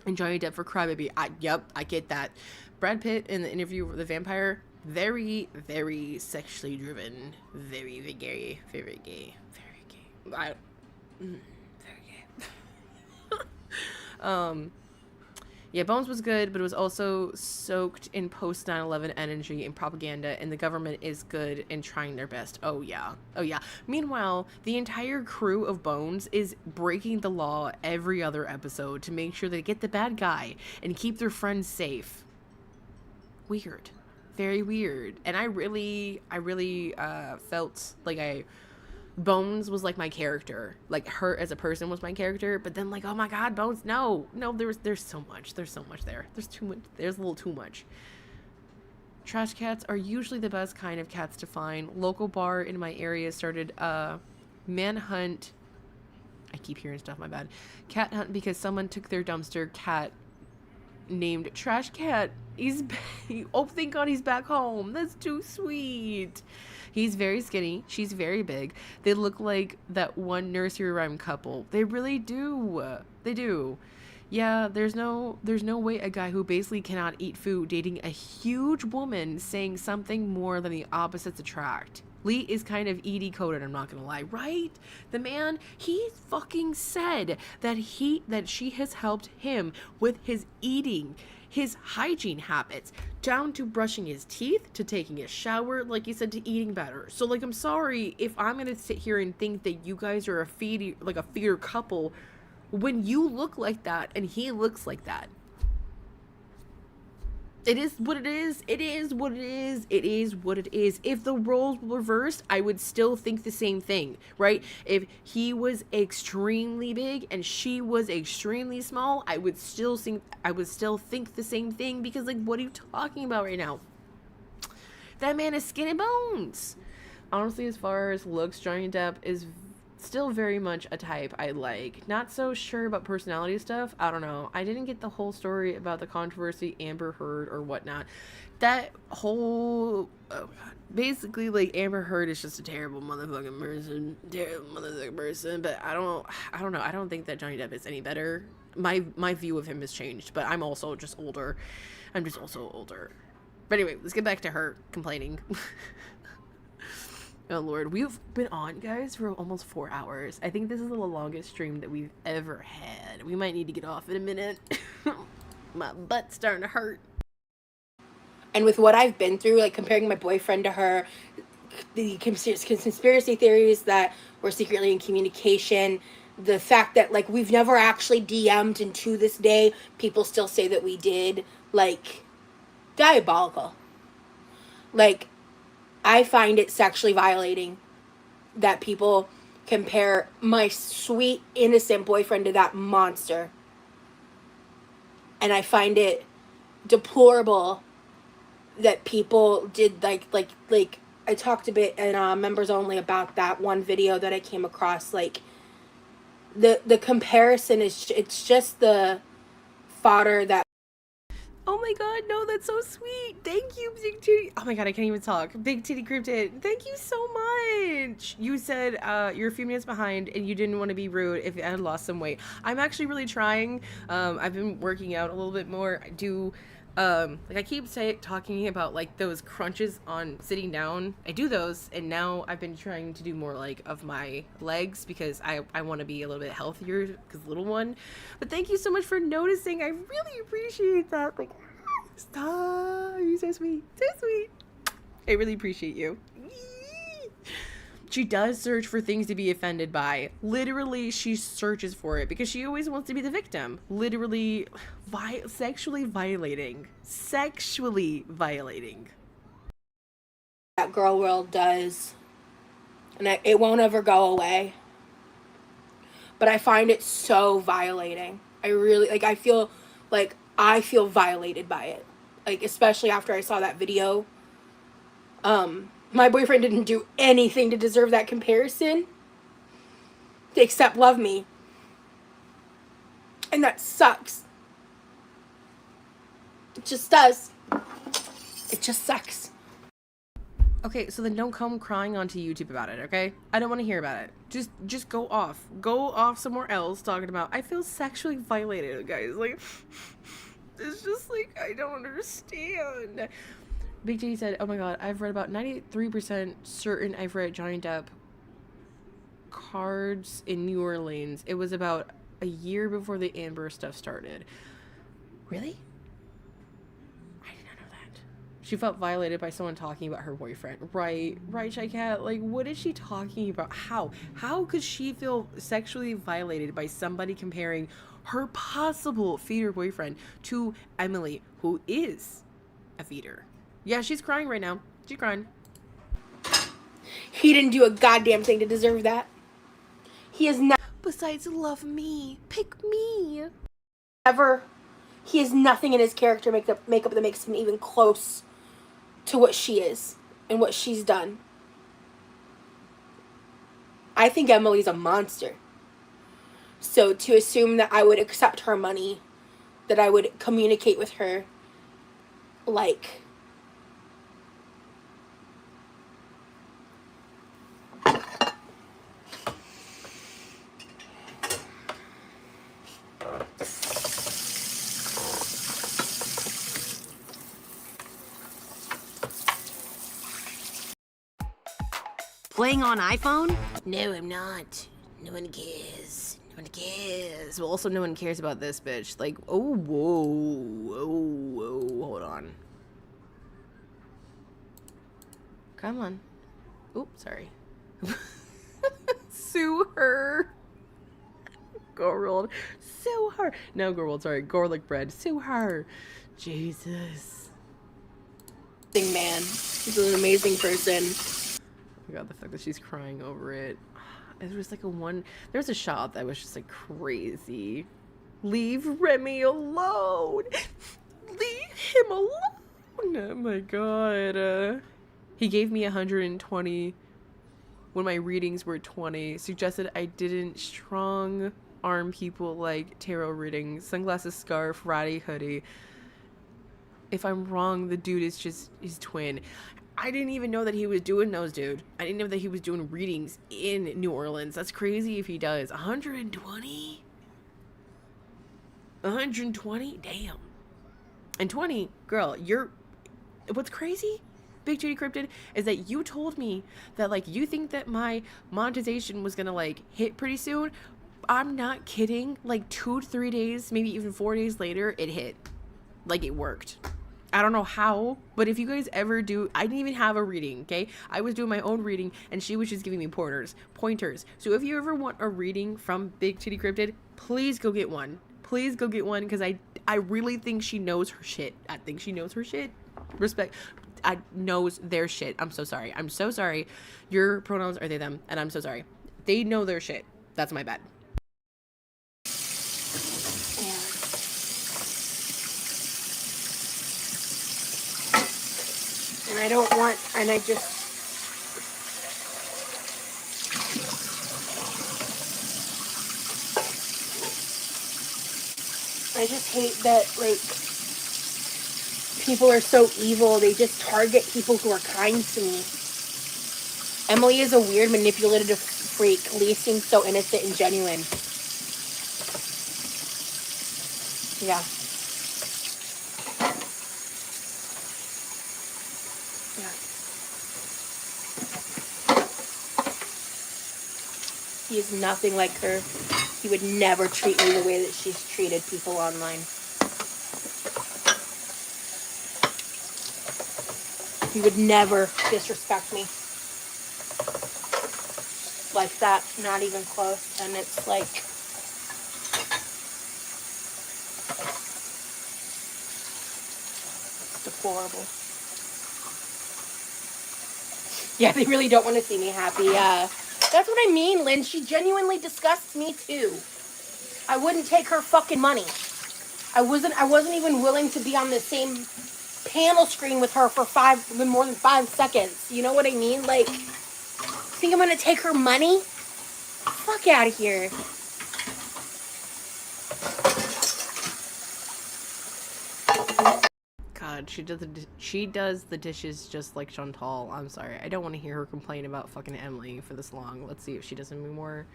and Johnny Depp for Crybaby. Yep, I get that. Brad Pitt in the interview with the vampire, very, very sexually driven. Very, very gay. Very gay. Very gay. Very gay. Yeah, Bones was good, but it was also soaked in post 9/11 energy and propaganda, and the government is good and trying their best. Oh yeah. Oh yeah. Meanwhile, the entire crew of Bones is breaking the law every other episode to make sure they get the bad guy and keep their friends safe. Weird. Very weird. And I really felt like Bones was like my character, like her as a person was my character, but then like, oh my god, Bones, no, there's so much there, there's too much, there's a little too much. Trash cats are usually the best kind of cats to find. Local bar in my area started manhunt, I keep hearing stuff, my bad, cat hunt because someone took their dumpster cat named Trash Cat. Oh, thank god he's back home. That's too sweet. He's very skinny. She's very big. They look like that one nursery rhyme couple. They really do. They do. Yeah, there's no way a guy who basically cannot eat food dating a huge woman saying something more than the opposites attract. Lee is kind of ED coded, I'm not gonna lie, right? The man, he fucking said that she has helped him with his eating, his hygiene habits, down to brushing his teeth, to taking a shower, like he said, to eating better. So, like, I'm sorry if I'm gonna sit here and think that you guys are a feeder couple when you look like that and he looks like that. It is what it is. It is what it is. It is what it is. If the roles were reversed, I would still think the same thing, right? If he was extremely big and she was extremely small, I would still think the same thing, because, like, what are you talking about right now? That man is skin and bones. Honestly, as far as looks, Johnny Depp is still very much a type I like. Not so sure about personality stuff. I don't know. I didn't get the whole story about the controversy, Amber Heard or whatnot. That whole... Oh god. Basically, like, Amber Heard is just a terrible motherfucking person. But I don't know. I don't think that Johnny Depp is any better. My view of him has changed, but I'm also just older. I'm just also older. But anyway, let's get back to her complaining. Oh lord, we've been on, guys, for almost 4 hours. I think this is the longest stream that we've ever had. We might need to get off in a minute. My butt's starting to hurt. And with what I've been through, like comparing my boyfriend to her, the conspiracy theories that we're secretly in communication, the fact that, like, we've never actually DM'd, and to this day people still say that we did, like, diabolical. Like, I find it sexually violating that people compare my sweet, innocent boyfriend to that monster. And I find it deplorable that people did, like I talked a bit in Members Only about that one video that I came across. Like, the comparison is, it's just the fodder that... Oh my god, no, that's so sweet. Thank you, Big Titty. Oh my god, I can't even talk. Big Titty Cryptid, thank you so much. You said you're a few minutes behind and you didn't want to be rude if I had lost some weight. I'm actually really trying. I've been working out a little bit more. I do, like, I keep talking about, like, those crunches on sitting down. I do those, and now I've been trying to do more, like, of my legs, because I want to be a little bit healthier, because little one. But thank you so much for noticing. I really appreciate that. Like, stop, you're so sweet, so sweet. I really appreciate you. She does search for things to be offended by. Literally, she searches for it because she always wants to be the victim. Literally, sexually violating. Sexually violating. That girl world does. And it won't ever go away. But I find it so violating. I really, like, I feel violated by it. Like, especially after I saw that video. My boyfriend didn't do anything to deserve that comparison, except love me. And that sucks. It just does. It just sucks. Okay, so then don't come crying onto YouTube about it, okay? I don't want to hear about it. Just go off. Go off somewhere else talking about, I feel sexually violated, guys. Like, it's just like, I don't understand. Big J said, oh my god, I've read about 93% certain I've read Johnny Depp cards in New Orleans. It was about a year before the Amber stuff started. Really? I did not know that. She felt violated by someone talking about her boyfriend. Right, Shy Cat. Like, what is she talking about? How could she feel sexually violated by somebody comparing her possible feeder boyfriend to Emily, who is a feeder? Yeah, she's crying right now. She's crying. He didn't do a goddamn thing to deserve that. He is not. Besides, love me. Pick me. Ever. He has nothing in his character makeup that makes him even close to what she is and what she's done. I think Emily's a monster. So to assume that I would accept her money, that I would communicate with her, like... Playing on iPhone? No, I'm not. No one cares. No one cares. Well, also, no one cares about this bitch. Like, oh, whoa. Hold on. Come on. Oops, sorry. Sue her. Gorworld. Sue her. No, Gorworld, sorry. Garlic bread. Sue her. Jesus. Man, he's an amazing person. Oh my god, the fact that she's crying over it. It was like there's a shot that was just like crazy. Leave Remy alone. Leave him alone. Oh my god. He gave me 120 when my readings were 20. Suggested I didn't strong arm people like tarot readings. Sunglasses, scarf, ratty hoodie. If I'm wrong, the dude is just his twin. I didn't even know that he was doing those, dude. I didn't know that he was doing readings in New Orleans. That's crazy if he does. 120? 120? Damn. And 20, girl, what's crazy, Big Judy Cryptid, is that you told me that, like, you think that my monetization was gonna, like, hit pretty soon. I'm not kidding. Like, 2 to 3 days, maybe even 4 days later, it hit. Like, it worked. I don't know how, but if you guys ever do, I didn't even have a reading, okay? I was doing my own reading, and she was just giving me pointers. So if you ever want a reading from Big Titty Cryptid, please go get one. Please go get one, because I really think she knows her shit. I think she knows her shit. Respect. I knows their shit. I'm so sorry. I'm so sorry. Your pronouns are they, them, and I'm so sorry. They know their shit. That's my bad. And I don't want, and I just, hate that, like, people are so evil. They just target people who are kind to me. Emily is a weird, manipulative freak. Lee seems so innocent and genuine. Yeah. He is nothing like her. He would never treat me the way that she's treated people online. He would never disrespect me like that. Not even close. And it's like, it's deplorable. Yeah, they really don't want to see me happy. That's what I mean, Lynn. She genuinely disgusts me too. I wouldn't take her fucking money. I wasn't even willing to be on the same panel screen with her for more than 5 seconds. You know what I mean? Like, think I'm gonna take her money? Fuck out of here. god, she does the dishes just like Chantal. I'm sorry, I don't want to hear her complain about fucking Emily for this long. Let's see if she does any more.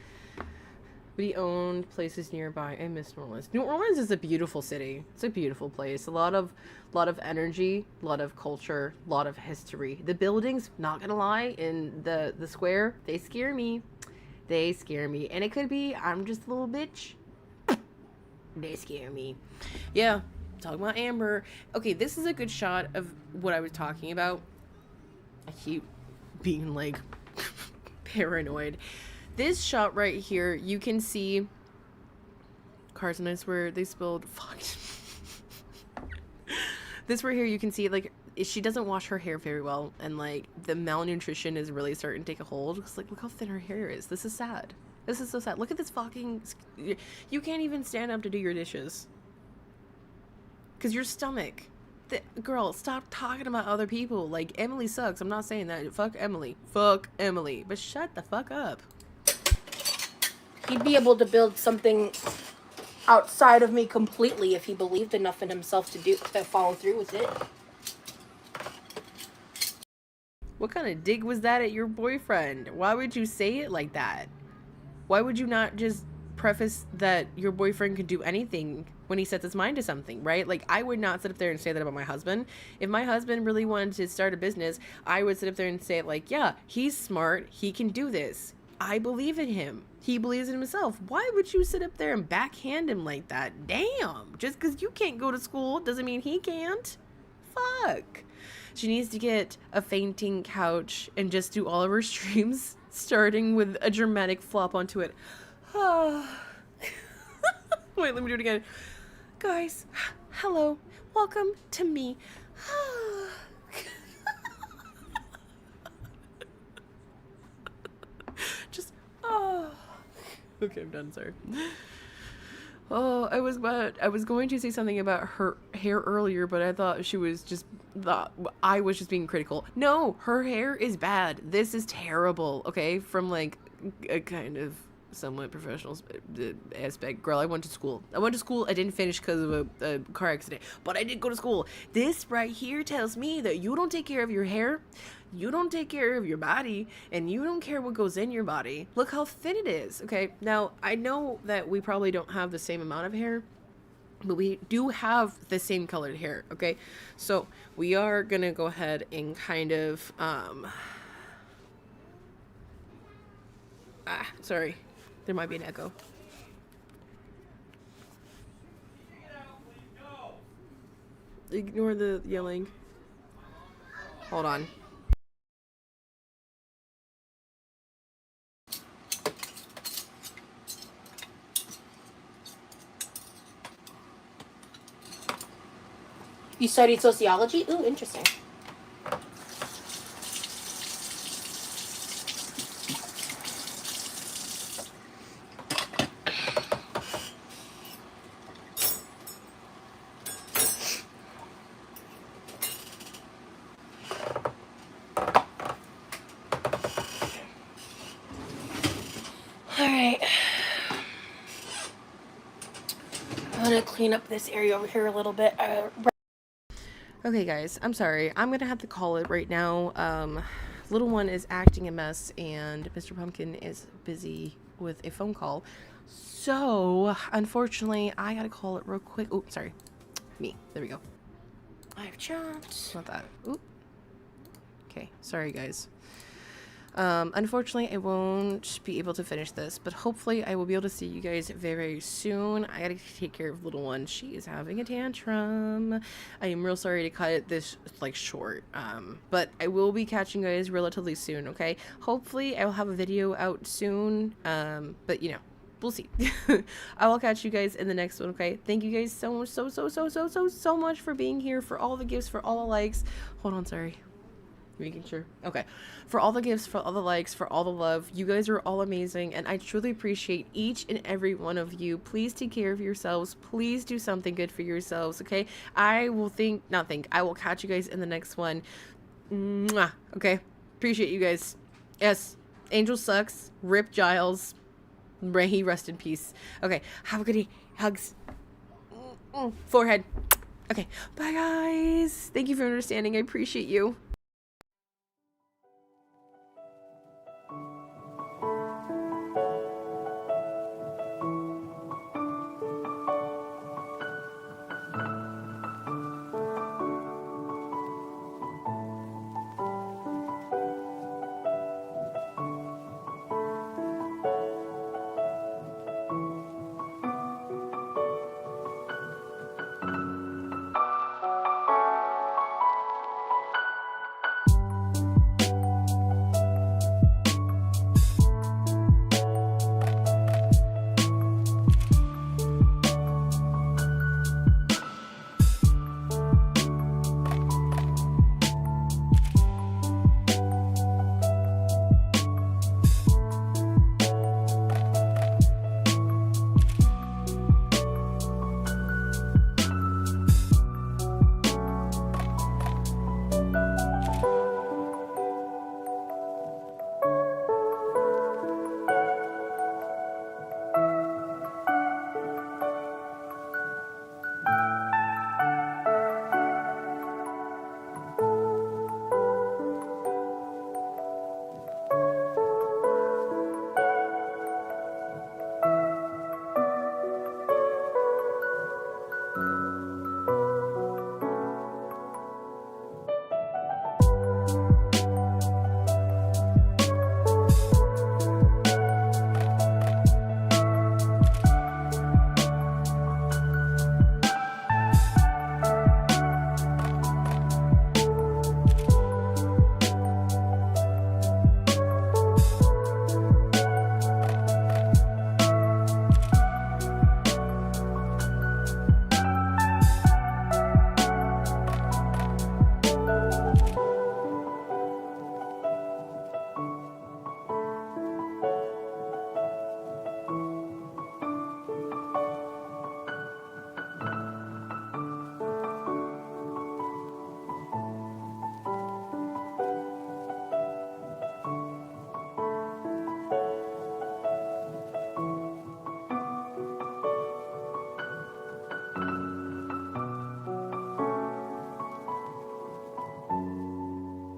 We owned places nearby. I miss New Orleans. New Orleans is a beautiful city. It's a beautiful place. A lot of energy, a lot of culture, a lot of history. The buildings, not gonna lie, in the square, they scare me. They scare me. And it could be I'm just a little bitch. They scare me. Yeah, talking about Amber. Okay, this is a good shot of what I was talking about. I keep being like paranoid. This shot right here, you can see Carson, I swear they spilled fuck. This right here, you can see like she doesn't wash her hair very well, and like the malnutrition is really starting to take a hold. Cause like look how thin her hair is. This is sad. This is so sad. Look at this fucking. You can't even stand up to do your dishes. Cause your stomach. Girl, stop talking about other people. Like Emily sucks. I'm not saying that. Fuck Emily. Fuck Emily. But shut the fuck up. He'd be able to build something outside of me completely if he believed enough in himself to follow through with it. What kind of dig was that at your boyfriend? Why would you say it like that? Why would you not just preface that your boyfriend could do anything when he sets his mind to something, right? Like, I would not sit up there and say that about my husband. If my husband really wanted to start a business, I would sit up there and say, like, yeah, he's smart. He can do this. I believe in him. He believes in himself. Why would you sit up there and backhand him like that? Damn. Just because you can't go to school doesn't mean he can't. Fuck. She needs to get a fainting couch and just do all of her streams, starting with a dramatic flop onto it. Wait, let me do it again. Guys, hello. Welcome to me. Just, okay, I'm done, sorry. Oh, I was going to say something about her hair earlier, but I thought I was just being critical. No, her hair is bad. This is terrible, okay? From like a kind of somewhat professional aspect. Girl, I went to school. I didn't finish because of a car accident, but I did go to school. This right here tells me that you don't take care of your hair, you don't take care of your body, and you don't care what goes in your body. Look how thin it is. Okay, now I know that we probably don't have the same amount of hair, but we do have the same colored hair. Okay, so we are gonna go ahead and kind of sorry, there might be an echo. Ignore the yelling. Hold on. You studied sociology? Ooh, interesting. Alright. I'm gonna clean up this area over here a little bit. Okay guys, I'm sorry. I'm gonna have to call it right now. Little one is acting a mess and Mr. Pumpkin is busy with a phone call. So, unfortunately, I gotta call it real quick. Oh, sorry. Me. There we go. I've jumped. Not that. Oop. Okay, sorry guys. Unfortunately, I won't be able to finish this, but hopefully I will be able to see you guys very, very soon. I gotta take care of little one. She is having a tantrum. I am real sorry to cut it this, like, short, but I will be catching you guys relatively soon, okay? Hopefully I will have a video out soon, but, you know, we'll see. I will catch you guys in the next one, okay? Thank you guys so much, so much for being here, for all the gifts, for all the likes. Hold on, sorry. Making sure. Okay. For all the gifts, for all the likes, for all the love. You guys are all amazing, and I truly appreciate each and every one of you. Please take care of yourselves. Please do something good for yourselves, okay? I will I will catch you guys in the next one. Mwah. Okay? Appreciate you guys. Yes. Angel sucks. Rip Giles. He rest in peace. Okay. Have a good day. Hugs. Forehead. Okay, bye guys. Thank you for understanding. I appreciate you.